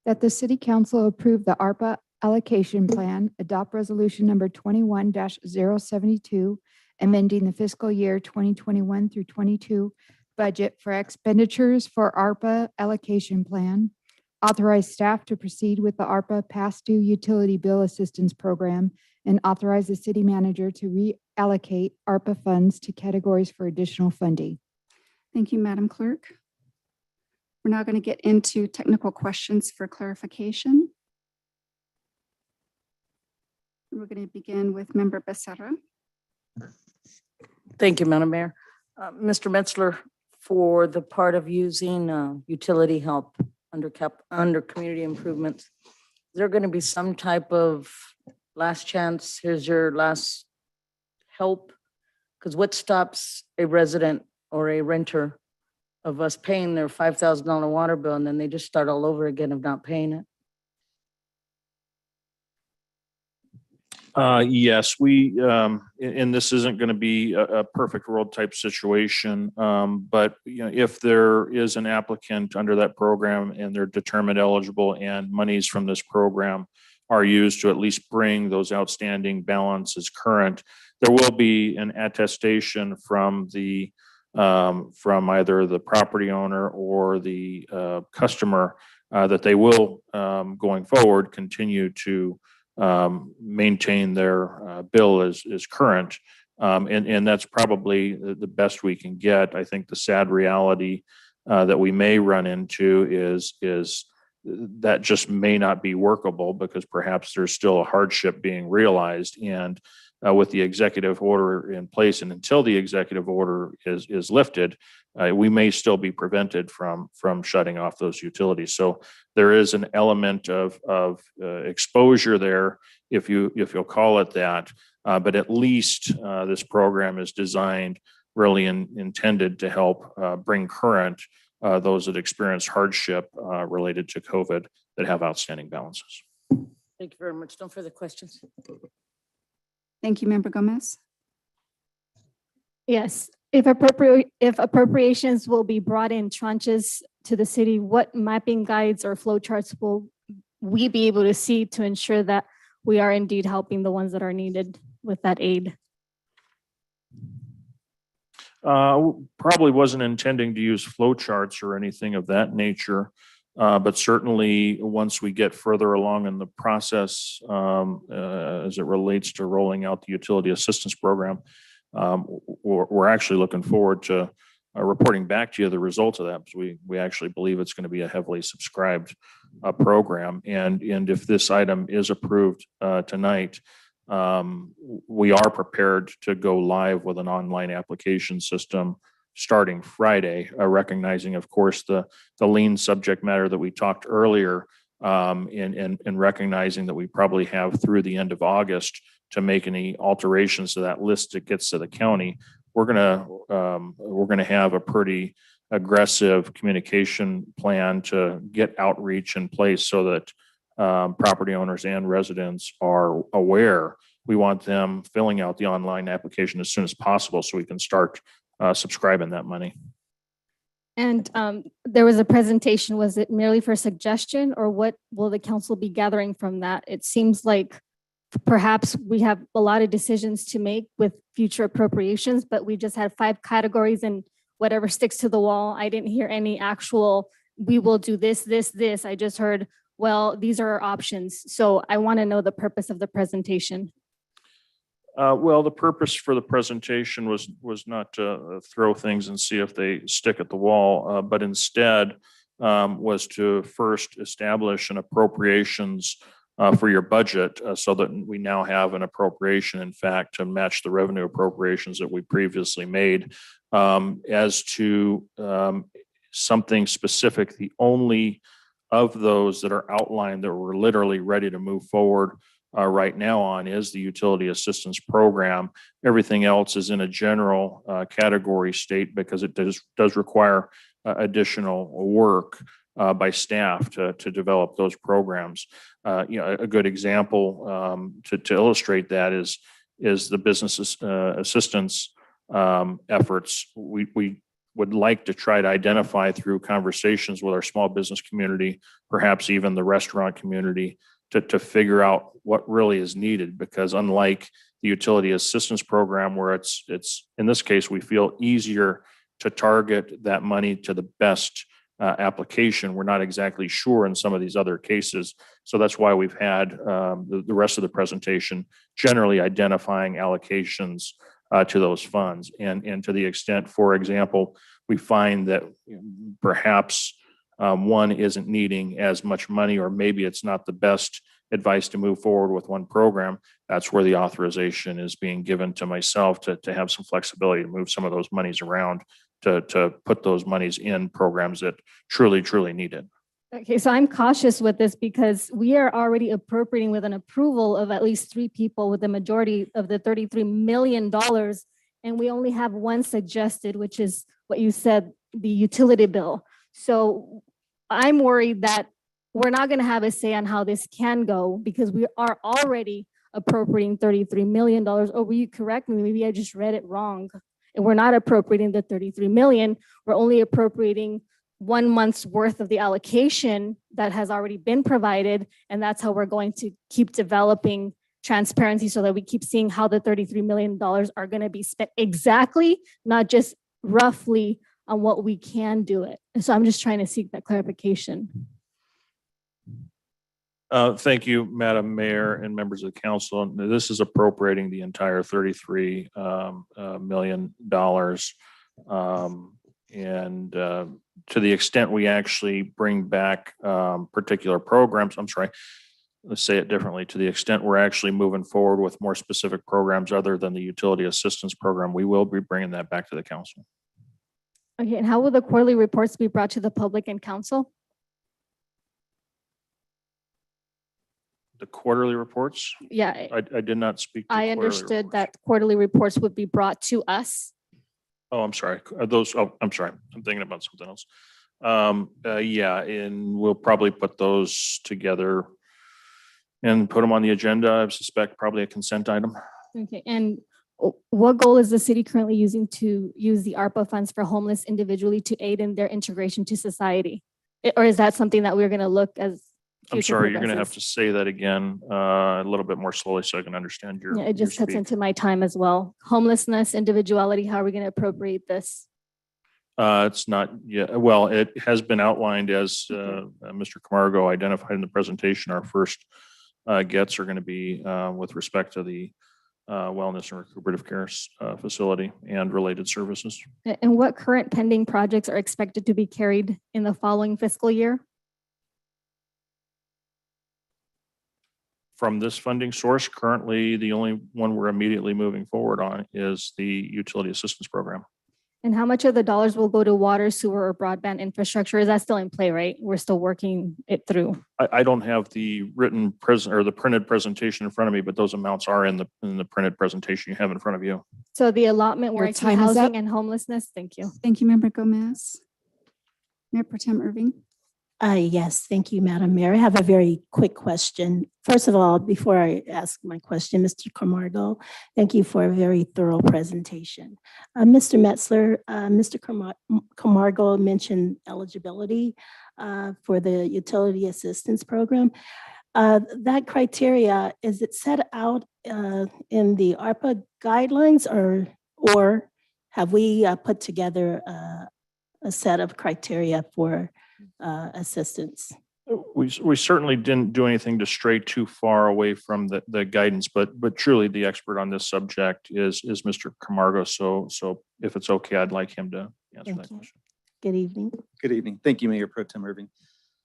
That the city council approve the ARPA allocation plan, adopt resolution number 21-072, amending the fiscal year 2021 through 22 budget for expenditures for ARPA allocation plan, authorize staff to proceed with the ARPA past due utility bill assistance program, and authorize the city manager to reallocate ARPA funds to categories for additional funding. Thank you, Madam Clerk. We're now going to get into technical questions for clarification. We're going to begin with Member Becerra. Thank you, Madam Mayor. Mr. Metzler, for the part of using utility help under community improvements, is there going to be some type of last chance, here's your last help? Because what stops a resident or a renter of us paying their $5,000 water bill and then they just start all over again of not paying it? Yes, we, and this isn't going to be a perfect world type situation, but if there is an applicant under that program and they're determined eligible and monies from this program are used to at least bring those outstanding balances current, there will be an attestation from the from either the property owner or the customer that they will going forward continue to maintain their bill as current. And that's probably the best we can get. I think the sad reality that we may run into is that just may not be workable because perhaps there's still a hardship being realized. And with the executive order in place and until the executive order is lifted, we may still be prevented from shutting off those utilities. So there is an element of exposure there, if you'll call it that. But at least this program is designed really intended to help bring current those that experience hardship related to COVID that have outstanding balances. Thank you very much. No further questions. Thank you, Member Gomez. Yes, if appropriations will be brought in tranches to the city, what mapping guides or flow charts will we be able to see to ensure that we are indeed helping the ones that are needed with that aid? Probably wasn't intending to use flow charts or anything of that nature. But certainly once we get further along in the process as it relates to rolling out the utility assistance program, we're actually looking forward to reporting back to you the results of that, because we actually believe it's going to be a heavily subscribed program. And if this item is approved tonight, we are prepared to go live with an online application system starting Friday, recognizing, of course, the lien subject matter that we talked earlier, and recognizing that we probably have through the end of August to make any alterations to that list that gets to the county. We're gonna have a pretty aggressive communication plan to get outreach in place so that property owners and residents are aware. We want them filling out the online application as soon as possible so we can start subscribing that money. And there was a presentation. Was it merely for suggestion, or what will the council be gathering from that? It seems like perhaps we have a lot of decisions to make with future appropriations, but we just had 5 categories and whatever sticks to the wall. I didn't hear any actual, we will do this, this, this. I just heard, well, these are our options. So I want to know the purpose of the presentation. Well, the purpose for the presentation was not to throw things and see if they stick at the wall, but instead was to first establish an appropriations for your budget so that we now have an appropriation, in fact, to match the revenue appropriations that we previously made. As to something specific, the only of those that are outlined that we're literally ready to move forward right now on is the utility assistance program. Everything else is in a general category state because it does require additional work by staff to develop those programs. A good example to illustrate that is the business assistance efforts. We would like to try to identify through conversations with our small business community, perhaps even the restaurant community, to figure out what really is needed, because unlike the utility assistance program, where it's in this case, we feel easier to target that money to the best application. We're not exactly sure in some of these other cases. So that's why we've had the rest of the presentation generally identifying allocations to those funds. And to the extent, for example, we find that perhaps one isn't needing as much money, or maybe it's not the best advice to move forward with one program. That's where the authorization is being given to myself to have some flexibility to move some of those monies around to put those monies in programs that truly need it. Okay, so I'm cautious with this because we are already appropriating with an approval of at least 3 people with the majority of the $33 million. And we only have one suggested, which is what you said, the utility bill. So I'm worried that we're not going to have a say on how this can go because we are already appropriating $33 million. Oh, will you correct me? Maybe I just read it wrong. And we're not appropriating the $33 million. We're only appropriating 1 month's worth of the allocation that has already been provided. And that's how we're going to keep developing transparency so that we keep seeing how the $33 million are going to be spent exactly, not just roughly on what we can do it. And so I'm just trying to seek that clarification. Thank you, Madam Mayor and members of the council. This is appropriating the entire $33 million. And to the extent we actually bring back particular programs, I'm sorry, let's say it differently. To the extent we're actually moving forward with more specific programs other than the utility assistance program, we will be bringing that back to the council. Okay, and how will the quarterly reports be brought to the public and council? The quarterly reports? Yeah. I did not speak to I quarterly understood reports. that quarterly reports would be brought to us. Oh, I'm sorry. I'm sorry. I'm thinking about something else. Yeah, and we'll probably put those together and put them on the agenda. I suspect probably a consent item. Okay, and what goal is the city currently using to use the ARPA funds for homeless individually to aid in their integration to society? Or is that something that we're going to look as I'm future sorry, you're going to have progresses? to say that again a little bit more slowly so I can understand your. Yeah, it just your cuts speak. into my time as well. Homelessness, individuality, how are we going to appropriate this? It's not yet. Well, it has been outlined as Mr. Camargo identified in the presentation. Our first gets are going to be with respect to the wellness and recuperative care facility and related services. And what current pending projects are expected to be carried in the following fiscal year? From this funding source, currently, the only one we're immediately moving forward on is the utility assistance program. And how much of the dollars will go to water, sewer, or broadband infrastructure? Is that still in play, right? We're still working it through. I don't have the written present or the printed presentation in front of me, but those amounts are in the printed presentation you have in front of you. So the allotment where Your I see time is up. housing and homelessness, thank you. Thank you, Member Gomez. Mayor Pro Tem Irving. Yes, thank you, Madam Mayor. I have a very quick question. First of all, before I ask my question, Mr. Camargo, thank you for a very thorough presentation. Mr. Metzler, Mr. Camargo mentioned eligibility for the Utility Assistance Program. That criteria, is it set out in the ARPA guidelines or have we put together a set of criteria for assistance? We certainly didn't do anything to stray too far away from the guidance, but truly the expert on this subject is Mr. Camargo. So if it's okay, I'd like him to answer Thank that you. question. Good evening. Good evening. Thank you, Mayor Pro Tem Irving.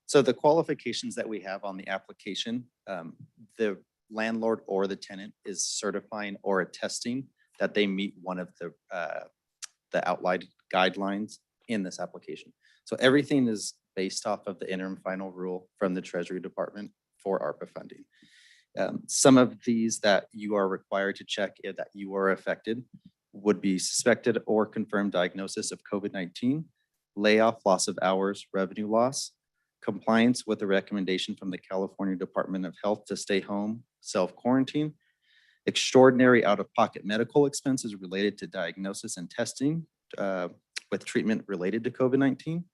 So the qualifications that we have on the application, the landlord or the tenant is certifying or attesting that they meet one of the outlined guidelines in this application. So everything is based off of the interim final rule from the Treasury Department for ARPA funding. Some of these that you are required to check if that you are affected would be suspected or confirmed diagnosis of COVID-19, layoff, loss of hours, revenue loss, compliance with the recommendation from the California Department of Health to stay home, self-quarantine, extraordinary out-of-pocket medical expenses related to diagnosis and testing with treatment related to COVID-19,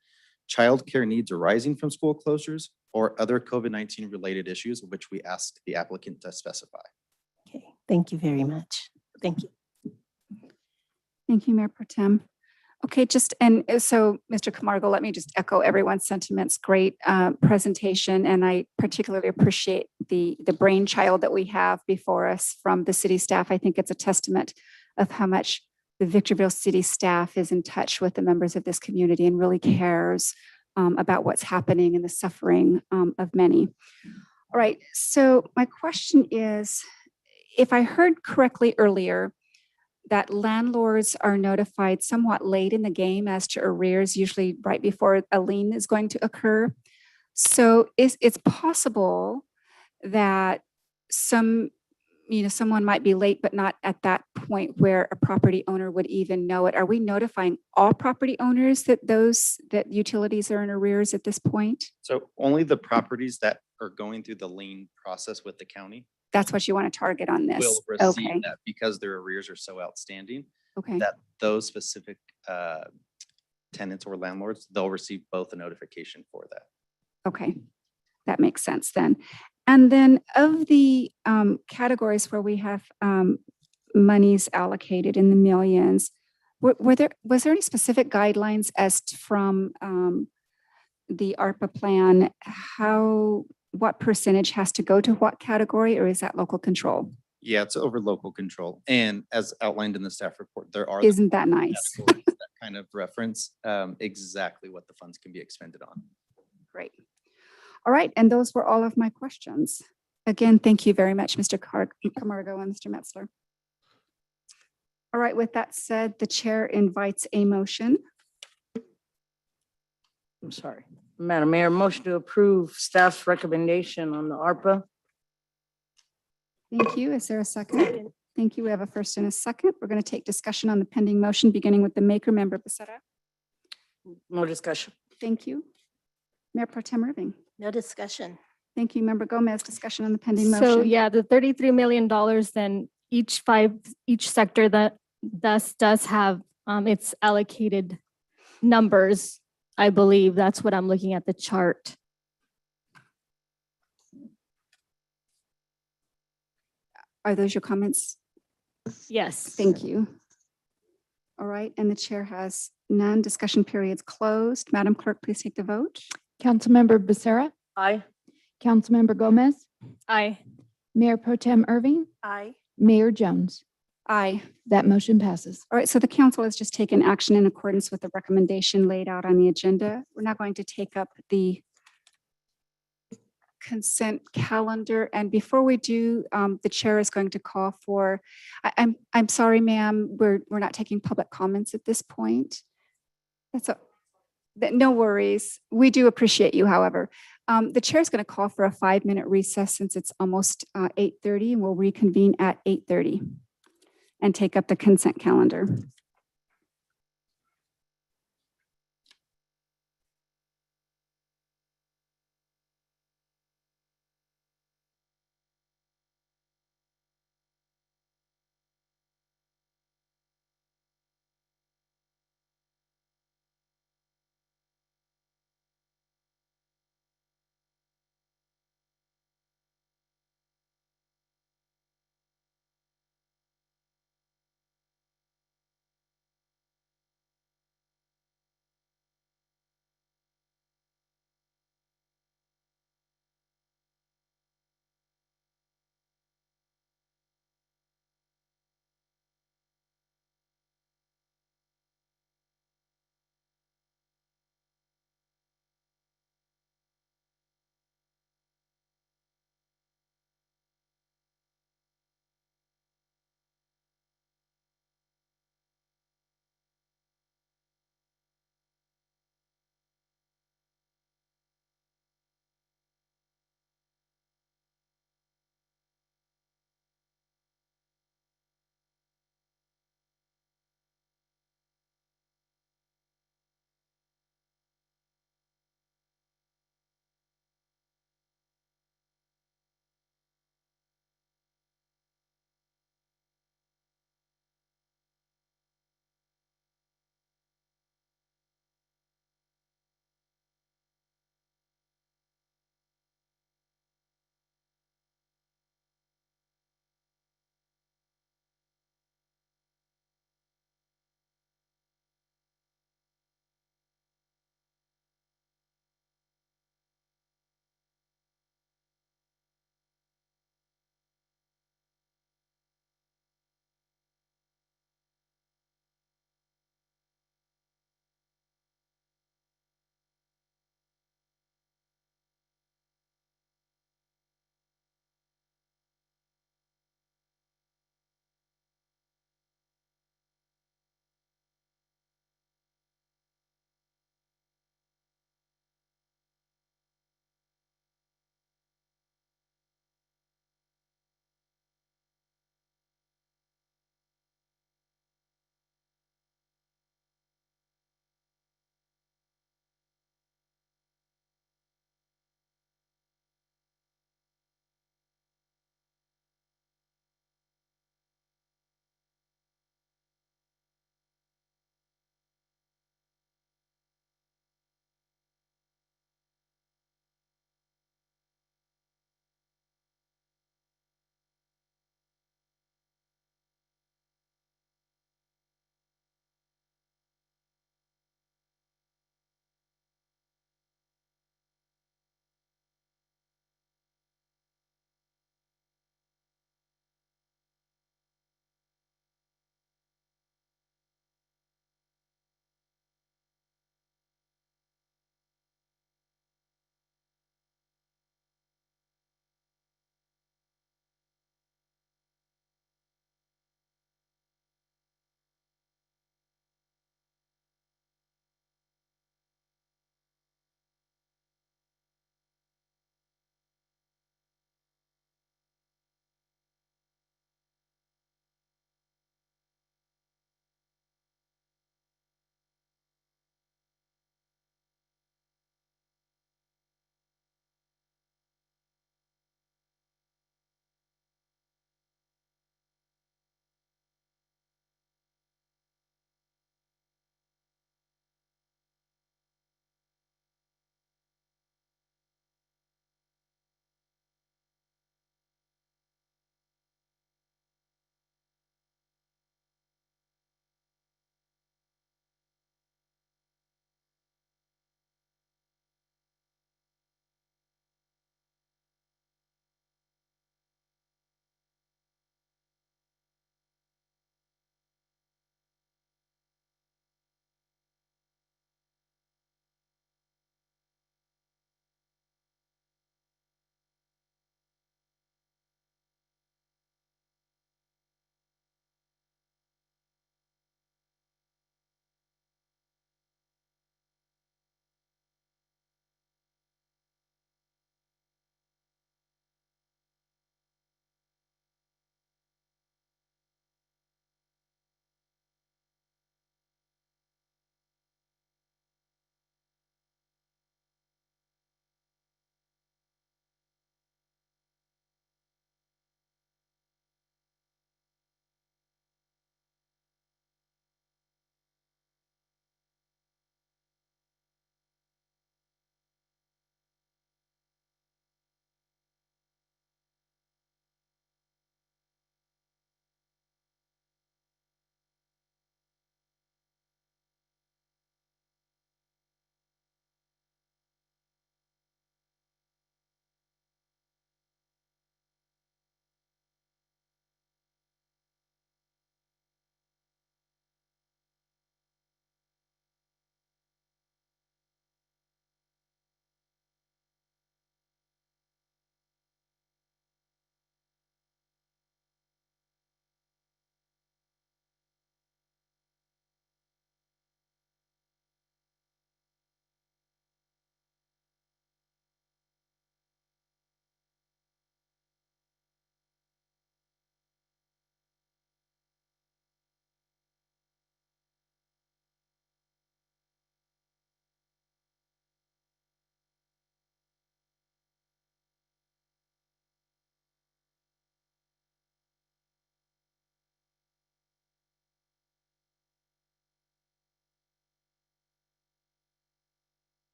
childcare needs arising from school closures, or other COVID-19 related issues which we ask the applicant to specify. Okay, thank you very much. Thank you. Thank you, Mayor Pro Tem. Okay, so Mr. Camargo, let me just echo everyone's sentiments. Great presentation, and I particularly appreciate the brainchild that we have before us from the city staff. I think it's a testament of how much the Victorville City staff is in touch with the members of this community and really cares about what's happening and the suffering of many. All right, so my question is, if I heard correctly earlier, that landlords are notified somewhat late in the game as to arrears, usually right before a lien is going to occur. So it's possible that someone might be late, but not at that point where a property owner would even know it. Are we notifying all property owners that utilities are in arrears at this point? So only the properties that are going through the lien process with the county That's what you want to target on this. will receive Okay. that because their arrears are so outstanding. Okay. That those specific tenants or landlords, they'll receive both a notification for that. Okay, that makes sense then. And then of the categories where we have monies allocated in the millions, was there any specific guidelines from the ARPA plan, what percentage has to go to what category, or is that local control? Yeah, it's over local control. And as outlined in the staff report, there are Isn't that nice? categories that kind of reference exactly what the funds can be expended on. Great. All right, and those were all of my questions. Again, thank you very much, Mr. Camargo and Mr. Metzler. All right, with that said, the chair invites a motion. I'm sorry. Madam Mayor, motion to approve staff's recommendation on the ARPA. Thank you. Is there a second? Thank you. We have a first and a second. We're going to take discussion on the pending motion, beginning with the maker, Member Becerra. No discussion. Thank you. Mayor Pro Tem Irving. No discussion. Thank you, Member Gomez. Discussion on the pending So motion. yeah, the $33 million, then each sector that does have its allocated numbers. I believe that's what I'm looking at the chart. Are those your comments? Yes. Thank you. All right, and the chair has none. Discussion periods closed. Madam Clerk, please take the vote. Councilmember Becerra, Aye. Councilmember Gomez, Aye. Mayor Pro Tem Irving, Aye. Mayor Jones. Aye. That motion passes. All right, so the council has just taken action in accordance with the recommendation laid out on the agenda. We're now going to take up the consent calendar. And before we do, the chair is going to call for, I'm sorry, ma'am, we're not taking public comments at this point. No worries. We do appreciate you, however. The chair is going to call for a 5-minute recess since it's almost 8:30, and we'll reconvene at 8:30 and take up the consent calendar.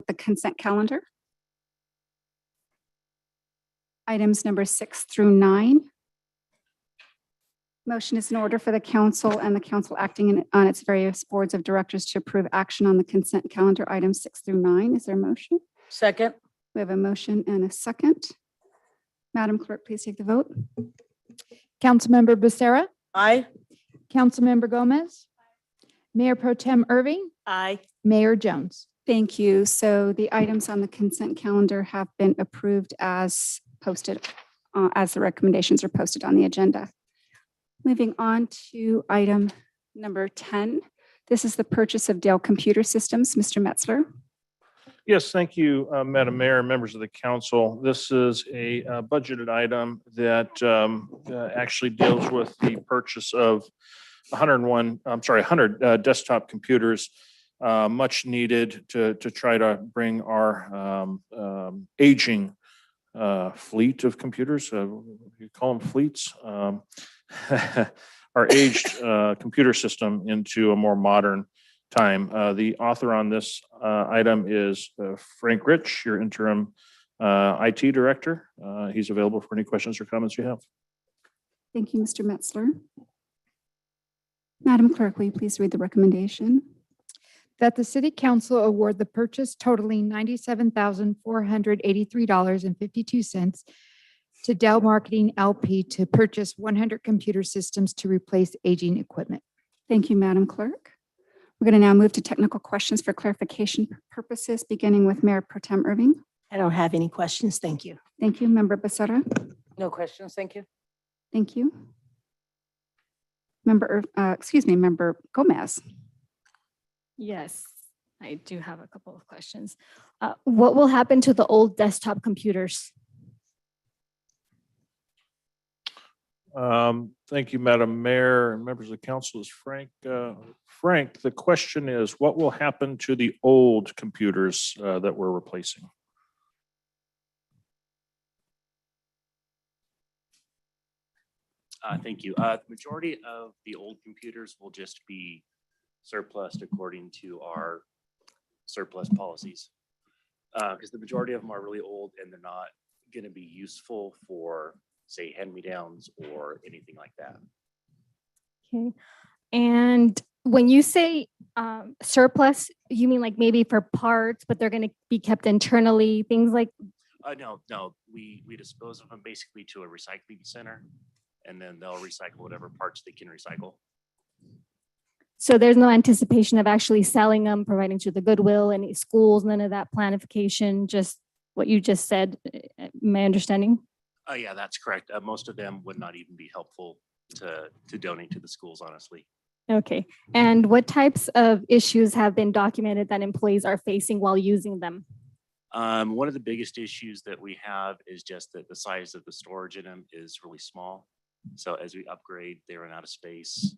the consent calendar. Items number 6 through 9. Motion is in order for the council and the council acting on its various boards of directors to approve action on the consent calendar, items 6 through 9. Is there a motion? Second. We have a motion and a second. Madam Clerk, please take the vote. Councilmember Becerra, Aye. Councilmember Gomez, Mayor Pro Tem Irving, Aye. Mayor Jones. Thank you. So the items on the consent calendar have been approved as posted, as the recommendations are posted on the agenda. Moving on to item number 10. This is the purchase of Dell Computer Systems. Mr. Metzler. Yes, thank you, Madam Mayor and members of the council. This is a budgeted item that actually deals with the purchase of 100 desktop computers, much needed to try to bring our aging fleet of computers, you call them fleets, our aged computer system into a more modern time. The author on this item is Frank Rich, your interim IT director. He's available for any questions or comments you have. Thank you, Mr. Metzler. Madam Clerk, will you please read the recommendation? That the city council award the purchase totaling $97,483.52 to Dell Marketing LP to purchase 100 computer systems to replace aging equipment. Thank you, Madam Clerk. We're going to now move to technical questions for clarification purposes, beginning with Mayor Pro Tem Irving. I don't have any questions. Thank you. Thank you. Member Becerra. No questions. Thank you. Thank you. Member Gomez. Yes, I do have a couple of questions. What will happen to the old desktop computers? Thank you, Madam Mayor and members of the council. Is Frank, Frank, the question is, what will happen to the old computers that we're replacing? Thank you. The majority of the old computers will just be surplus according to our surplus policies. Because the majority of them are really old and they're not going to be useful for, say, hand-me-downs or anything like that. Okay. And when you say surplus, you mean like maybe for parts, but they're going to be kept internally, things like? No, we dispose of them basically to a recycling center, and then they'll recycle whatever parts they can recycle. So there's no anticipation of actually selling them, providing to the Goodwill, any schools, none of that planification, just what you just said, my understanding? Yeah, that's correct. Most of them would not even be helpful to donate to the schools, honestly. Okay. And what types of issues have been documented that employees are facing while using them? One of the biggest issues that we have is just that the size of the storage in them is really small. So as we upgrade, they run out of space.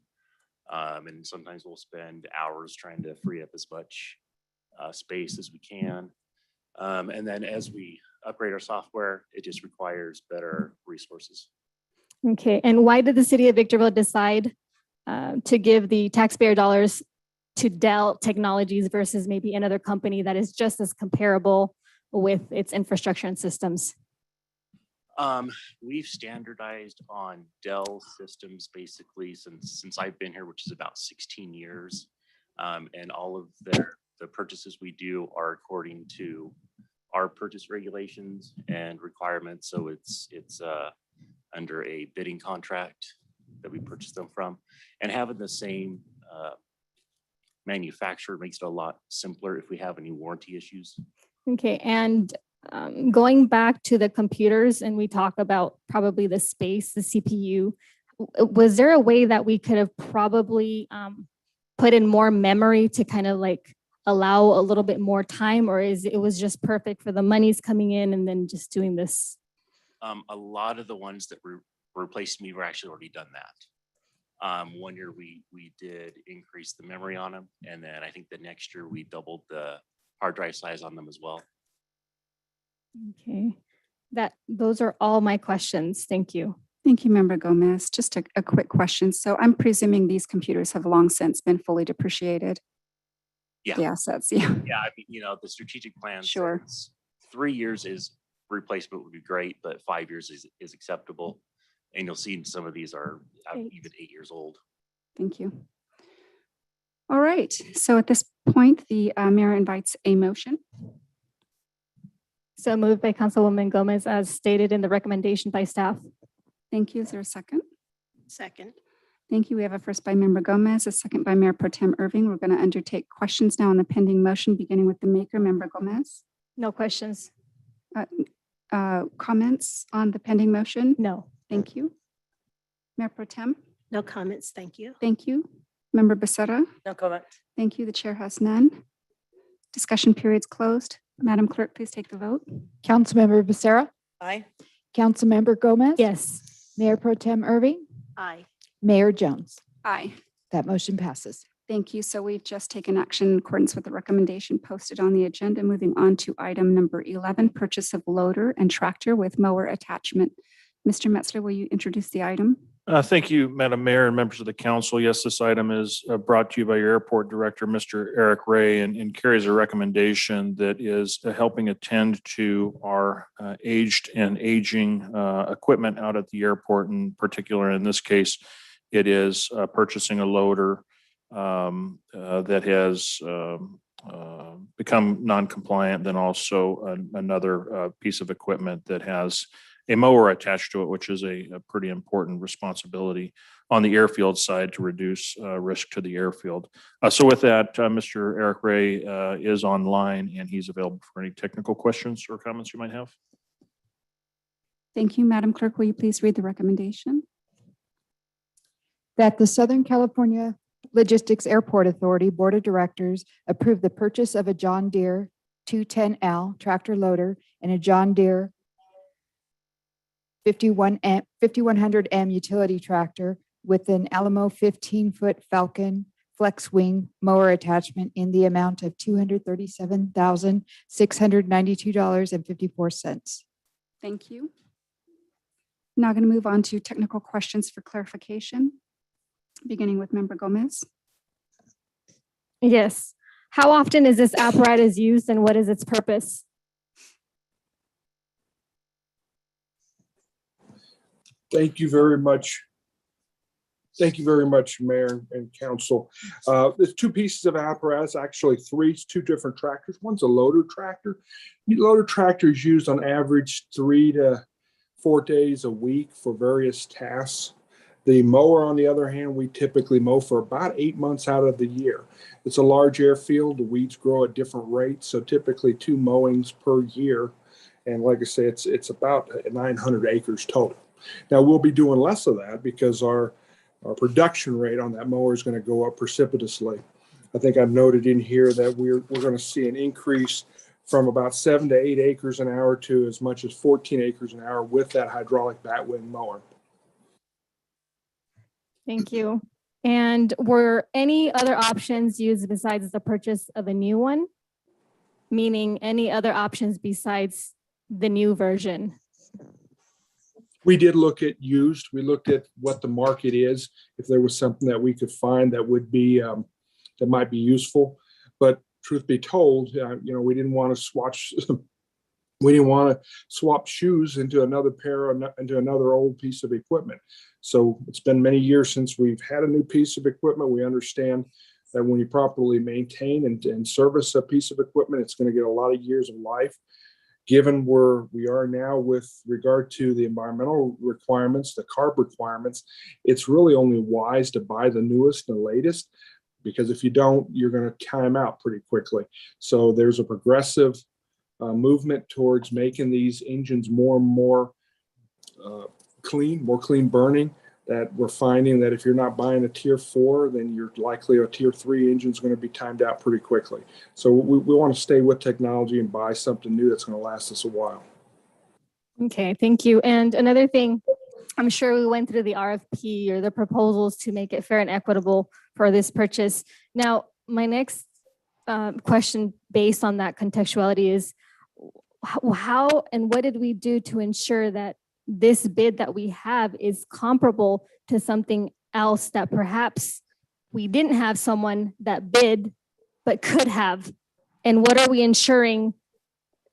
And sometimes we'll spend hours trying to free up as much space as we can. And then as we upgrade our software, it just requires better resources. Okay. And why did the city of Victorville decide to give the taxpayer dollars to Dell Technologies versus maybe another company that is just as comparable with its infrastructure and systems? We've standardized on Dell systems basically since I've been here, which is about 16 years. And all of the purchases we do are according to our purchase regulations and requirements. So it's under a bidding contract that we purchase them from, and having the same manufacturer makes it a lot simpler if we have any warranty issues. Okay. And going back to the computers, and we talk about probably the space, the CPU, was there a way that we could have probably put in more memory to kind of like allow a little bit more time, or it was just perfect for the monies coming in and then just doing this? A lot of the ones that replaced me were actually already done that. One year we did increase the memory on them, and then I think the next year we doubled the hard drive size on them as well. Okay, those are all my questions. Thank you. Thank you, Member Gomez. Just a quick question. So I'm presuming these computers have long since been fully depreciated. the assets, yeah. Yeah, I mean, the strategic plan Sure. says 3 years is replacement would be great, but 5 years is acceptable. And you'll see some of these are even 8 years old. Thank you. All right, so at this point, the mayor invites a motion. So moved by Councilwoman Gomez as stated in the recommendation by staff. Thank you. Is there a second? Second. Thank you. We have a first by Member Gomez, a second by Mayor Pro Tem Irving. We're going to undertake questions now on the pending motion, beginning with the maker, Member Gomez. No questions. Comments on the pending motion? No. Thank you. Mayor Pro Tem? No comments, thank you. Thank you. Member Becerra? No comment. Thank you. The chair has none. Discussion period's closed. Madam Clerk, please take the vote. Councilmember Becerra, Aye. Councilmember Gomez. Yes. Mayor Pro Tem Irving, Aye. Mayor Jones. Aye. That motion passes. Thank you. So we've just taken action in accordance with the recommendation posted on the agenda. Moving on to item number 11, purchase of loader and tractor with mower attachment. Mr. Metzler, will you introduce the item? Thank you, Madam Mayor and members of the council. Yes, this item is brought to you by your airport director, Mr. Eric Ray, and carries a recommendation that is helping attend to our aged and aging equipment out at the airport. In particular, in this case, it is purchasing a loader that has become non-compliant, then also another piece of equipment that has a mower attached to it, which is a pretty important responsibility on the airfield side to reduce risk to the airfield. So with that, Mr. Eric Ray is online and he's available for any technical questions or comments you might have. Thank you. Madam Clerk, will you please read the recommendation? That the Southern California Logistics Airport Authority Board of Directors approve the purchase of a John Deere 210L tractor loader and a John Deere 5100M utility tractor with an Alamo 15-foot Falcon flex wing mower attachment in the amount of $237,692.54. Thank you. Now going to move on to technical questions for clarification, beginning with Member Gomez. Yes. How often is this apparatus used and what is its purpose? Thank you very much. Thank you very much, Mayor and Council. There's two pieces of apparatus, actually three, two different tractors. One's a loader tractor. The loader tractor is used on average 3 to 4 days a week for various tasks. The mower, on the other hand, we typically mow for about 8 months out of the year. It's a large airfield. The weeds grow at different rates, so typically 2 mowings per year. And like I say, it's about 900 acres total. Now, we'll be doing less of that because our production rate on that mower is going to go up precipitously. I think I've noted in here that we're going to see an increase from about 7 to 8 acres an hour to as much as 14 acres an hour with that hydraulic batwing mower. Thank you. And were any other options used besides the purchase of a new one? Meaning any other options besides the new version? We did look at used. We looked at what the market is, if there was something that we could find that would be that might be useful. But truth be told, we didn't want to swatch. We didn't want to swap shoes into another pair or into another old piece of equipment. So it's been many years since we've had a new piece of equipment. We understand that when you properly maintain and service a piece of equipment, it's going to get a lot of years of life. Given where we are now with regard to the environmental requirements, the CARB requirements, it's really only wise to buy the newest and latest, because if you don't, you're going to time out pretty quickly. So there's a progressive movement towards making these engines more and more clean burning, that we're finding that if you're not buying a tier 4, then you're likely a tier 3 engine is going to be timed out pretty quickly. So we want to stay with technology and buy something new that's going to last us a while. Okay, thank you. And another thing, I'm sure we went through the RFP or the proposals to make it fair and equitable for this purchase. Now, my next question based on that contextuality is how and what did we do to ensure that this bid that we have is comparable to something else that perhaps we didn't have someone that bid but could have? And what are we ensuring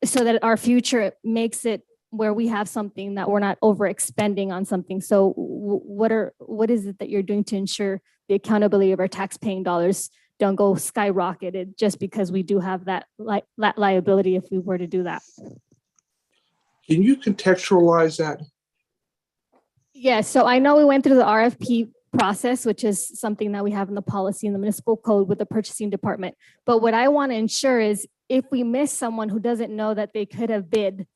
so that our future makes it where we have something that we're not overexpending on something? So what is it that you're doing to ensure the accountability of our tax-paying dollars don't go skyrocketed just because we do have that liability if we were to do that? Can you contextualize that? Yeah, so I know we went through the RFP process, which is something that we have in the policy in the municipal code with the purchasing department. But what I want to ensure is if we miss someone who doesn't know that they could have bid,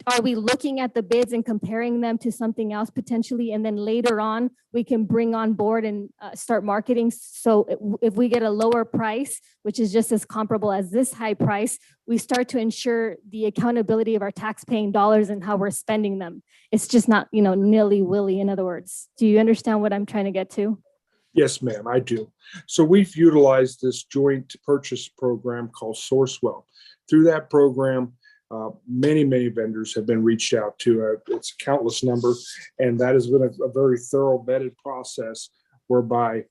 are we looking at the bids and comparing them to something else potentially? And then later on, we can bring on board and start marketing. So if we get a lower price, which is just as comparable as this high price, we start to ensure the accountability of our tax-paying dollars and how we're spending them. It's just not, nilly-willy, in other words. Do you understand what I'm trying to get to? Yes, ma'am, I do. So we've utilized this joint purchase program called Sourcewell. Through that program, many vendors have been reached out to. It's a countless number, and that has been a very thorough vetted process whereby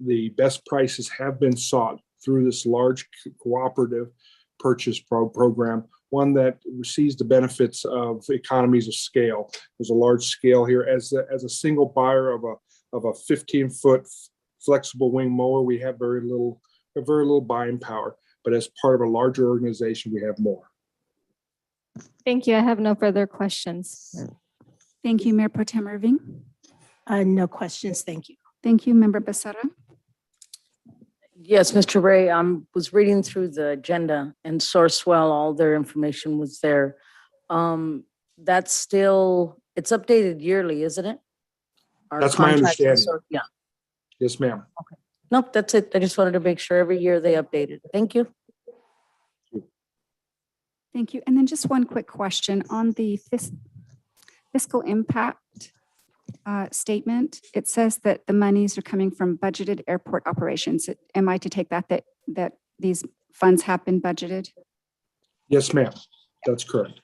the best prices have been sought through this large cooperative purchase program, one that receives the benefits of economies of scale. There's a large scale here. As a single buyer of a 15-foot flexible wing mower, we have very little buying power. But as part of a larger organization, we have more. Thank you. I have no further questions. Thank you, Mayor Pro Tem Irving. No questions, thank you. Thank you, Member Becerra. Yes, Mr. Ray, I was reading through the agenda and Sourcewell, all their information was there. That's still, it's updated yearly, isn't it? Our That's my contract with understanding. Yeah. Yes, ma'am. Nope, that's it. I just wanted to make sure every year they update it. Thank you. Thank you. And then just one quick question on the fiscal impact statement. It says that the monies are coming from budgeted airport operations. Am I to take that these funds have been budgeted? Yes, ma'am. That's correct.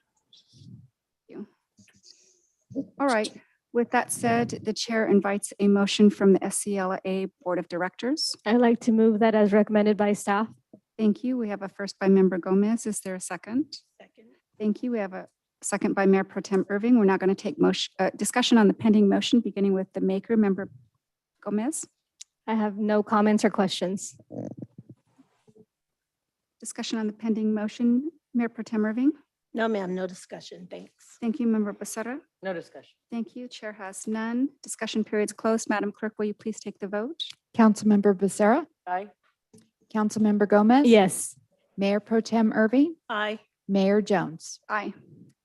All right. With that said, the chair invites a motion from the SCLA Board of Directors. I'd like to move that as recommended by staff. Thank you. We have a first by Member Gomez. Is there a second? Second. Thank you. We have a second by Mayor Pro Tem Irving. We're now going to take discussion on the pending motion, beginning with the maker, Member Gomez. I have no comments or questions. Discussion on the pending motion, Mayor Pro Tem Irving. No, ma'am, no discussion, thanks. Thank you, Member Becerra. No discussion. Thank you. Chair has none. Discussion period's closed. Madam Clerk, will you please take the vote? Councilmember Becerra, Aye. Councilmember Gomez. Yes. Mayor Pro Tem Irving, Aye. Mayor Jones. Aye.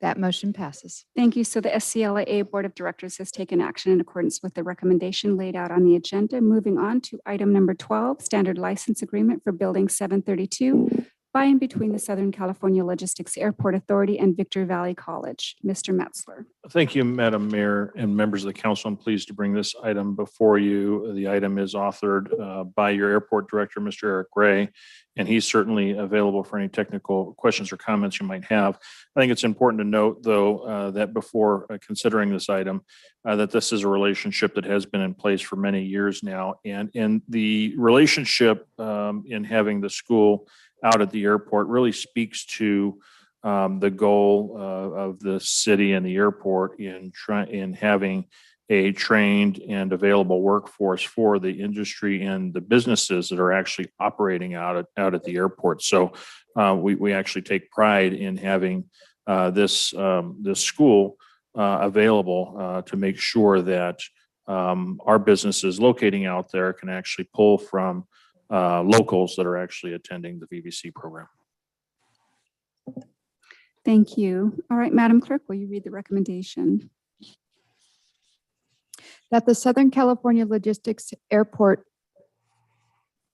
That motion passes. Thank you. So the SCLA Board of Directors has taken action in accordance with the recommendation laid out on the agenda. Moving on to item number 12, standard license agreement for Building 732, by and between the Southern California Logistics Airport Authority and Victor Valley College. Mr. Metzler. Thank you, Madam Mayor and members of the council. I'm pleased to bring this item before you. The item is authored by your airport director, Mr. Eric Gray, and he's certainly available for any technical questions or comments you might have. I think it's important to note, though, that before considering this item, that this is a relationship that has been in place for many years now. And in the relationship in having the school out at the airport really speaks to the goal of the city and the airport in having a trained and available workforce for the industry and the businesses that are actually operating out at the airport. So we actually take pride in having this school available to make sure that our businesses locating out there can actually pull from locals that are actually attending the VBC program. Thank you. All right, Madam Clerk, will you read the recommendation? That the Southern California Logistics Airport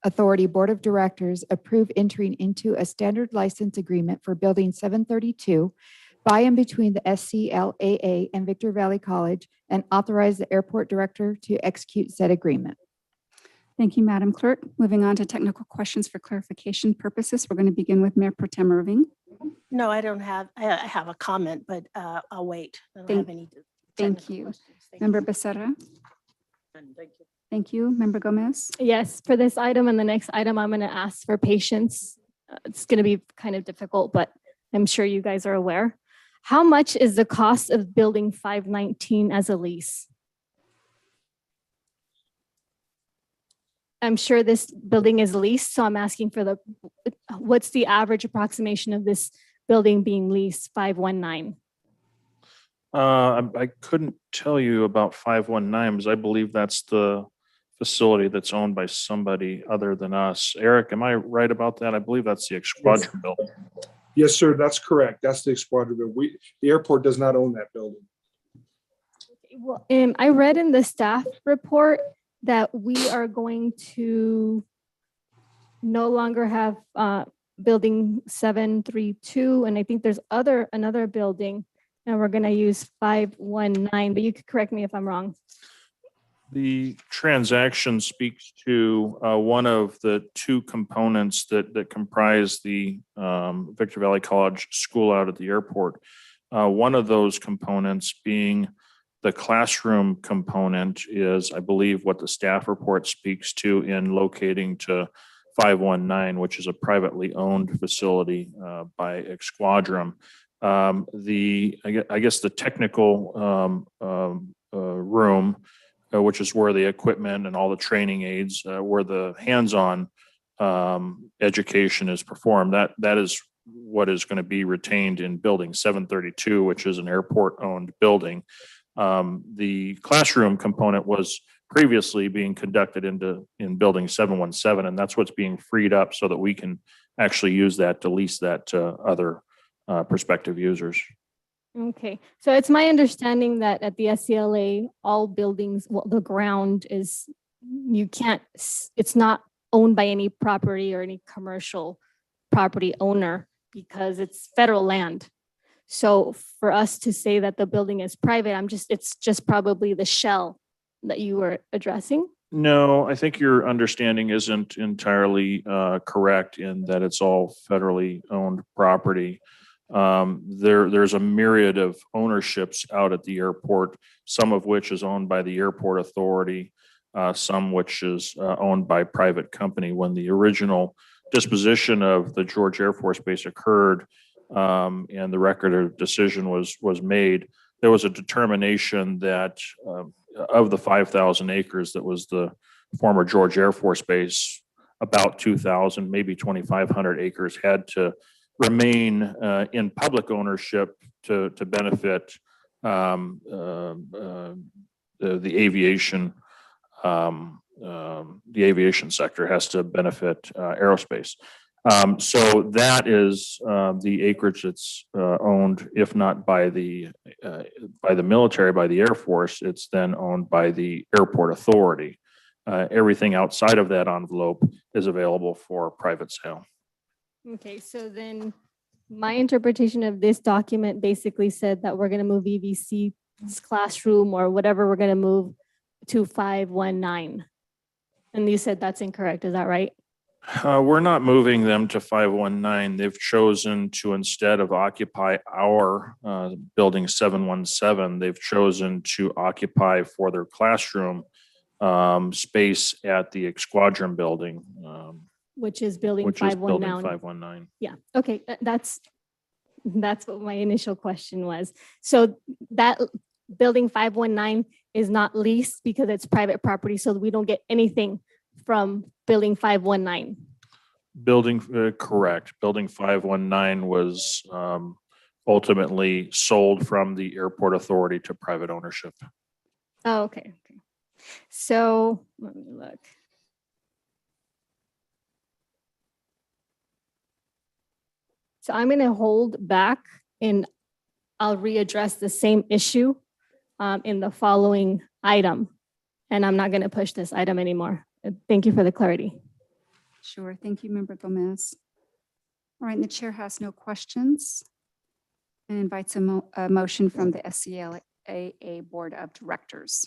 Authority Board of Directors approve entering into a standard license agreement for Building 732 by and between the SCLAA and Victor Valley College and authorize the airport director to execute said agreement. Thank you, Madam Clerk. Moving on to technical questions for clarification purposes. We're going to begin with Mayor Pro Tem Irving. No, I don't have, I have a comment, but I'll wait. I don't have any Thank you. Member Becerra. Thank you. Thank you. Member Gomez? Yes, for this item and the next item, I'm going to ask for patience. It's going to be kind of difficult, but I'm sure you guys are aware. How much is the cost of building 519 as a lease? I'm sure this building is leased, so I'm asking for what's the average approximation of this building being leased, 519? I couldn't tell you about 519 because I believe that's the facility that's owned by somebody other than us. Eric, am I right about that? I believe that's the Exquadron building. Yes, sir, that's correct. That's the Exquadron building. The airport does not own that building. Well, I read in the staff report that we are going to no longer have building 732, and I think there's another building, and we're going to use 519, but you could correct me if I'm wrong. The transaction speaks to one of the two components that comprise the Victor Valley College school out at the airport. One of those components being the classroom component is, I believe, what the staff report speaks to in locating to 519, which is a privately owned facility by Exquadron. I guess the technical room, which is where the equipment and all the training aids, where the hands-on education is performed, that is what is going to be retained in building 732, which is an airport-owned building. The classroom component was previously being conducted in building 717, and that's what's being freed up so that we can actually use that to lease that to other prospective users. Okay, so it's my understanding that at the SCLA, all buildings, well, the ground is, it's not owned by any property or any commercial property owner because it's federal land. So for us to say that the building is private, it's just probably the shell that you were addressing. No, I think your understanding isn't entirely correct in that it's all federally owned property. There's a myriad of ownerships out at the airport, some of which is owned by the airport authority, some which is owned by private company. When the original disposition of the George Air Force Base occurred, and the record of decision was made, there was a determination that of the 5,000 acres that was the former George Air Force Base, about 2,000, maybe 2,500 acres had to remain in public ownership to benefit the aviation. The aviation sector has to benefit aerospace. So that is the acreage that's owned, if not by the military, by the Air Force, it's then owned by the airport authority. Everything outside of that envelope is available for private sale. Okay, so then my interpretation of this document basically said that we're going to move EVC's classroom or whatever we're going to move to 519. And you said that's incorrect, is that right? We're not moving them to 519. They've chosen to, instead of occupy our building 717, they've chosen to occupy for their classroom space at the Exquadron building. Which is building Which is building 519. 519. Yeah, okay, that's what my initial question was. So that building 519 is not leased because it's private property, so we don't get anything from building 519. Correct. Building 519 was ultimately sold from the airport authority to private ownership. Oh, okay. So let me look. So I'm going to hold back and I'll readdress the same issue in the following item. And I'm not going to push this item anymore. Thank you for the clarity. Sure. Thank you, Member Gomez. All right, and the chair has no questions and invites a motion from the SCLAA Board of Directors.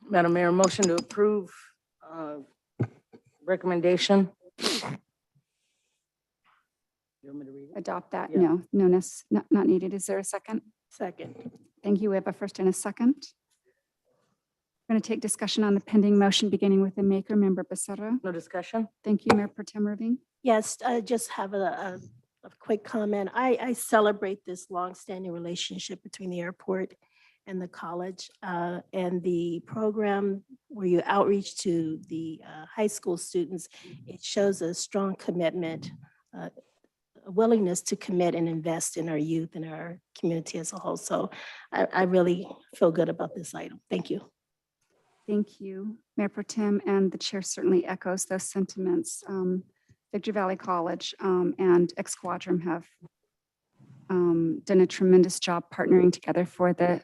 Madam Mayor, motion to approve recommendation. You want me to read it? Adopt that? Yeah. No, not needed. Is there a second? Second. Thank you. We have a first and a second. Going to take discussion on the pending motion, beginning with the maker, Member Becerra. No discussion? Thank you, Mayor Pro Tem Irving. Yes, I just have a quick comment. I celebrate this longstanding relationship between the airport and the college, and the program where you outreach to the high school students. It shows a strong commitment, a willingness to commit and invest in our youth and our community as a whole. So I really feel good about this item. Thank you. Thank you, Mayor Pro Tem, and the chair certainly echoes those sentiments. Victory Valley College and Ex-Quadrum have done a tremendous job partnering together for the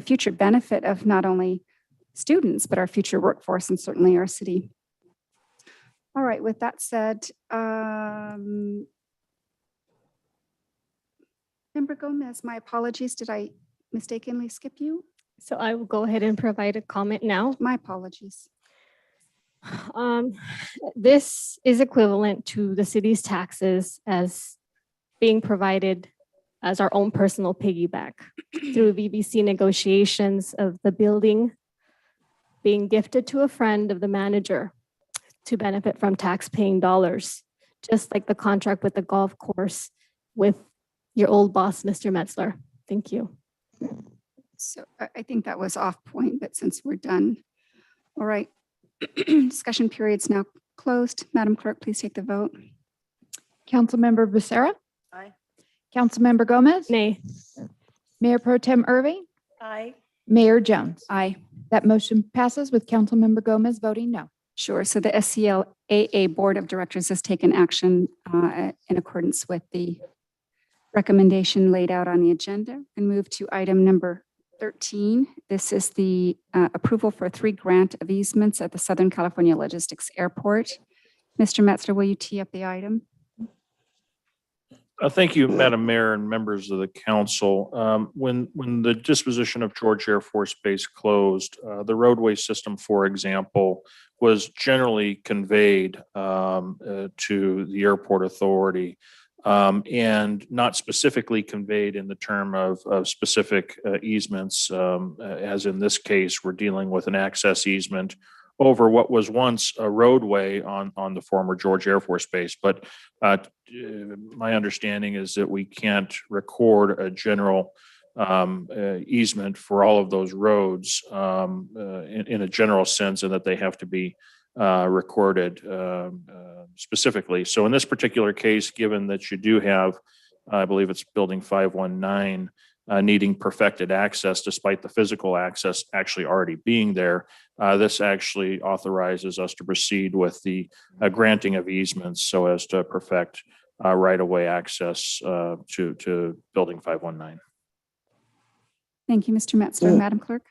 future benefit of not only students, but our future workforce and certainly our city. All right, with that said, Member Gomez, my apologies. Did I mistakenly skip you? So I will go ahead and provide a comment now. My apologies. This is equivalent to the city's taxes as being provided as our own personal piggyback through VBC negotiations of the building being gifted to a friend of the manager to benefit from tax-paying dollars, just like the contract with the golf course with your old boss, Mr. Metzler. Thank you. So I think that was off point, but since we're done. All right. Discussion period's now closed. Madam Clerk, please take the vote. Councilmember Becerra. Aye. Councilmember Gomez. Nay. Mayor Pro Tem Irving. Aye. Mayor Jones. Aye. That motion passes with Councilmember Gomez voting no. Sure. So the SCLAA Board of Directors has taken action in accordance with the recommendation laid out on the agenda, and move to item number 13. This is the approval for 3 grant of easements at the Southern California Logistics Airport. Mr. Metzler, will you tee up the item? Thank you, Madam Mayor and members of the council. When the disposition of George Air Force Base closed, the roadway system, for example, was generally conveyed to the airport authority, and not specifically conveyed in the term of specific easements. As in this case, we're dealing with an access easement over what was once a roadway on the former George Air Force Base. But my understanding is that we can't record a general easement for all of those roads in a general sense, and that they have to be recorded specifically. So in this particular case, given that you do have, I believe it's building 519, needing perfected access despite the physical access actually already being there, this actually authorizes us to proceed with the granting of easements so as to perfect right-of-way access to building 519. Thank you, Mr. Metzler. Madam Clerk?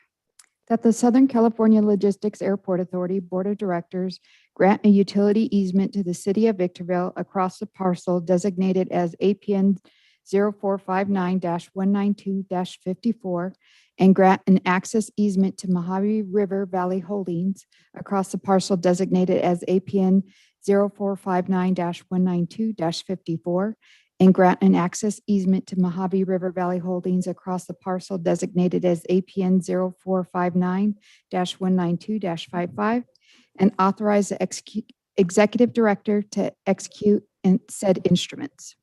That the Southern California Logistics Airport Authority Board of Directors grant a utility easement to the city of Victorville across the parcel designated as APN 0459-192-54 and grant an access easement to Mojave River Valley Holdings across the parcel designated as APN 0459-192-54 and grant an access easement to Mojave River Valley Holdings across the parcel designated as APN 0459-192-55 and authorize the executive director to execute said instruments.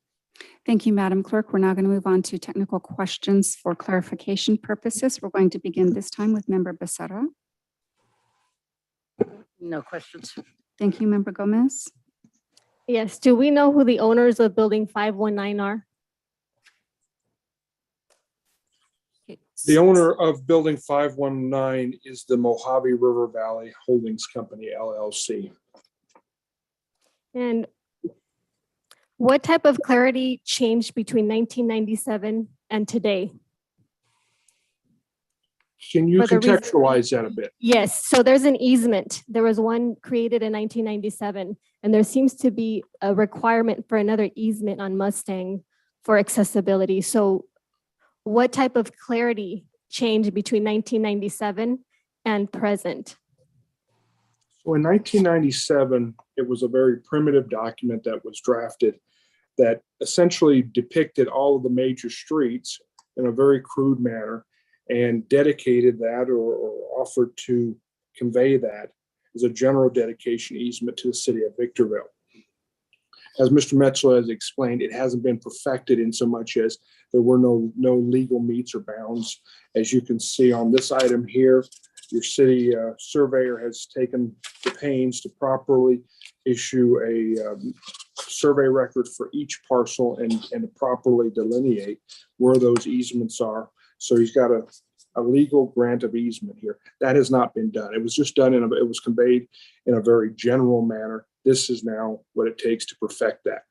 Thank you, Madam Clerk. We're now going to move on to technical questions for clarification purposes. We're going to begin this time with Member Becerra. No questions. Thank you, Member Gomez. Yes. Do we know who the owners of building 519 are? The owner of Building 519 is the Mojave River Valley Holdings Company, LLC. And what type of clarity changed between 1997 and today? Can you For the reason- contextualize that a bit? Yes, so there's an easement. There was one created in 1997, and there seems to be a requirement for another easement on Mustang for accessibility. So what type of clarity changed between 1997 and present? So in 1997, it was a very primitive document that was drafted that essentially depicted all of the major streets in a very crude manner. and dedicated that or offered to convey that as a general dedication easement to the city of Victorville. As Mr. Metzler has explained, it hasn't been perfected in so much as there were no legal meets or bounds. As you can see on this item here, your city surveyor has taken the pains to properly issue a survey record for each parcel and to properly delineate where those easements are. So he's got a legal grant of easement here. That has not been done. It was just done it was conveyed in a very general manner. This is now what it takes to perfect that.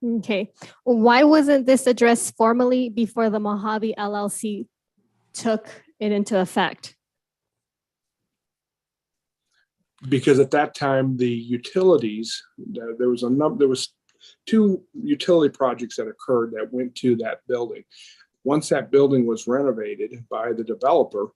Okay. Why wasn't this addressed formally before the Mojave LLC took it into effect? Because at that time, the utilities, there was two utility projects that occurred that went to that building. Once that building was renovated by the developer,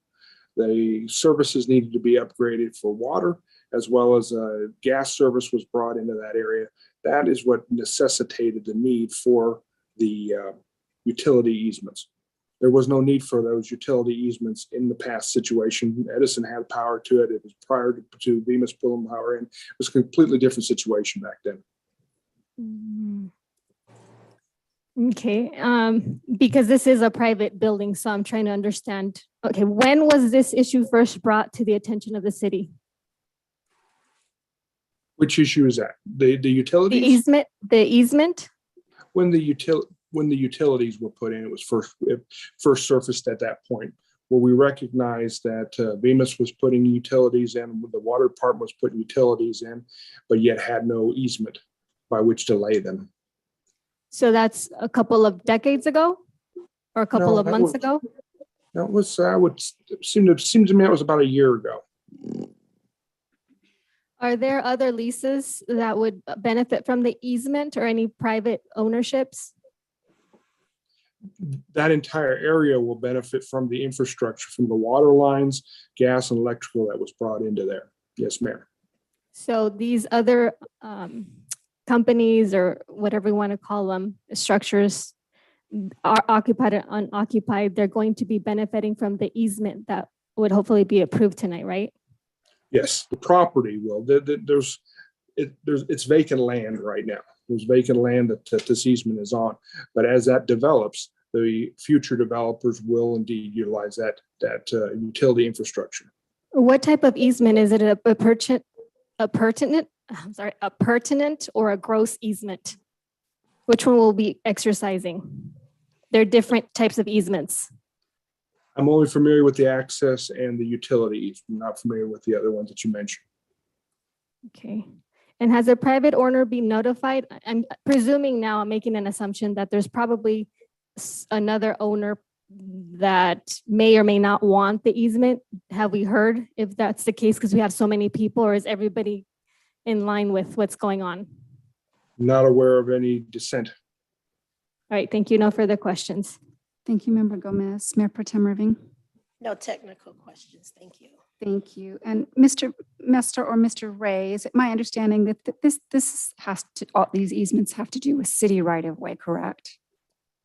the services needed to be upgraded for water, as well as a gas service was brought into that area. That is what necessitated the need for the utility easements. There was no need for those utility easements in the past situation. Edison had power to it. It was prior to Bemis pulling power in. It was a completely different situation back then. Okay, because this is a private building, so I'm trying to understand. Okay, when was this issue first brought to the attention of the city? Which issue is that? The utilities? The easement? When the utilities were put in, it was first surfaced at that point, where we recognized that Bemis was putting utilities in, the water department was putting utilities in, but yet had no easement by which to lay them. So that's a couple of decades ago or a couple No, of that months was- ago? That was, I would seem to me it was about a year ago. Are there other leases that would benefit from the easement or any private ownerships? That entire area will benefit from the infrastructure, from the water lines, gas and electrical that was brought into there. Yes, ma'am. So these other companies or whatever you want to call them, structures are occupied or unoccupied, they're going to be benefiting from the easement that would hopefully be approved tonight, right? Yes, the property will. It's vacant land right now. There's vacant land that this easement is on. But as that develops, the future developers will indeed utilize that utility infrastructure. What type of easement? Is it a pertinent or a gross easement? Which one will be exercising? There are different types of easements. I'm only familiar with the access and the utilities. I'm not familiar with the other ones that you mentioned. Okay. And has a private owner been notified? I'm presuming now, I'm making an assumption that there's probably another owner that may or may not want the easement. Have we heard if that's the case because we have so many people, or is everybody in line with what's going on? Not aware of any dissent. All right, thank you. No further questions. Thank you, Member Gomez. Mayor Pro Tem Irving. No technical questions. Thank you. Thank you. And Mr. Ray, is it my understanding that all these easements have to do with city right of way, correct?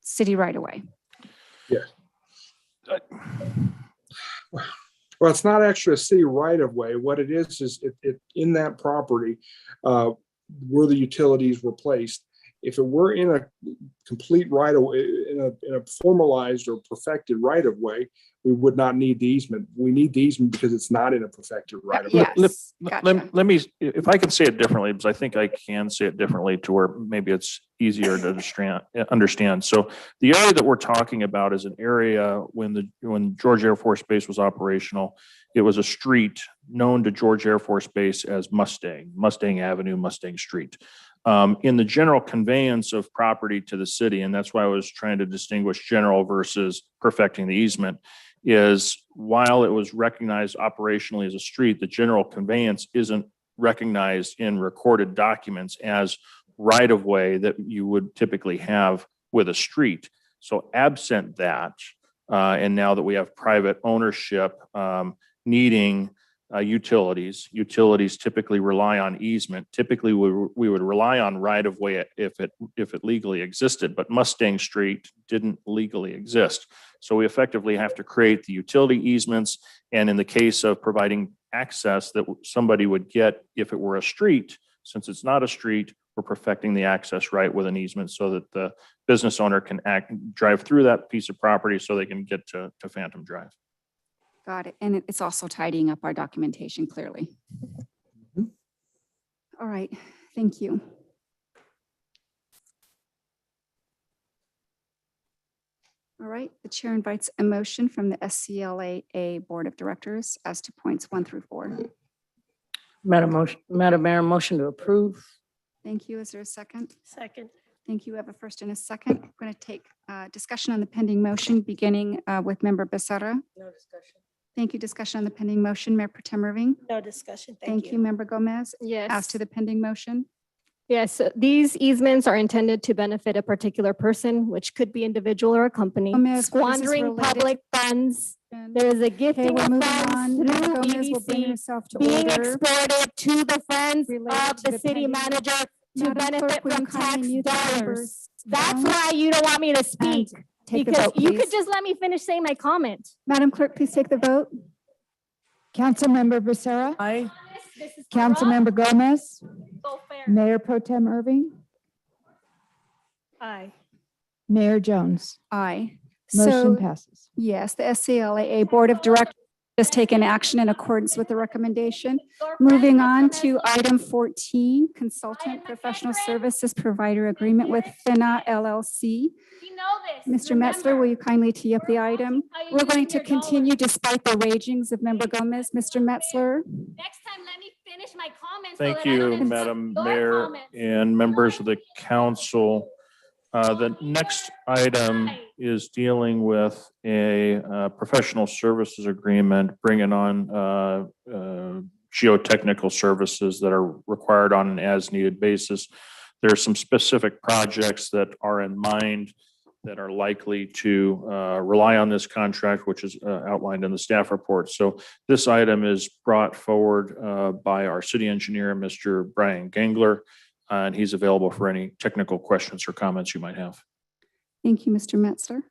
City right of way. Yes. Well, it's not actually a city right of way. What it is it in that property where the utilities were placed. If it were in a complete right of way, in a formalized or perfected right of way, we would not need the easement. We need the easement because it's not in a perfected right of way. Yes. Let me, if I can say it differently, because I think I can say it differently to where maybe it's easier to understand. So the area that we're talking about is an area when George Air Force Base was operational, it was a street known to George Air Force Base as Mustang Avenue, Mustang Street. In the general conveyance of property to the city, and that's why I was trying to distinguish general versus perfecting the easement, is while it was recognized operationally as a street, the general conveyance isn't recognized in recorded documents as right-of-way that you would typically have with a street. So absent that, and now that we have private ownership needing utilities. Utilities typically rely on easement. Typically, we would rely on right of way if it legally existed, but Mustang Street didn't legally exist. So we effectively have to create the utility easements. And in the case of providing access that somebody would get if it were a street, since it's not a street, we're perfecting the access right with an easement so that the business owner can drive through that piece of property so they can get to Phantom Drive. Got it. And it's also tidying up our documentation clearly. All right, thank you. All right, the chair invites a motion from the SCLAA Board of Directors as to points 1 through 4. Madam Mayor, motion to approve. Thank you. Is there a second? Second. Thank you. We have a first and a second. We're going to take discussion on the pending motion, beginning with Member Becerra. No discussion. Thank you. Discussion on the pending motion, Mayor Pro Tem Irving. No discussion. Thank you, Member Gomez. Yes. As to the pending motion. Yes, these easements are intended to benefit a particular person, which could be individual or a company, Gomez, this is squandering related public funds. There is a gifting we're of moving funds on. through Member Gomez will bring EDC herself to being order. exported to the friends Related of to the the city pending- manager to Madam benefit Clerk, will from you kindly tax mute the dollars. members' That's phones why you don't want me to speak, and take the because vote, you could please. just let me finish saying my comment. Madam Clerk, please take the vote. Councilmember Becerra, Aye. This is corrupt. Councilmember Gomez, Go fair. Mayor Pro Tem Irving, Aye. Mayor Jones. Aye. Motion So, passes. yes, the SCLAA Board of Directors has taken action in accordance with the recommendation. Moving on to item 14, Consultant Professional Services Provider Agreement with FINA LLC. We know this. Mr. Metzler, will you kindly tee up the item? We're going to continue despite the ragings of Member Gomez. Mr. Metzler? Next time, let me finish my comments. Thank you, Madam Mayor and members of the council. The next item is dealing with a professional services agreement, bringing on geotechnical services that are required on an as-needed basis. There are some specific projects that are in mind that are likely to rely on this contract, which is outlined in the staff report. So this item is brought forward by our city engineer, Mr. Brian Gangler, and he's available for any technical questions or comments you might have. Thank you, Mr. Metzler. All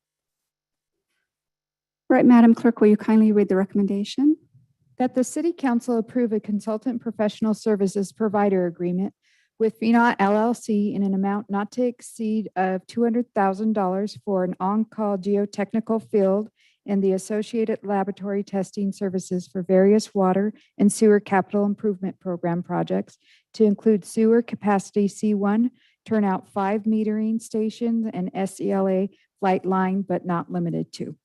right, Madam Clerk, will you kindly read the recommendation? That the city council approve a consultant professional services provider agreement with FINA LLC in an amount not to exceed of $200,000 for an on-call geotechnical field and the associated laboratory testing services for various water and sewer capital improvement program projects to include sewer capacity C1, turnout 5 metering stations, and SCLA flight line, but not limited to.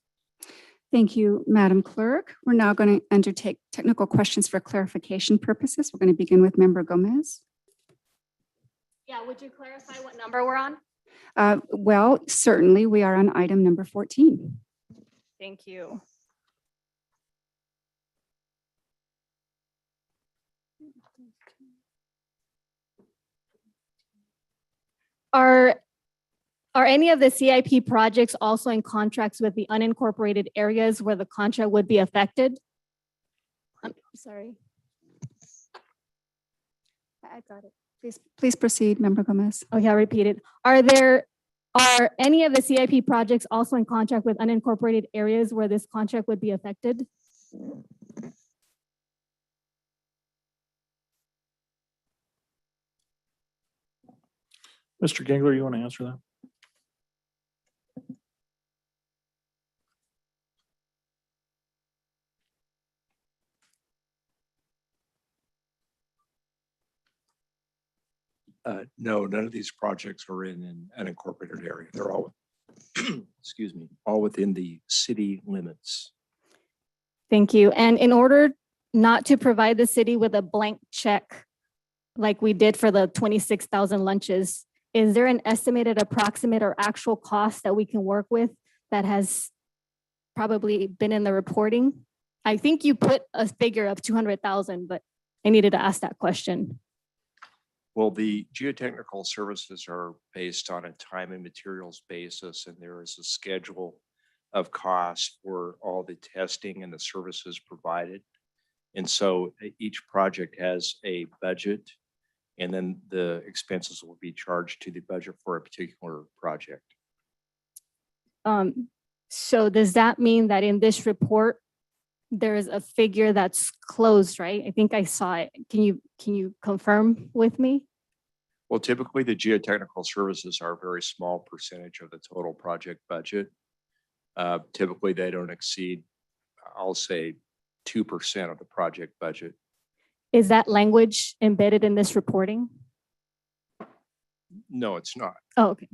Thank you, Madam Clerk. We're now going to undertake technical questions for clarification purposes. We're going to begin with Member Gomez. Yeah, would you clarify what number we're on? Well, certainly, we are on item number 14. Thank you. Are any of the CIP projects also in contracts with the unincorporated areas where the contract would be affected? I'm sorry. I got it. Please proceed, Member Gomez. Okay, I'll repeat it. Are any of the CIP projects also in contract with unincorporated areas where this contract would be affected? Mr. Gangler, you want to answer that? No, none of these projects are in an unincorporated area. They're all, excuse me, all within the city limits. Thank you. And in order not to provide the city with a blank check like we did for the 26,000 lunches, is there an estimated approximate or actual cost that we can work with that has probably been in the reporting? I think you put a figure of 200,000, but I needed to ask that question. Well, the geotechnical services are based on a time and materials basis, and there is a schedule of costs for all the testing and the services provided. And so each project has a budget, and then the expenses will be charged to the budget for a particular project. So does that mean that in this report, there is a figure that's closed, right? I think I saw it. Can you confirm with me? Well, typically the geotechnical services are a very small percentage of the total project budget. Typically they don't exceed, I'll say, 2% of the project budget. Is that language embedded in this reporting? No, it's not. Oh, okay.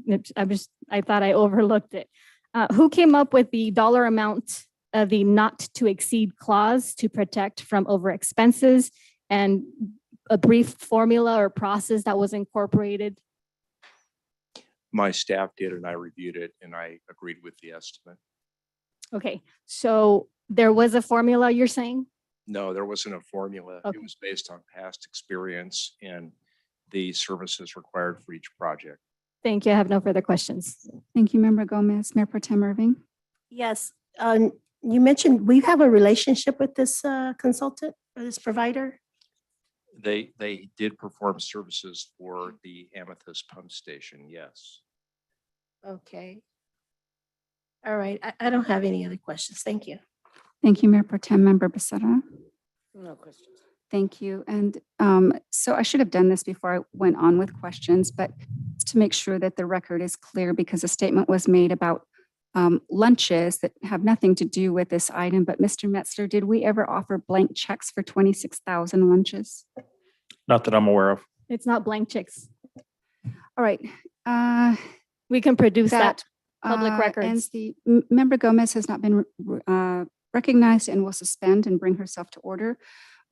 I thought I overlooked it. Who came up with the dollar amount of the not to exceed clause to protect from over expenses and a brief formula or process that was incorporated? My staff did, and I reviewed it, and I agreed with the estimate. Okay, so there was a formula, you're saying? No, there wasn't a formula. Okay. It was based on past experience and the services required for each project. Thank you. I have no further questions. Thank you, Member Gomez. Mayor Pro Tem Irving? Yes, you mentioned we have a relationship with this consultant or this provider? They did perform services for the Amethyst pump station, yes. Okay. All right, I don't have any other questions. Thank you. Thank you, Mayor Pro Tem. Member Becerra? No questions. Thank you. And so I should have done this before I went on with questions, but to make sure that the record is clear, because a statement was made about lunches that have nothing to do with this item. But Mr. Metzler, did we ever offer blank checks for 26,000 lunches? Not that I'm aware of. It's not blank checks. All right. We can produce that public ends records. the Member Gomez has not been recognized and will suspend and bring herself to order.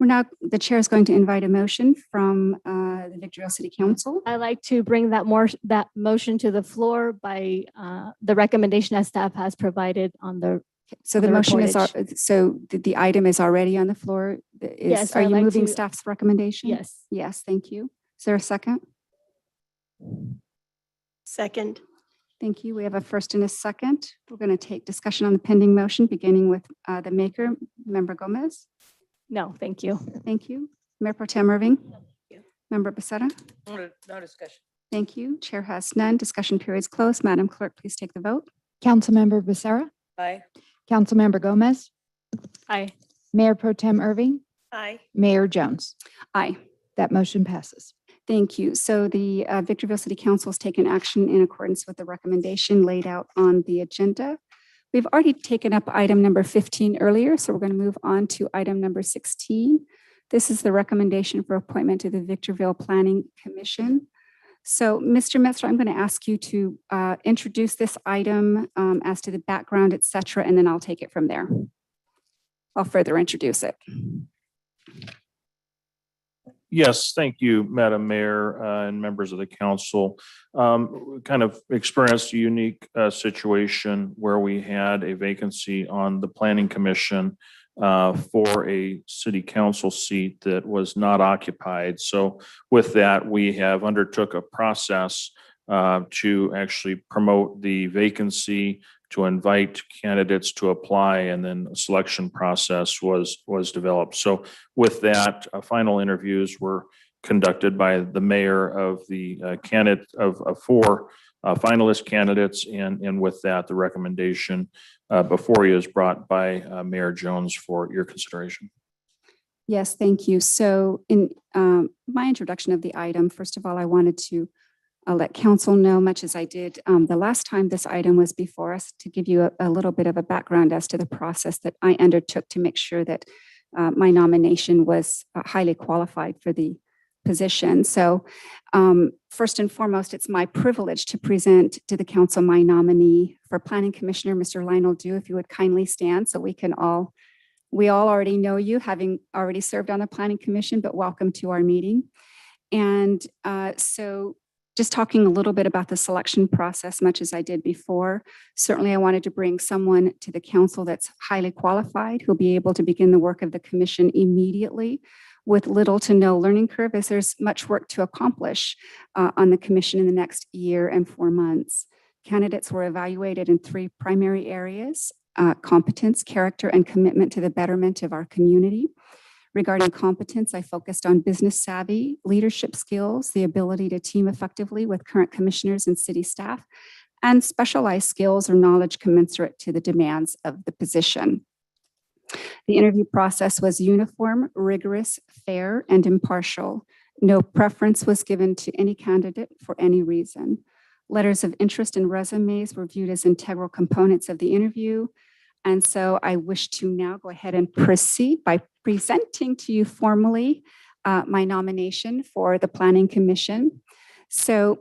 The chair is going to invite a motion from the Victorville City Council. I'd like to bring that motion to the floor by the recommendation that staff has provided on the. So the motion is, reportage. so the item is already on the floor. Yes, Are I'd you like moving to- staff's recommendation? Yes. Yes, thank you. Is there a second? Second. Thank you. We have a first and a second. We're going to take discussion on the pending motion, beginning with the maker, Member Gomez. No, thank you. Thank you. Mayor Pro Tem Irving. Member Becerra. No discussion. Thank you. Chair has none. Discussion period is closed. Madam Clerk, please take the vote. Councilmember Becerra, Aye. Councilmember Gomez, Aye. Mayor Pro Tem Irving, Aye. Mayor Jones. Aye. That motion passes. Thank you. So the Victorville City Council has taken action in accordance with the recommendation laid out on the agenda. We've already taken up item number 15 earlier, so we're going to move on to item number 16. This is the recommendation for appointment to the Victorville Planning Commission. So, Mr. Metzler, I'm going to ask you to introduce this item as to the background, et cetera, and then I'll take it from there. I'll further introduce it. Yes, thank you, Madam Mayor and members of the council. We kind of experienced a unique situation where we had a vacancy on the Planning Commission for a city council seat that was not occupied. So with that, we have undertook a process to actually promote the vacancy, to invite candidates to apply, and then a selection process was developed. So with that, final interviews were conducted by the mayor of the candidate of 4 finalist candidates, and with that, the recommendation before you is brought by Mayor Jones for your consideration. Yes, thank you. So in my introduction of the item, first of all, I wanted to let council know, much as I did the last time this item was before us, to give you a little bit of a background as to the process that I undertook to make sure that my nomination was highly qualified for the position. So first and foremost, it's my privilege to present to the council my nominee for Planning Commissioner, Mr. Lionel Dew. If you would kindly stand so we all already know you, having already served on the Planning Commission, but welcome to our meeting. And so just talking a little bit about the selection process, much as I did before, certainly I wanted to bring someone to the council that's highly qualified, who'll be able to begin the work of the commission immediately with little to no learning curve, as there's much work to accomplish on the commission in the next year and 4 months. Candidates were evaluated in 3 primary areas: competence, character, and commitment to the betterment of our community. Regarding competence, I focused on business savvy, leadership skills, the ability to team effectively with current commissioners and city staff, and specialized skills or knowledge commensurate to the demands of the position. The interview process was uniform, rigorous, fair, and impartial. No preference was given to any candidate for any reason. Letters of interest and resumes were viewed as integral components of the interview. And so I wish to now go ahead and proceed by presenting to you formally my nomination for the Planning Commission. So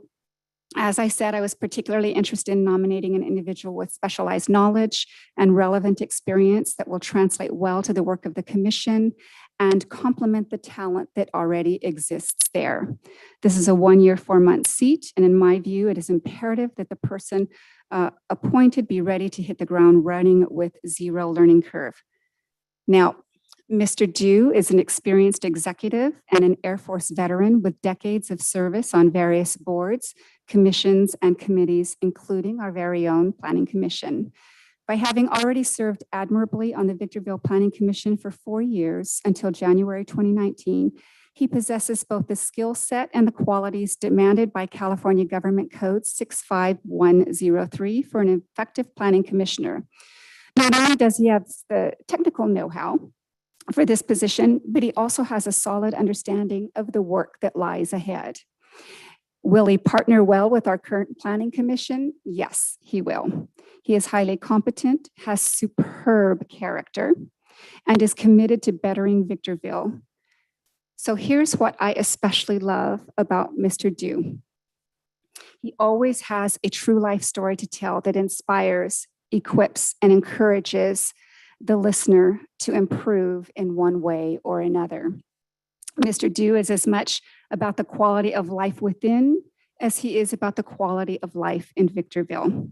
as I said, I was particularly interested in nominating an individual with specialized knowledge and relevant experience that will translate well to the work of the commission and complement the talent that already exists there. This is a 1-year, 4-month seat, and in my view, it is imperative that the person appointed be ready to hit the ground running with zero learning curve. Now, Mr. Dew is an experienced executive and an Air Force veteran with decades of service on various boards, commissions, and committees, including our very own Planning Commission. By having already served admirably on the Victorville Planning Commission for 4 years until January 2019, he possesses both the skill set and the qualities demanded by California Government Code 65103 for an effective planning commissioner. Not only does he have the technical know-how for this position, but he also has a solid understanding of the work that lies ahead. Will he partner well with our current planning commission? Yes, he will. He is highly competent, has superb character, and is committed to bettering Victorville. So here's what I especially love about Mr. Dew. He always has a true life story to tell that inspires, equips, and encourages the listener to improve in one way or another. Mr. Dew is as much about the quality of life within as he is about the quality of life in Victorville.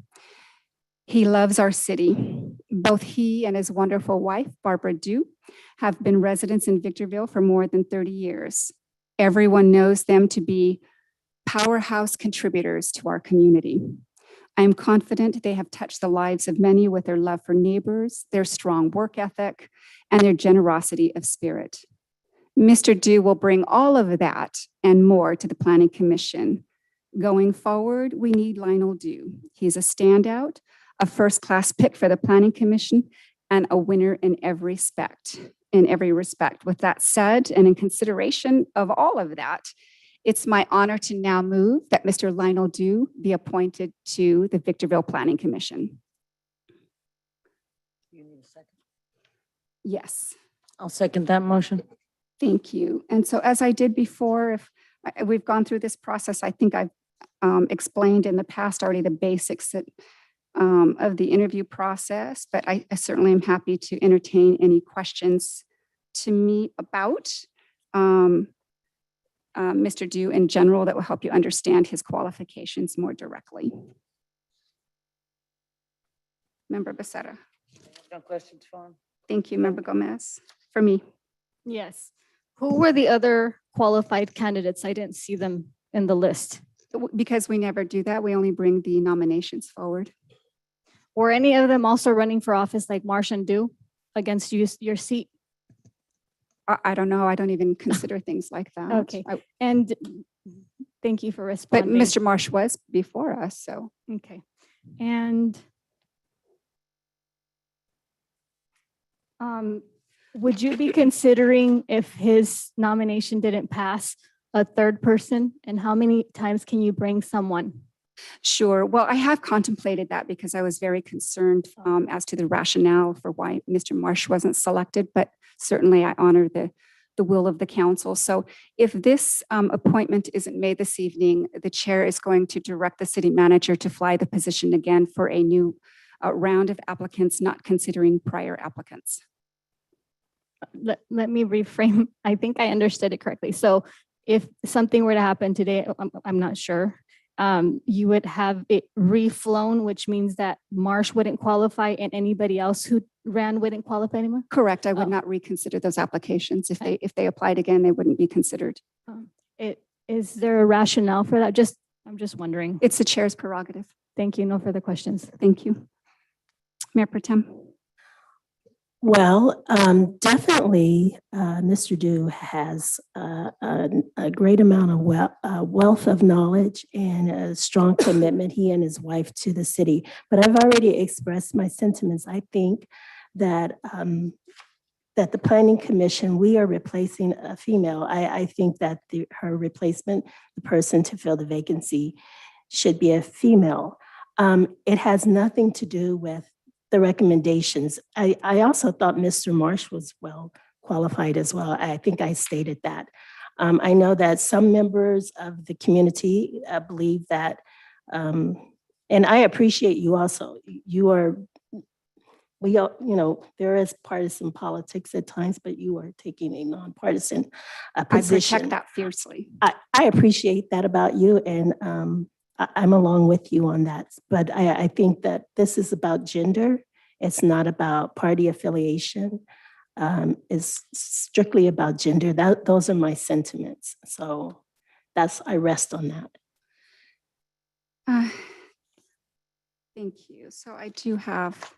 He loves our city. Both he and his wonderful wife, Barbara Dew, have been residents in Victorville for more than 30 years. Everyone knows them to be powerhouse contributors to our community. I am confident they have touched the lives of many with their love for neighbors, their strong work ethic, and their generosity of spirit. Mr. Dew will bring all of that and more to the Planning Commission. Going forward, we need Lionel Dew. He's a standout, a first-class pick for the Planning Commission, and a winner in every respect. With that said, and in consideration of all of that, it's my honor to now move that Mr. Lionel Dew be appointed to the Victorville Planning Commission. You need a second? Yes. I'll second that motion. Thank you. And so as I did before, if we've gone through this process, I think I've explained in the past already the basics of the interview process, but I certainly am happy to entertain any questions to me about Mr. Dew in general that will help you understand his qualifications more directly. Member Becerra. No questions for him? Thank you, Member Gomez. For me. Yes. Who were the other qualified candidates? I didn't see them in the list. Because we never do that, we only bring the nominations forward. Were any of them also running for office like Marsh and Dew against your seat? I don't know. I don't even consider things like that. Okay. And thank you for responding. But Mr. Marsh was before us, so. Okay. And would you be considering, if his nomination didn't pass, a third person? And how many times can you bring someone? Sure. Well, I have contemplated that because I was very concerned as to the rationale for why Mr. Marsh wasn't selected, but certainly I honor the will of the council. So if this appointment isn't made this evening, the chair is going to direct the city manager to fly the position again for a new round of applicants, not considering prior applicants. Let me reframe. I think I understood it correctly. So if something were to happen today, I'm not sure, you would have it reflown, which means that Marsh wouldn't qualify and anybody else who ran wouldn't qualify anymore? Correct. I would not reconsider those applications. If they applied again, they wouldn't be considered. Is there a rationale for that? I'm just wondering. It's the chair's prerogative. Thank you. No further questions. Thank you. Mayor Pro Tem. Well, definitely, Mr. Dew has a great amount of wealth of knowledge and a strong commitment, he and his wife, to the city. But I've already expressed my sentiments. I think that that the Planning Commission, we are replacing a female. I think that her replacement, the person to fill the vacancy, should be a female. It has nothing to do with the recommendations. I also thought Mr. Marsh was well qualified as well. I think I stated that. I know that some members of the community believe that, and I appreciate you also. You are, we all, there is partisan politics at times, but you are taking a nonpartisan position. I protect that fiercely. I appreciate that about you, and I'm along with you on that. But I think that this is about gender. It's not about party affiliation. It's strictly about gender. Those are my sentiments. So I rest on that. Thank you. So I do have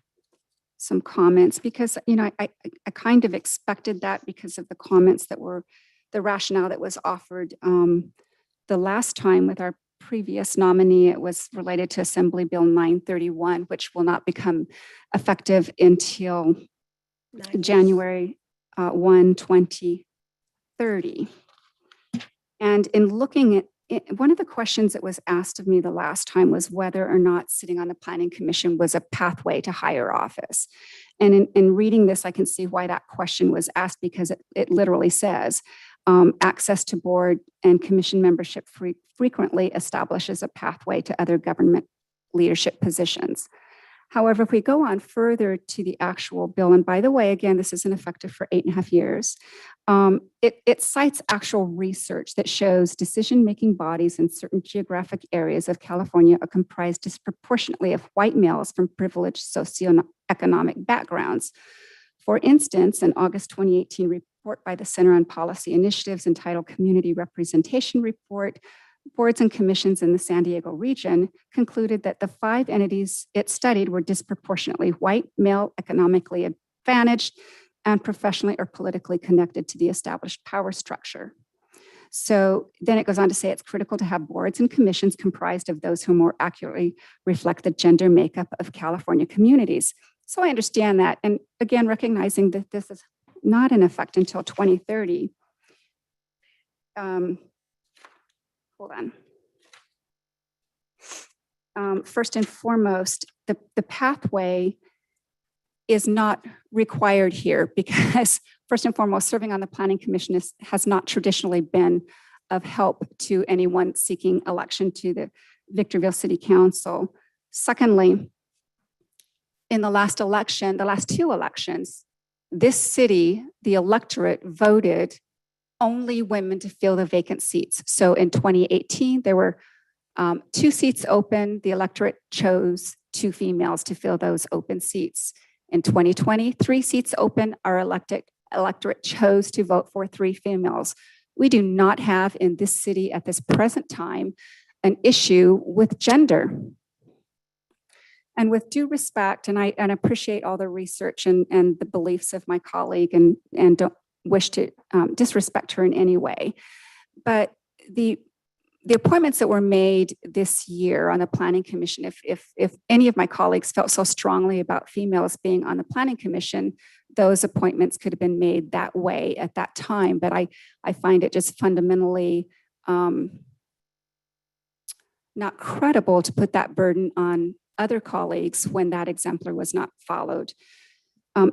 some comments because, I kind of expected that because of the comments that were, the rationale that was offered the last time with our previous nominee. It was related to Assembly Bill 931, which will not become effective until January 1, 2030. And in looking at it, one of the questions that was asked of me the last time was whether or not sitting on the Planning Commission was a pathway to higher office. And in reading this, I can see why that question was asked, because it literally says, access to board and commission membership frequently establishes a pathway to other government leadership positions. However, if we go on further to the actual bill, and by the way, again, this isn't effective for 8.5 years, it cites actual research that shows decision-making bodies in certain geographic areas of California are comprised disproportionately of white males from privileged socioeconomic backgrounds. For instance, an August 2018 report by the Center on Policy Initiatives entitled Community Representation Report, boards and commissions in the San Diego region concluded that the 5 entities it studied were disproportionately white, male, economically advantaged, and professionally or politically connected to the established power structure. So then it goes on to say it's critical to have boards and commissions comprised of those who more accurately reflect the gender makeup of California communities. So I understand that. And again, recognizing that this is not in effect until 2030. Hold on. First and foremost, the pathway is not required here because, first and foremost, serving on the Planning Commission has not traditionally been of help to anyone seeking election to the Victorville City Council. Secondly, in the last election, the last 2 elections, this city, the electorate voted only women to fill the vacant seats. So in 2018, there were 2 seats open. The electorate chose 2 females to fill those open seats. In 2020, 3 seats open. Our electorate chose to vote for 3 females. We do not have in this city at this present time an issue with gender. And with due respect, and I appreciate all the research and the beliefs of my colleague and don't wish to disrespect her in any way. But the appointments that were made this year on the Planning Commission, if any of my colleagues felt so strongly about females being on the Planning Commission, those appointments could have been made that way at that time. But I find it just fundamentally not credible to put that burden on other colleagues when that exemplar was not followed.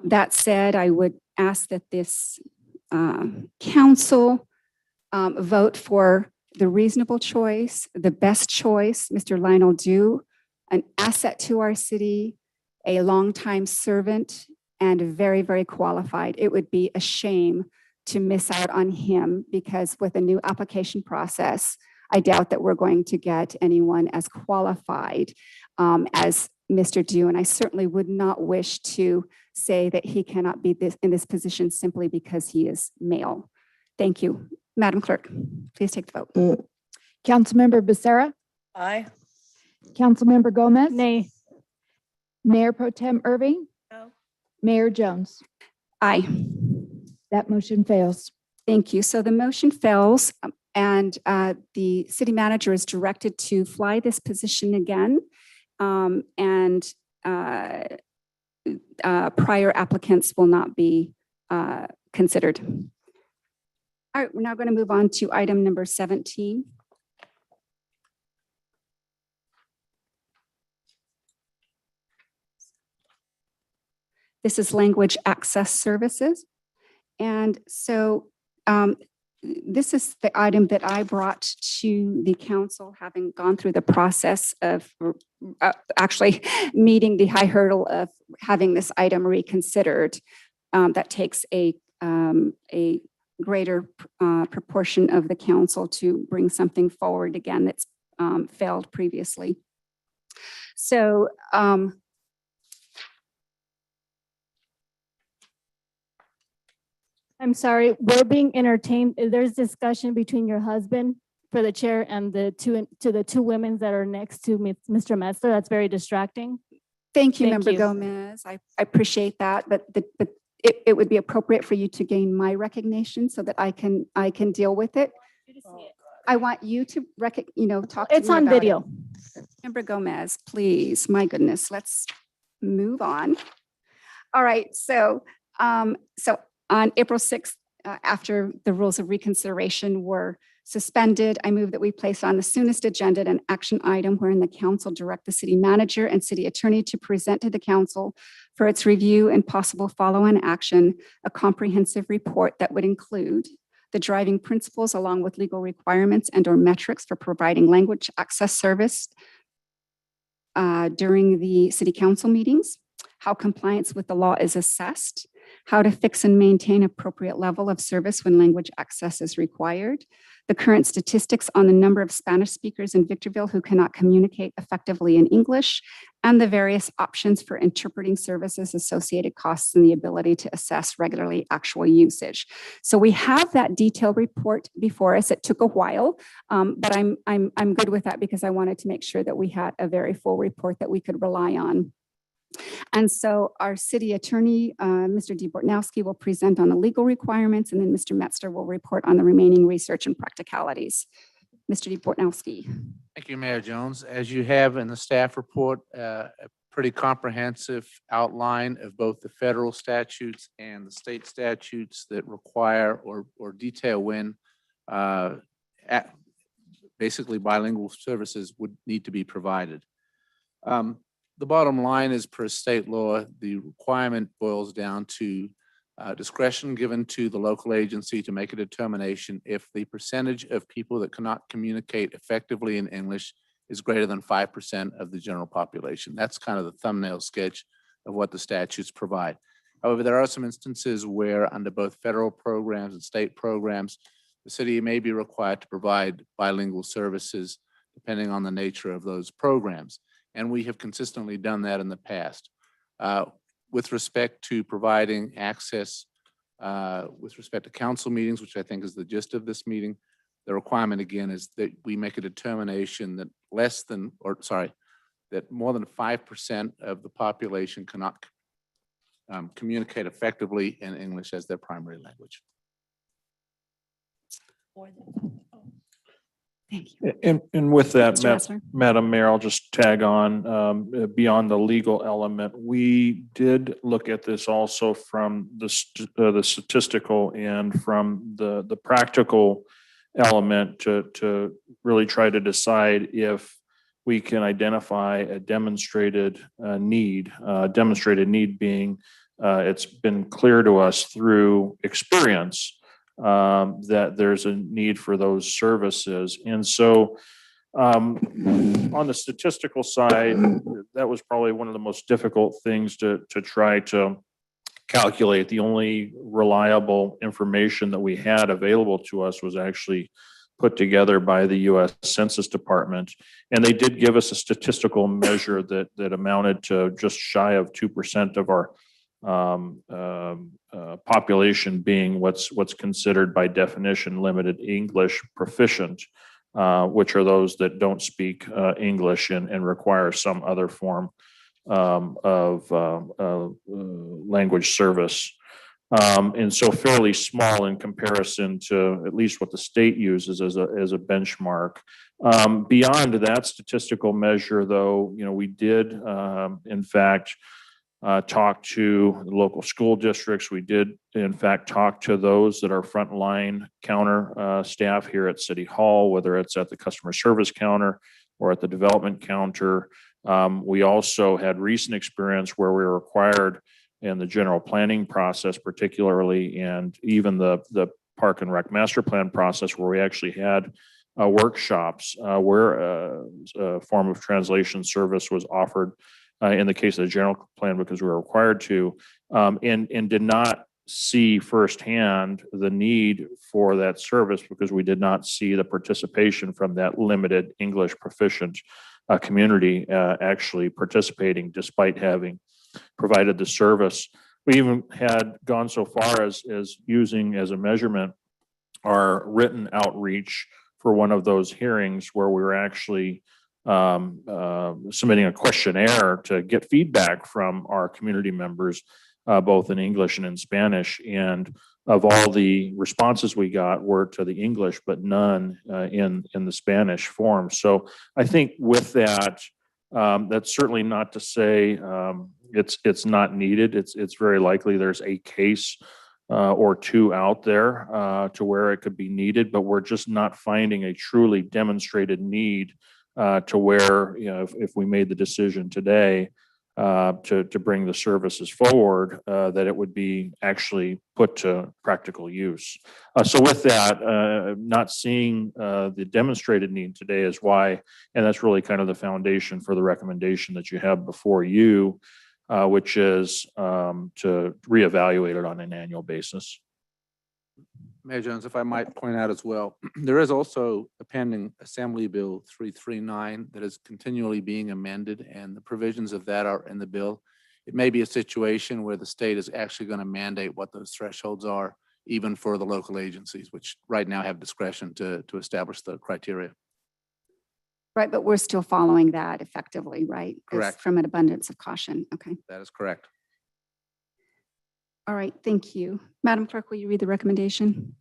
That said, I would ask that this council vote for the reasonable choice, the best choice, Mr. Lionel Dew, an asset to our city, a longtime servant, and very, very qualified. It would be a shame to miss out on him because with a new application process, I doubt that we're going to get anyone as qualified as Mr. Dew, and I certainly would not wish to say that he cannot be in this position simply because he is male. Thank you. Madam Clerk, please take the vote. Councilmember Becerra. Aye. Councilmember Gomez. Nay. Mayor Pro Tem Irving. No. Mayor Jones. Aye. That motion fails. Thank you. So the motion fails, and the city manager is directed to fly this position again. And prior applicants will not be considered. All right, we're now going to move on to item number 17. This is language access services. And so this is the item that I brought to the council, having gone through the process of actually meeting the high hurdle of having this item reconsidered. That takes a greater proportion of the council to bring something forward again that's failed previously. So I'm sorry, we're being entertained. There's discussion between your husband for the chair and the two women that are next to Mr. Metzler. That's very distracting. thank you, Thank Member you. Gomez. I appreciate that, but it would be appropriate for you to gain my recognition so that I can deal with it. I want you to talk to me It's on about it. video. Member Gomez, please, my goodness, let's move on. All right, so on April 6th, after the rules of reconsideration were suspended, I move that we place on the soonest agenda an action item wherein the council direct the city manager and city attorney to present to the council for its review and possible follow-on action, a comprehensive report that would include the driving principles along with legal requirements and/or metrics for providing language access service during the city council meetings, how compliance with the law is assessed, how to fix and maintain appropriate level of service when language access is required, the current statistics on the number of Spanish speakers in Victorville who cannot communicate effectively in English, and the various options for interpreting services, associated costs, and the ability to assess regularly actual usage. So we have that detailed report before us. It took a while, but I'm good with that because I wanted to make sure that we had a very full report that we could rely on. And so our city attorney, Mr. Bortnowski, will present on the legal requirements, and then Mr. Metzler will report on the remaining research and practicalities. Mr. Bortnowski. Thank you, Mayor Jones. As you have in the staff report, a pretty comprehensive outline of both the federal statutes and the state statutes that require or detail when basically bilingual services would need to be provided. The bottom line is, per state law, the requirement boils down to discretion given to the local agency to make a determination if the percentage of people that cannot communicate effectively in English is greater than 5% of the general population. That's kind of the thumbnail sketch of what the statutes provide. However, there are some instances where under both federal programs and state programs, the city may be required to provide bilingual services depending on the nature of those programs. And we have consistently done that in the past. With respect to providing access, with respect to council meetings, which I think is the gist of this meeting, the requirement again is that we make a determination that that more than 5% of the population cannot communicate effectively in English as their primary language. Thank you. And with that, Mr. Metzler. Madam Mayor, I'll just tag on beyond the legal element. We did look at this also from the statistical and from the practical element to really try to decide if we can identify a demonstrated need. Demonstrated need being it's been clear to us through experience that there's a need for those services. And so on the statistical side, that was probably one of the most difficult things to try to calculate. The only reliable information that we had available to us was actually put together by the U.S. Census Department. And they did give us a statistical measure that amounted to just shy of 2% of our population being what's considered by definition limited English proficient, which are those that don't speak English and require some other form of language service. And so fairly small in comparison to at least what the state uses as a benchmark. Beyond that statistical measure, though, we did, in fact, talk to the local school districts. We did, in fact, talk to those that are frontline counter staff here at City Hall, whether it's at the customer service counter or at the development counter. We also had recent experience where we were required in the general planning process, particularly, and even the Park and Rec master plan process, where we actually had workshops where a form of translation service was offered in the case of the general plan because we were required to, and did not see firsthand the need for that service because we did not see the participation from that limited English proficient community actually participating despite having provided the service. We even had gone so far as using as a measurement our written outreach for one of those hearings where we were actually submitting a questionnaire to get feedback from our community members, both in English and in Spanish. And of all the responses we got were to the English, but none in the Spanish form. So I think with that, that's certainly not to say it's not needed. It's very likely there's a case or two out there to where it could be needed, but we're just not finding a truly demonstrated need to where, if we made the decision today to bring the services forward, that it would be actually put to practical use. So with that, not seeing the demonstrated need today is why, and that's really kind of the foundation for the recommendation that you have before you, which is to reevaluate it on an annual basis. Mayor Jones, if I might point out as well, there is also a pending Assembly Bill 339 that is continually being amended, and the provisions of that are in the bill. It may be a situation where the state is actually going to mandate what those thresholds are, even for the local agencies, which right now have discretion to establish the criteria. Right, but we're still following that effectively, right? It's Correct. from an abundance of caution. Okay. That is correct. All right, thank you. Madam Clerk, will you read the recommendation?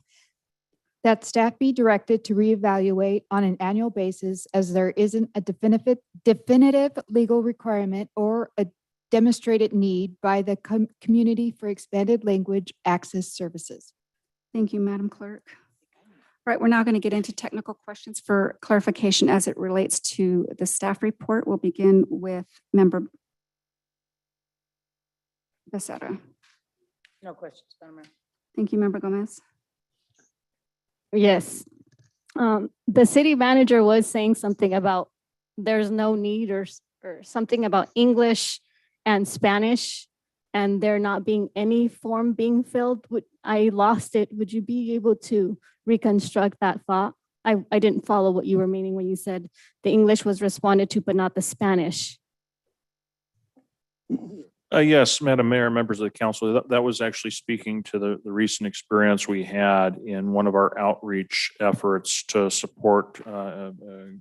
That staff be directed to reevaluate on an annual basis as there isn't a definitive legal requirement or a demonstrated need by the community for expanded language access services. Thank you, Madam Clerk. All right, we're now going to get into technical questions for clarification as it relates to the staff report. We'll begin with Member Becerra. No questions, Madam Mayor. Thank you, Member Gomez. Yes. The city manager was saying something about there's no need or something about English and Spanish and there not being any form being filled. I lost it. Would you be able to reconstruct that thought? I didn't follow what you were meaning when you said the English was responded to, but not the Spanish. Yes, Madam Mayor, members of the council, that was actually speaking to the recent experience we had in one of our outreach efforts to support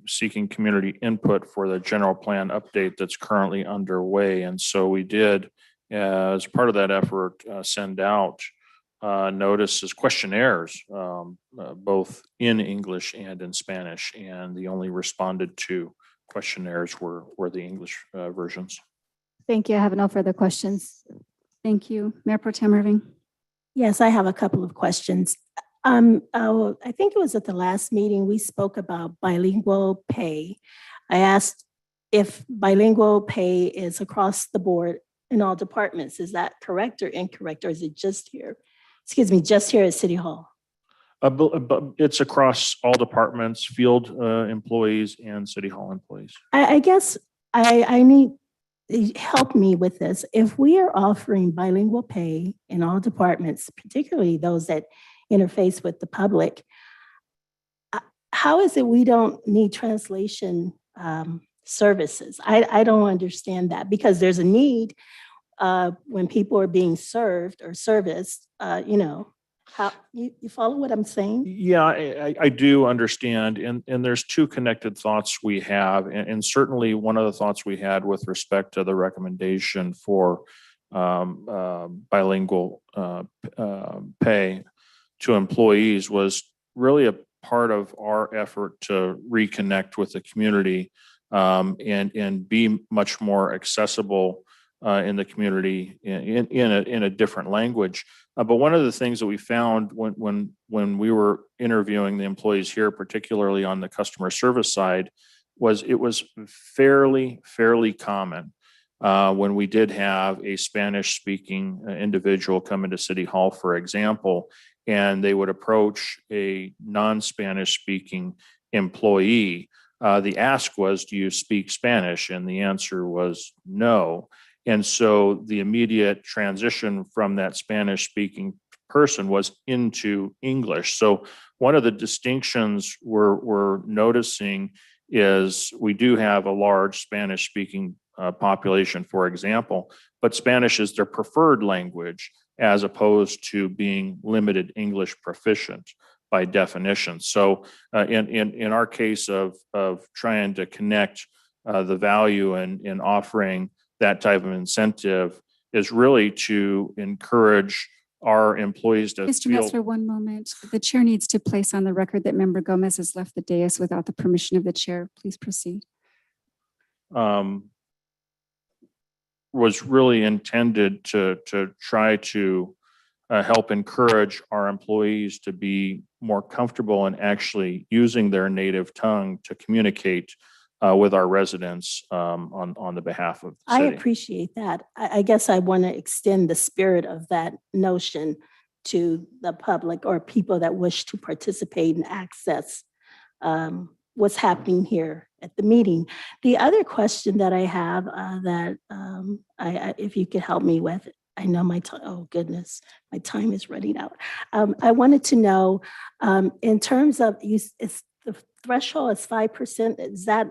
seeking community input for the general plan update that's currently underway. And so we did, as part of that effort, send out notices, questionnaires, both in English and in Spanish. And the only responded to questionnaires were the English versions. Thank you. I have no further questions. Thank you. Mayor Pro Tem Irving. Yes, I have a couple of questions. I think it was at the last meeting, we spoke about bilingual pay. I asked if bilingual pay is across the board in all departments. Is that correct or incorrect, or is it just here? Excuse me, just here at City Hall? But it's across all departments, field employees and City Hall employees. I guess I need help me with this. If we are offering bilingual pay in all departments, particularly those that interface with the public, how is it we don't need translation services? I don't understand that, because there's a need when people are being served or serviced, how you follow what I'm saying? Yeah, I do understand. And there's two connected thoughts we have. And certainly one of the thoughts we had with respect to the recommendation for bilingual pay to employees was really a part of our effort to reconnect with the community and be much more accessible in the community in a different language. But one of the things that we found when we were interviewing the employees here, particularly on the customer service side, was it was fairly common when we did have a Spanish-speaking individual come into City Hall, for example, and they would approach a non-Spanish speaking employee. The ask was, do you speak Spanish? And the answer was no. And so the immediate transition from that Spanish speaking person was into English. So one of the distinctions we're noticing is we do have a large Spanish speaking population, for example, but Spanish is their preferred language as opposed to being limited English proficient by definition. So in our case of trying to connect the value in offering that type of incentive is really to encourage our employees to Mr. feel. Metzler, one moment. The chair needs to place on the record that Member Gomez has left the dais without the permission of the chair. Please proceed. Was really intended to try to help encourage our employees to be more comfortable in actually using their native tongue to communicate with our residents on the behalf of the I city. appreciate that. I guess I want to extend the spirit of that notion to the public or people that wish to participate and access what's happening here at the meeting. The other question that I have that if you could help me with, I know my time, oh goodness, my time is running out. I wanted to know in terms of the threshold is 5%.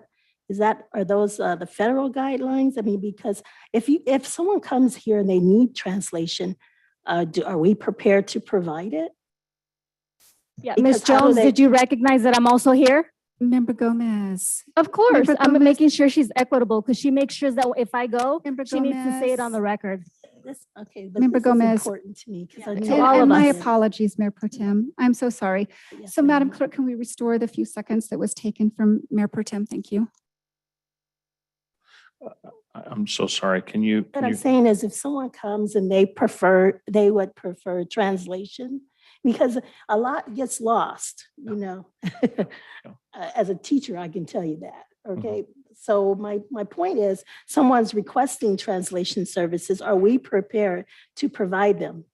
Are those the federal guidelines? I mean, because if someone comes here and they need translation, are we prepared to provide it? Yeah, Because Ms. how do Jones, they- did you recognize that I'm also here? Member Gomez. Of course, Member I'm Gomez. making sure she's equitable because she makes sure that if I go, Member she needs to say it on Gomez. the record. Okay, but Member this is Gomez. important to me because I Yeah, need to And, all and of my us. apologies, Mayor Pro Tem. I'm so sorry. Yes, So ma'am. Madam Clerk, can we restore the few seconds that was taken from Mayor Pro Tem? Thank you. I'm so sorry. Can you? What I'm saying is if someone comes and they would prefer translation, because a lot gets lost, you know. As a teacher, I can tell you that, okay? So my point is, someone's requesting translation services, are we prepared to provide them?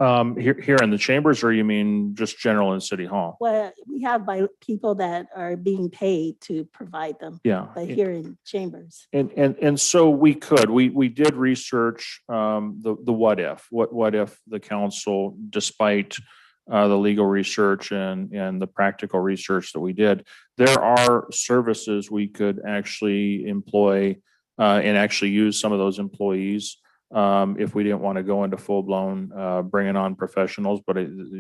Here in the chambers, or you mean just general in City Hall? Well, we have by people that are being paid to provide them. Yeah. But here in chambers. And so we could, we did research the what if the council, despite the legal research and the practical research that we did, there are services we could actually employ and actually use some of those employees if we didn't want to go into full-blown bringing on professionals. But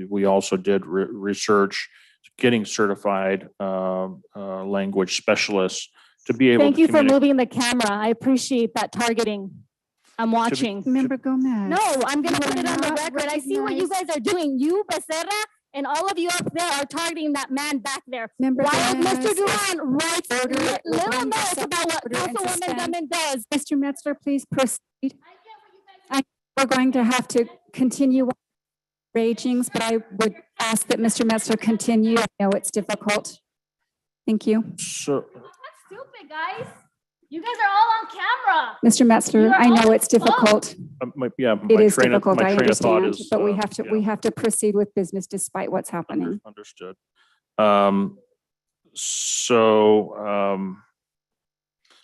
we also did research getting certified language specialists to be able Thank to you for communicate. moving the camera. I appreciate that targeting. I'm watching. Member Gomez. No, I'm gonna put it on the not record. I see what you guys are doing. You, Becerra, and all of you up there are targeting that man back there. Member While Gomez, Mr. Duran writes order, little notes about what order and Councilwoman suspend. Gumman does. Mr. Metzler, please proceed. We're going to have to continue ragings, but I would ask that Mr. Metzler continue. I know it's difficult. Thank you. So, That's stupid, guys. You guys are all on camera. Mr. Metzler, You are I know all it's difficult. Yeah, It my is train of difficult, I thought understand, is, but we have to proceed with business despite what's happening. Understood.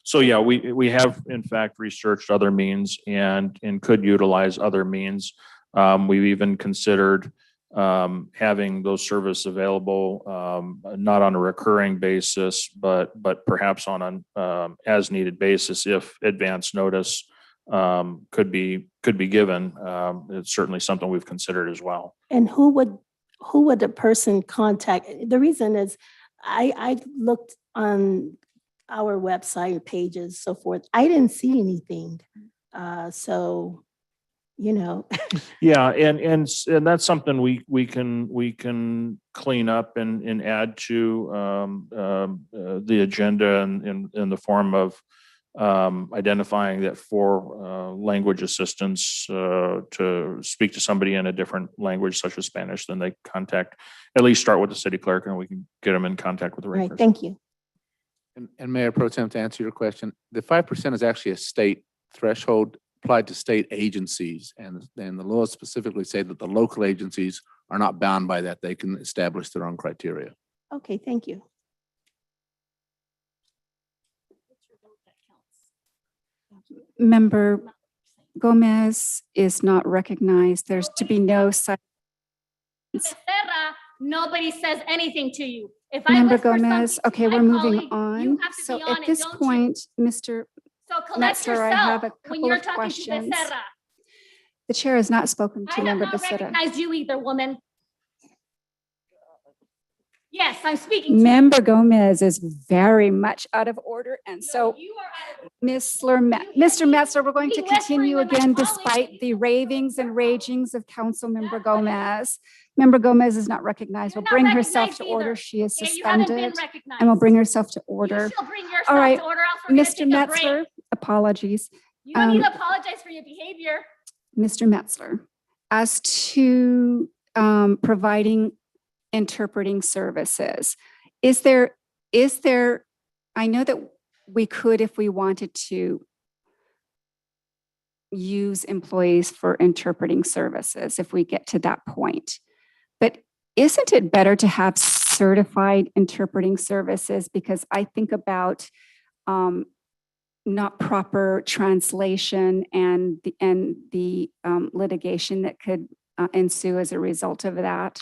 So yeah, we have in fact researched other means and could utilize other means. We've even considered having those services available, not on a recurring basis, but perhaps on an as needed basis if advance notice could be given. It's certainly something we've considered as well. And who would the person contact? The reason is I looked on our website pages, so forth. I didn't see anything. So you know. Yeah, and that's something we can clean up and add to the agenda in the form of identifying that for language assistance to speak to somebody in a different language such as Spanish, then they contact, at least start with the city clerk and we can get them in contact with the right Right, person. thank you. And Mayor Pro Tem, to answer your question, the 5% is actually a state threshold applied to state agencies. And the laws specifically say that the local agencies are not bound by that. They can establish their own criteria. Okay, thank you. Member Gomez is not recognized. There's to be no such. Nobody says anything to you. If I Member whisper Gomez, something to okay, my we're moving colleague, you on. have to So be on at it, this don't you? point, Mr. So collect Metzler, I have yourself a when couple you're of talking to questions. Becerra. The chair has not spoken I to have Member not Becerra. recognized you either, woman. Yes, I'm speaking to you. Member Gomez is very much out of order, and so You are out of Mr. Metzler, we're going to Be whispering continue with my again colleague. despite the ravings and ragings of Council Member Gomez. Member Gomez is not recognized. You're Will not bring herself recognized to either, order. She is okay? You haven't been suspended recognized. and will bring herself to order. You shall bring yourself All right, to order, else we're gonna Mr. take a break. Metzler, apologies. You don't need to apologize for your behavior. Mr. Metzler, as to providing interpreting services, is there, I know that we could, if we wanted to, use employees for interpreting services if we get to that point. But isn't it better to have certified interpreting services? Because I think about not proper translation and the litigation that could ensue as a result of that.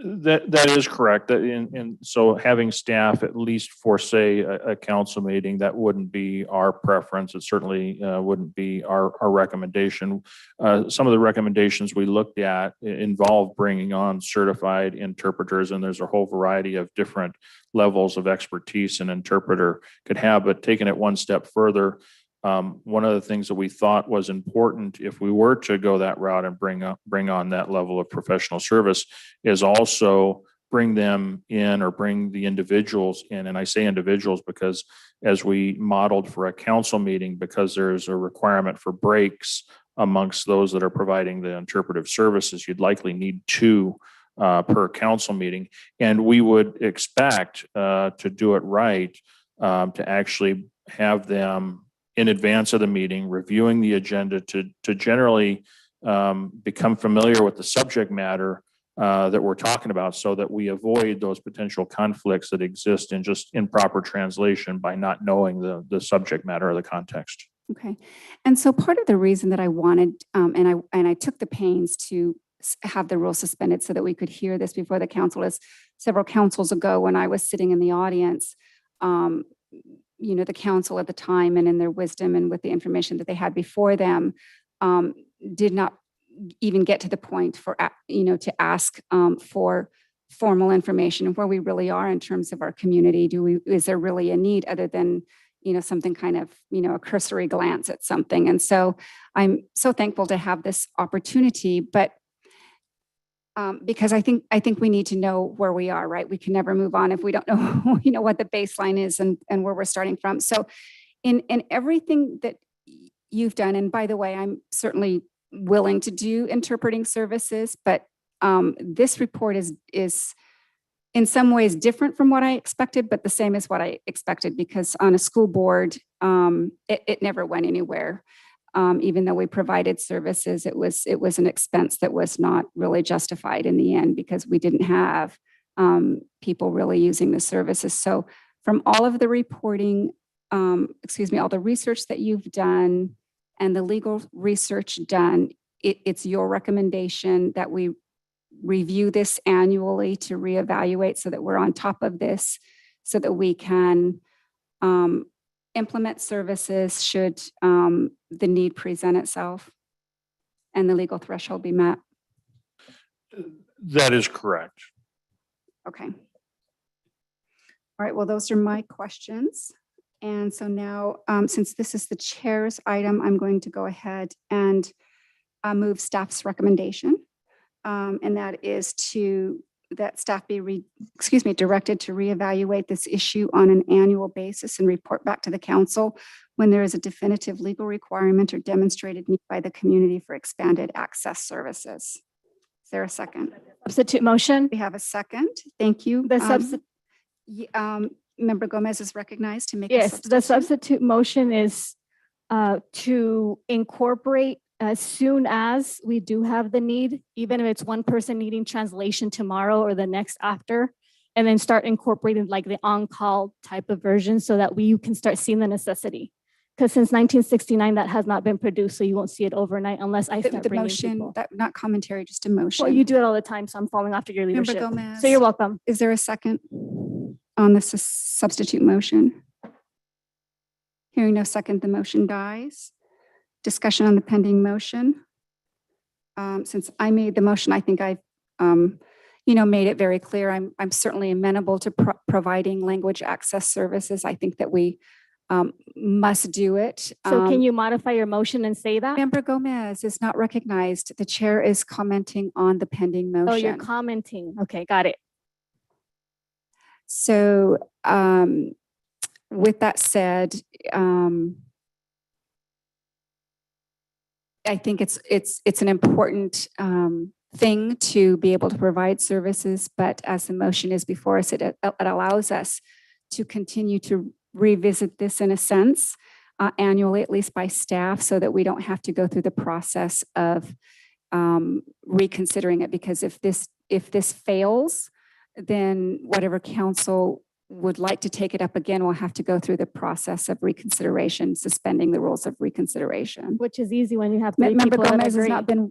That is correct. And so having staff at least for, say, a council meeting, that wouldn't be our preference. It certainly wouldn't be our recommendation. Some of the recommendations we looked at involve bringing on certified interpreters, and there's a whole variety of different levels of expertise an interpreter could have. But taking it one step further, one of the things that we thought was important if we were to go that route and bring on that level of professional service is also bring them in, or bring the individuals in. And I say individuals because as we modeled for a council meeting, because there's a requirement for breaks amongst those that are providing the interpretive services, you'd likely need 2 per council meeting. And we would expect to do it right, to actually have them in advance of the meeting, reviewing the agenda to generally become familiar with the subject matter that we're talking about, so that we avoid those potential conflicts that exist in just improper translation by not knowing the subject matter or the context. Okay. And so part of the reason that I wanted, and I took the pains to have the rule suspended so that we could hear this before the council, is several councils ago when I was sitting in the audience, the council at the time, and in their wisdom and with the information that they had before them, did not even get to the point for, to ask for formal information of where we really are in terms of our community. Is there really a need other than, something kind of, a cursory glance at something? And so I'm so thankful to have this opportunity, but because I think we need to know where we are, right? We can never move on if we don't know, what the baseline is and where we're starting from. So in everything that you've done, and by the way, I'm certainly willing to do interpreting services, but this report is in some ways different from what I expected, but the same as what I expected, because on a school board, it never went anywhere. Even though we provided services, it was an expense that was not really justified in the end, because we didn't have people really using the services. So from all of the reporting, all the research that you've done and the legal research done, it's your recommendation that we review this annually to reevaluate so that we're on top of this, so that we can implement services should the need present itself and the legal threshold be met. That is correct. Okay. All right, well, those are my questions. And so now, since this is the chair's item, I'm going to go ahead and move staff's recommendation. And that is that staff be directed to reevaluate this issue on an annual basis and report back to the council when there is a definitive legal requirement or demonstrated need by the community for expanded access services. Is there a second? Substitute motion. We have a second. Thank you. The substitute. Member Gomez is recognized to make a Yes, the substitute. substitute motion is to incorporate as soon as we do have the need, even if it's one person needing translation tomorrow or the next after, and then start incorporating like the on-call type of version so that you can start seeing the necessity. Because since 1969, that has not been produced, so you won't see it overnight unless I start The bringing motion, people. not commentary, just a motion. Well, you do it all the time, so I'm following after your Member leadership. Gomez. So you're welcome. Is there a second on the substitute motion? Hearing no second, the motion dies. Discussion on the pending motion. Since I made the motion, I think I've, made it very clear. I'm certainly amenable to providing language access services. I think that we must do it. So can you modify your motion and say that? Member Gomez is not recognized. The chair is commenting on the pending motion. Oh, you're commenting. Okay, got it. So with that said, I think it's an important thing to be able to provide services, but as the motion is before us, it allows us to continue to revisit this in a sense annually, at least by staff, so that we don't have to go through the process of reconsidering it. Because if this fails, then whatever council would like to take it up again will have to go through the process of reconsideration, suspending the rules of reconsideration. Which is easy when you have three Member people that Gomez has agree. not been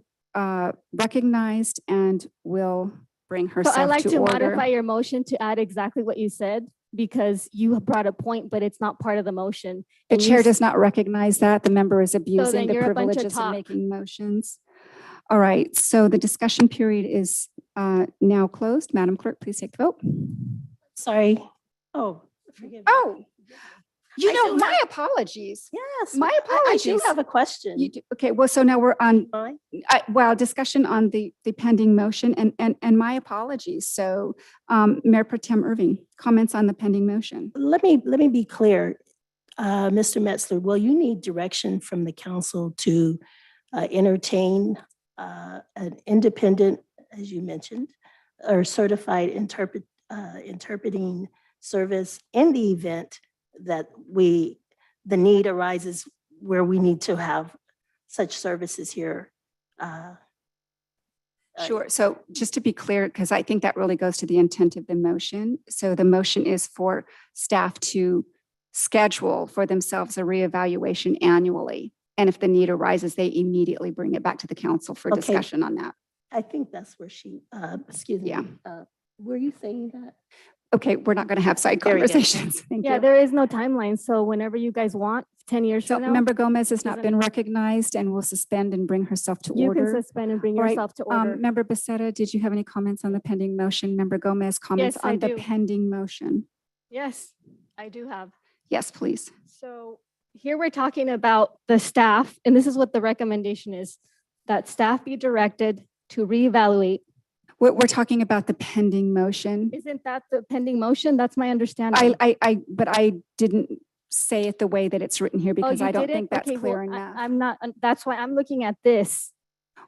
recognized and will bring So herself I like to order. modify your motion to add exactly what you said because you brought a point, but it's not part of the motion. The And you chair s- does not recognize that. The member is abusing then the you're a bunch of privileges of talk. making motions. All right, so the discussion period is now closed. Madam Clerk, please take the vote. Sorry. Oh, forgive me. Oh, I do my have- apologies. Yes. My I do apologies. have a question. Okay, well, so now we're on, Fine. discussion on the pending motion and my apologies. So Mayor Pro Tem Irving, comments on the pending motion. Let me be clear. Mr. Metzler, will you need direction from the council to entertain an independent, as you mentioned, or certified interpreting service in the event that the need arises where we need to have such services here? Sure. So just to be clear, because I think that really goes to the intent of the motion. So the motion is for staff to schedule for themselves a reevaluation annually. And if the need arises, they immediately bring it back to the council for Okay. discussion on that. I think that's where excuse me. Yeah. Were you saying that? Okay, we're not going to have side Very good. conversations. Thank Yeah, you. there is no timeline. So whenever you guys want, 10 years So from now, Member Gomez has not Doesn't- been recognized and will suspend and bring herself to you order. can suspend and bring All right, yourself to order. Member Becerra, did you have any comments on the pending motion? Member Gomez, comments Yes, I on the do. pending motion? Yes, I do have. Yes, please. So here we're talking about the staff, and this is what the recommendation is, that staff be directed to reevaluate. We're talking about the pending motion. Isn't that the pending motion? That's my understanding. But I didn't say it the way that it's written here because Oh, you I don't didn't? think that's Okay, clear well, enough. I'm not, that's why I'm looking at this.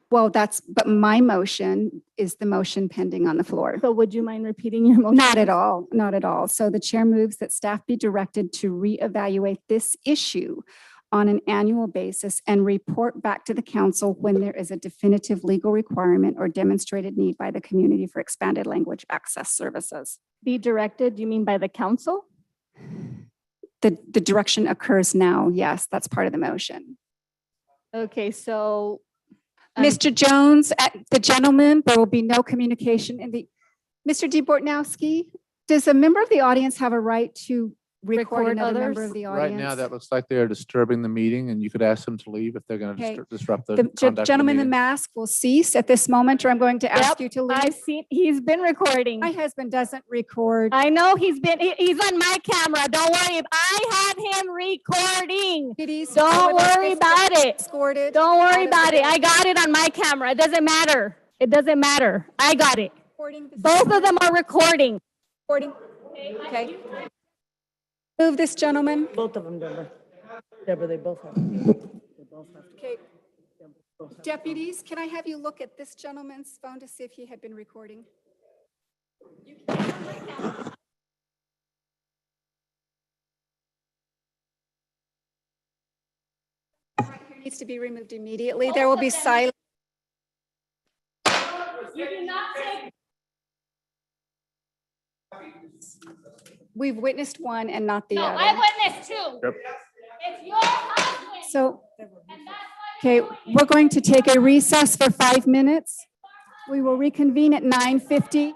Well, but my motion is the motion pending on the floor. So would you mind repeating your motion? Not at all, not at all. So the chair moves that staff be directed to reevaluate this issue on an annual basis and report back to the council when there is a definitive legal requirement or demonstrated need by the community for expanded language access services. Be directed, you mean by the council? The direction occurs now. Yes, that's part of the motion. Okay, so. Mr. Jones, the gentleman, there will be no communication in the, Mr. DeBortnowski, does a member of the audience have a right to record Record another member others? of the Right audience. now, that looks like they're disturbing the meeting, and you could ask them to leave if they're going Okay. to disrupt the The conduct of the gentleman in the meeting. mask will cease at this moment, or I'm going to ask Yep, you to leave. I've seen, he's been recording. My husband doesn't record. I know he's on my camera. Don't worry. I have him recording. Don't worry about it. Escorted. Don't out worry of the about it. I building. got it on my camera. It doesn't matter. It doesn't matter. I got it. Recording this Both of them are recording. Recording. Okay. Move this gentleman. Both of them, Deborah. Deborah, they both have. Okay. Deputies, can I have you look at this gentleman's phone to see if he had been recording? Right here needs to be removed immediately. There will be silence. You do not take. We've witnessed one and not the No, other. I witnessed two. Yep. It's your husband. So, And that's why okay, we're going to take a recess for 5 minutes. We will reconvene at 9:50.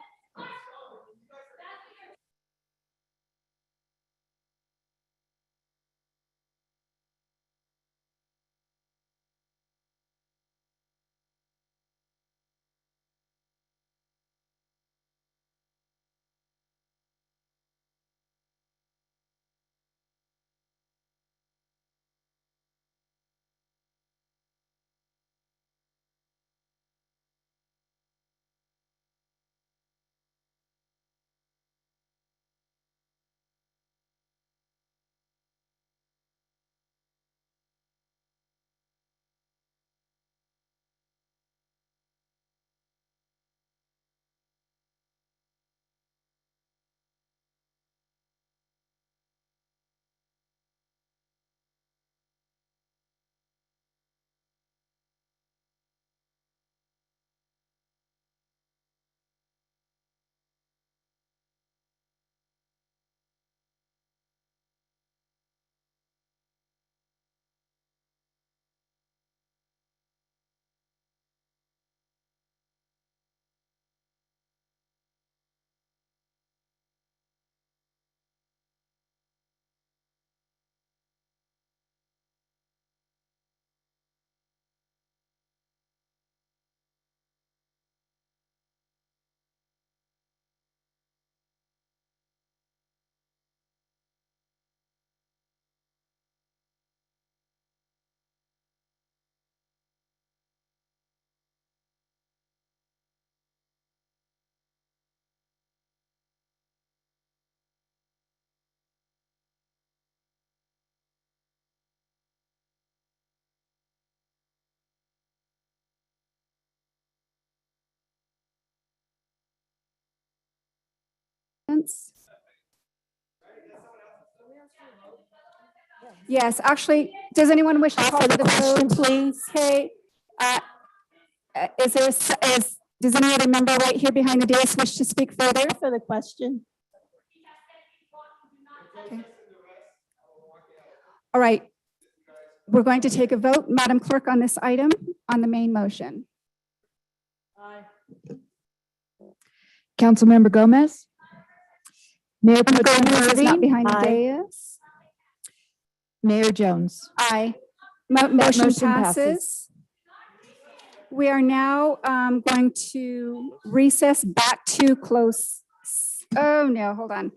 Yes, actually, does anyone wish to call for the vote, please? Okay. Is there, does any other member right here behind the dais wish to speak further? For the question. Okay. All right. We're going to take a vote. Madam Clerk, on this item, on the main motion. Councilmember Gomez. Mayor Pro Tem Gomez is not Irving. behind the Aye. dais. Mayor Jones. Aye. That Motion motion passes. We are now going to recess back to close. Oh, no, hold on.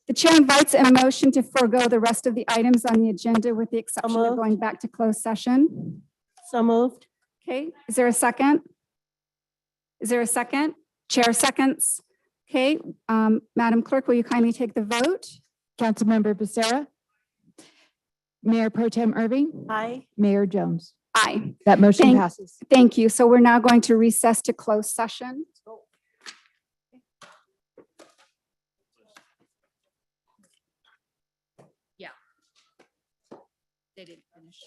The chair invites a motion to forego the rest of the items on the agenda with the exception of moved. going back to closed session. So moved. Okay, is there a second? Is there a second? Chair seconds. Okay, Madam Clerk, will you kindly take the vote? Councilmember Becerra. Mayor Pro Tem Irving. Aye. Mayor Jones. Aye. That motion passes. Thank you. So we're now going to recess to closed session. Yeah. They didn't finish.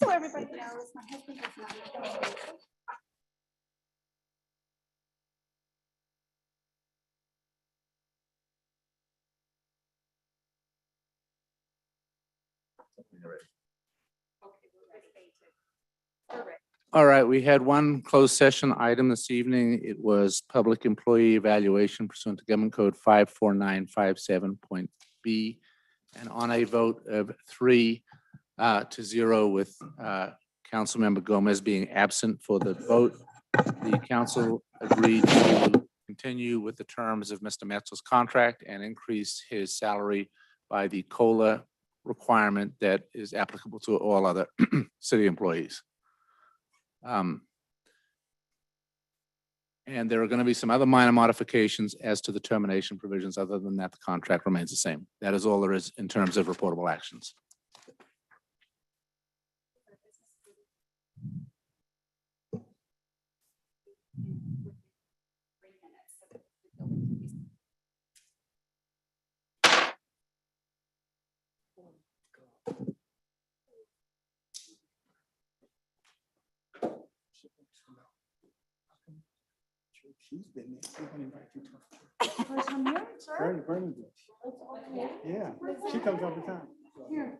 So everybody knows my husband is not. All right, we had one closed session item this evening. It was public employee evaluation pursuant to Government Code 54957.b. And on a vote of 3-0 with Councilmember Gomez being absent for the vote, the council agreed to continue with the terms of Mr. Metzel's contract and increase his salary by the COLA requirement that is applicable to all other city employees. And there are going to be some other minor modifications as to the termination provisions. Other than that, the contract remains the same. That is all there is in terms of reportable actions. She's been there. She's gonna invite you to her. Bernie did. Yeah, she comes all the time. Yeah.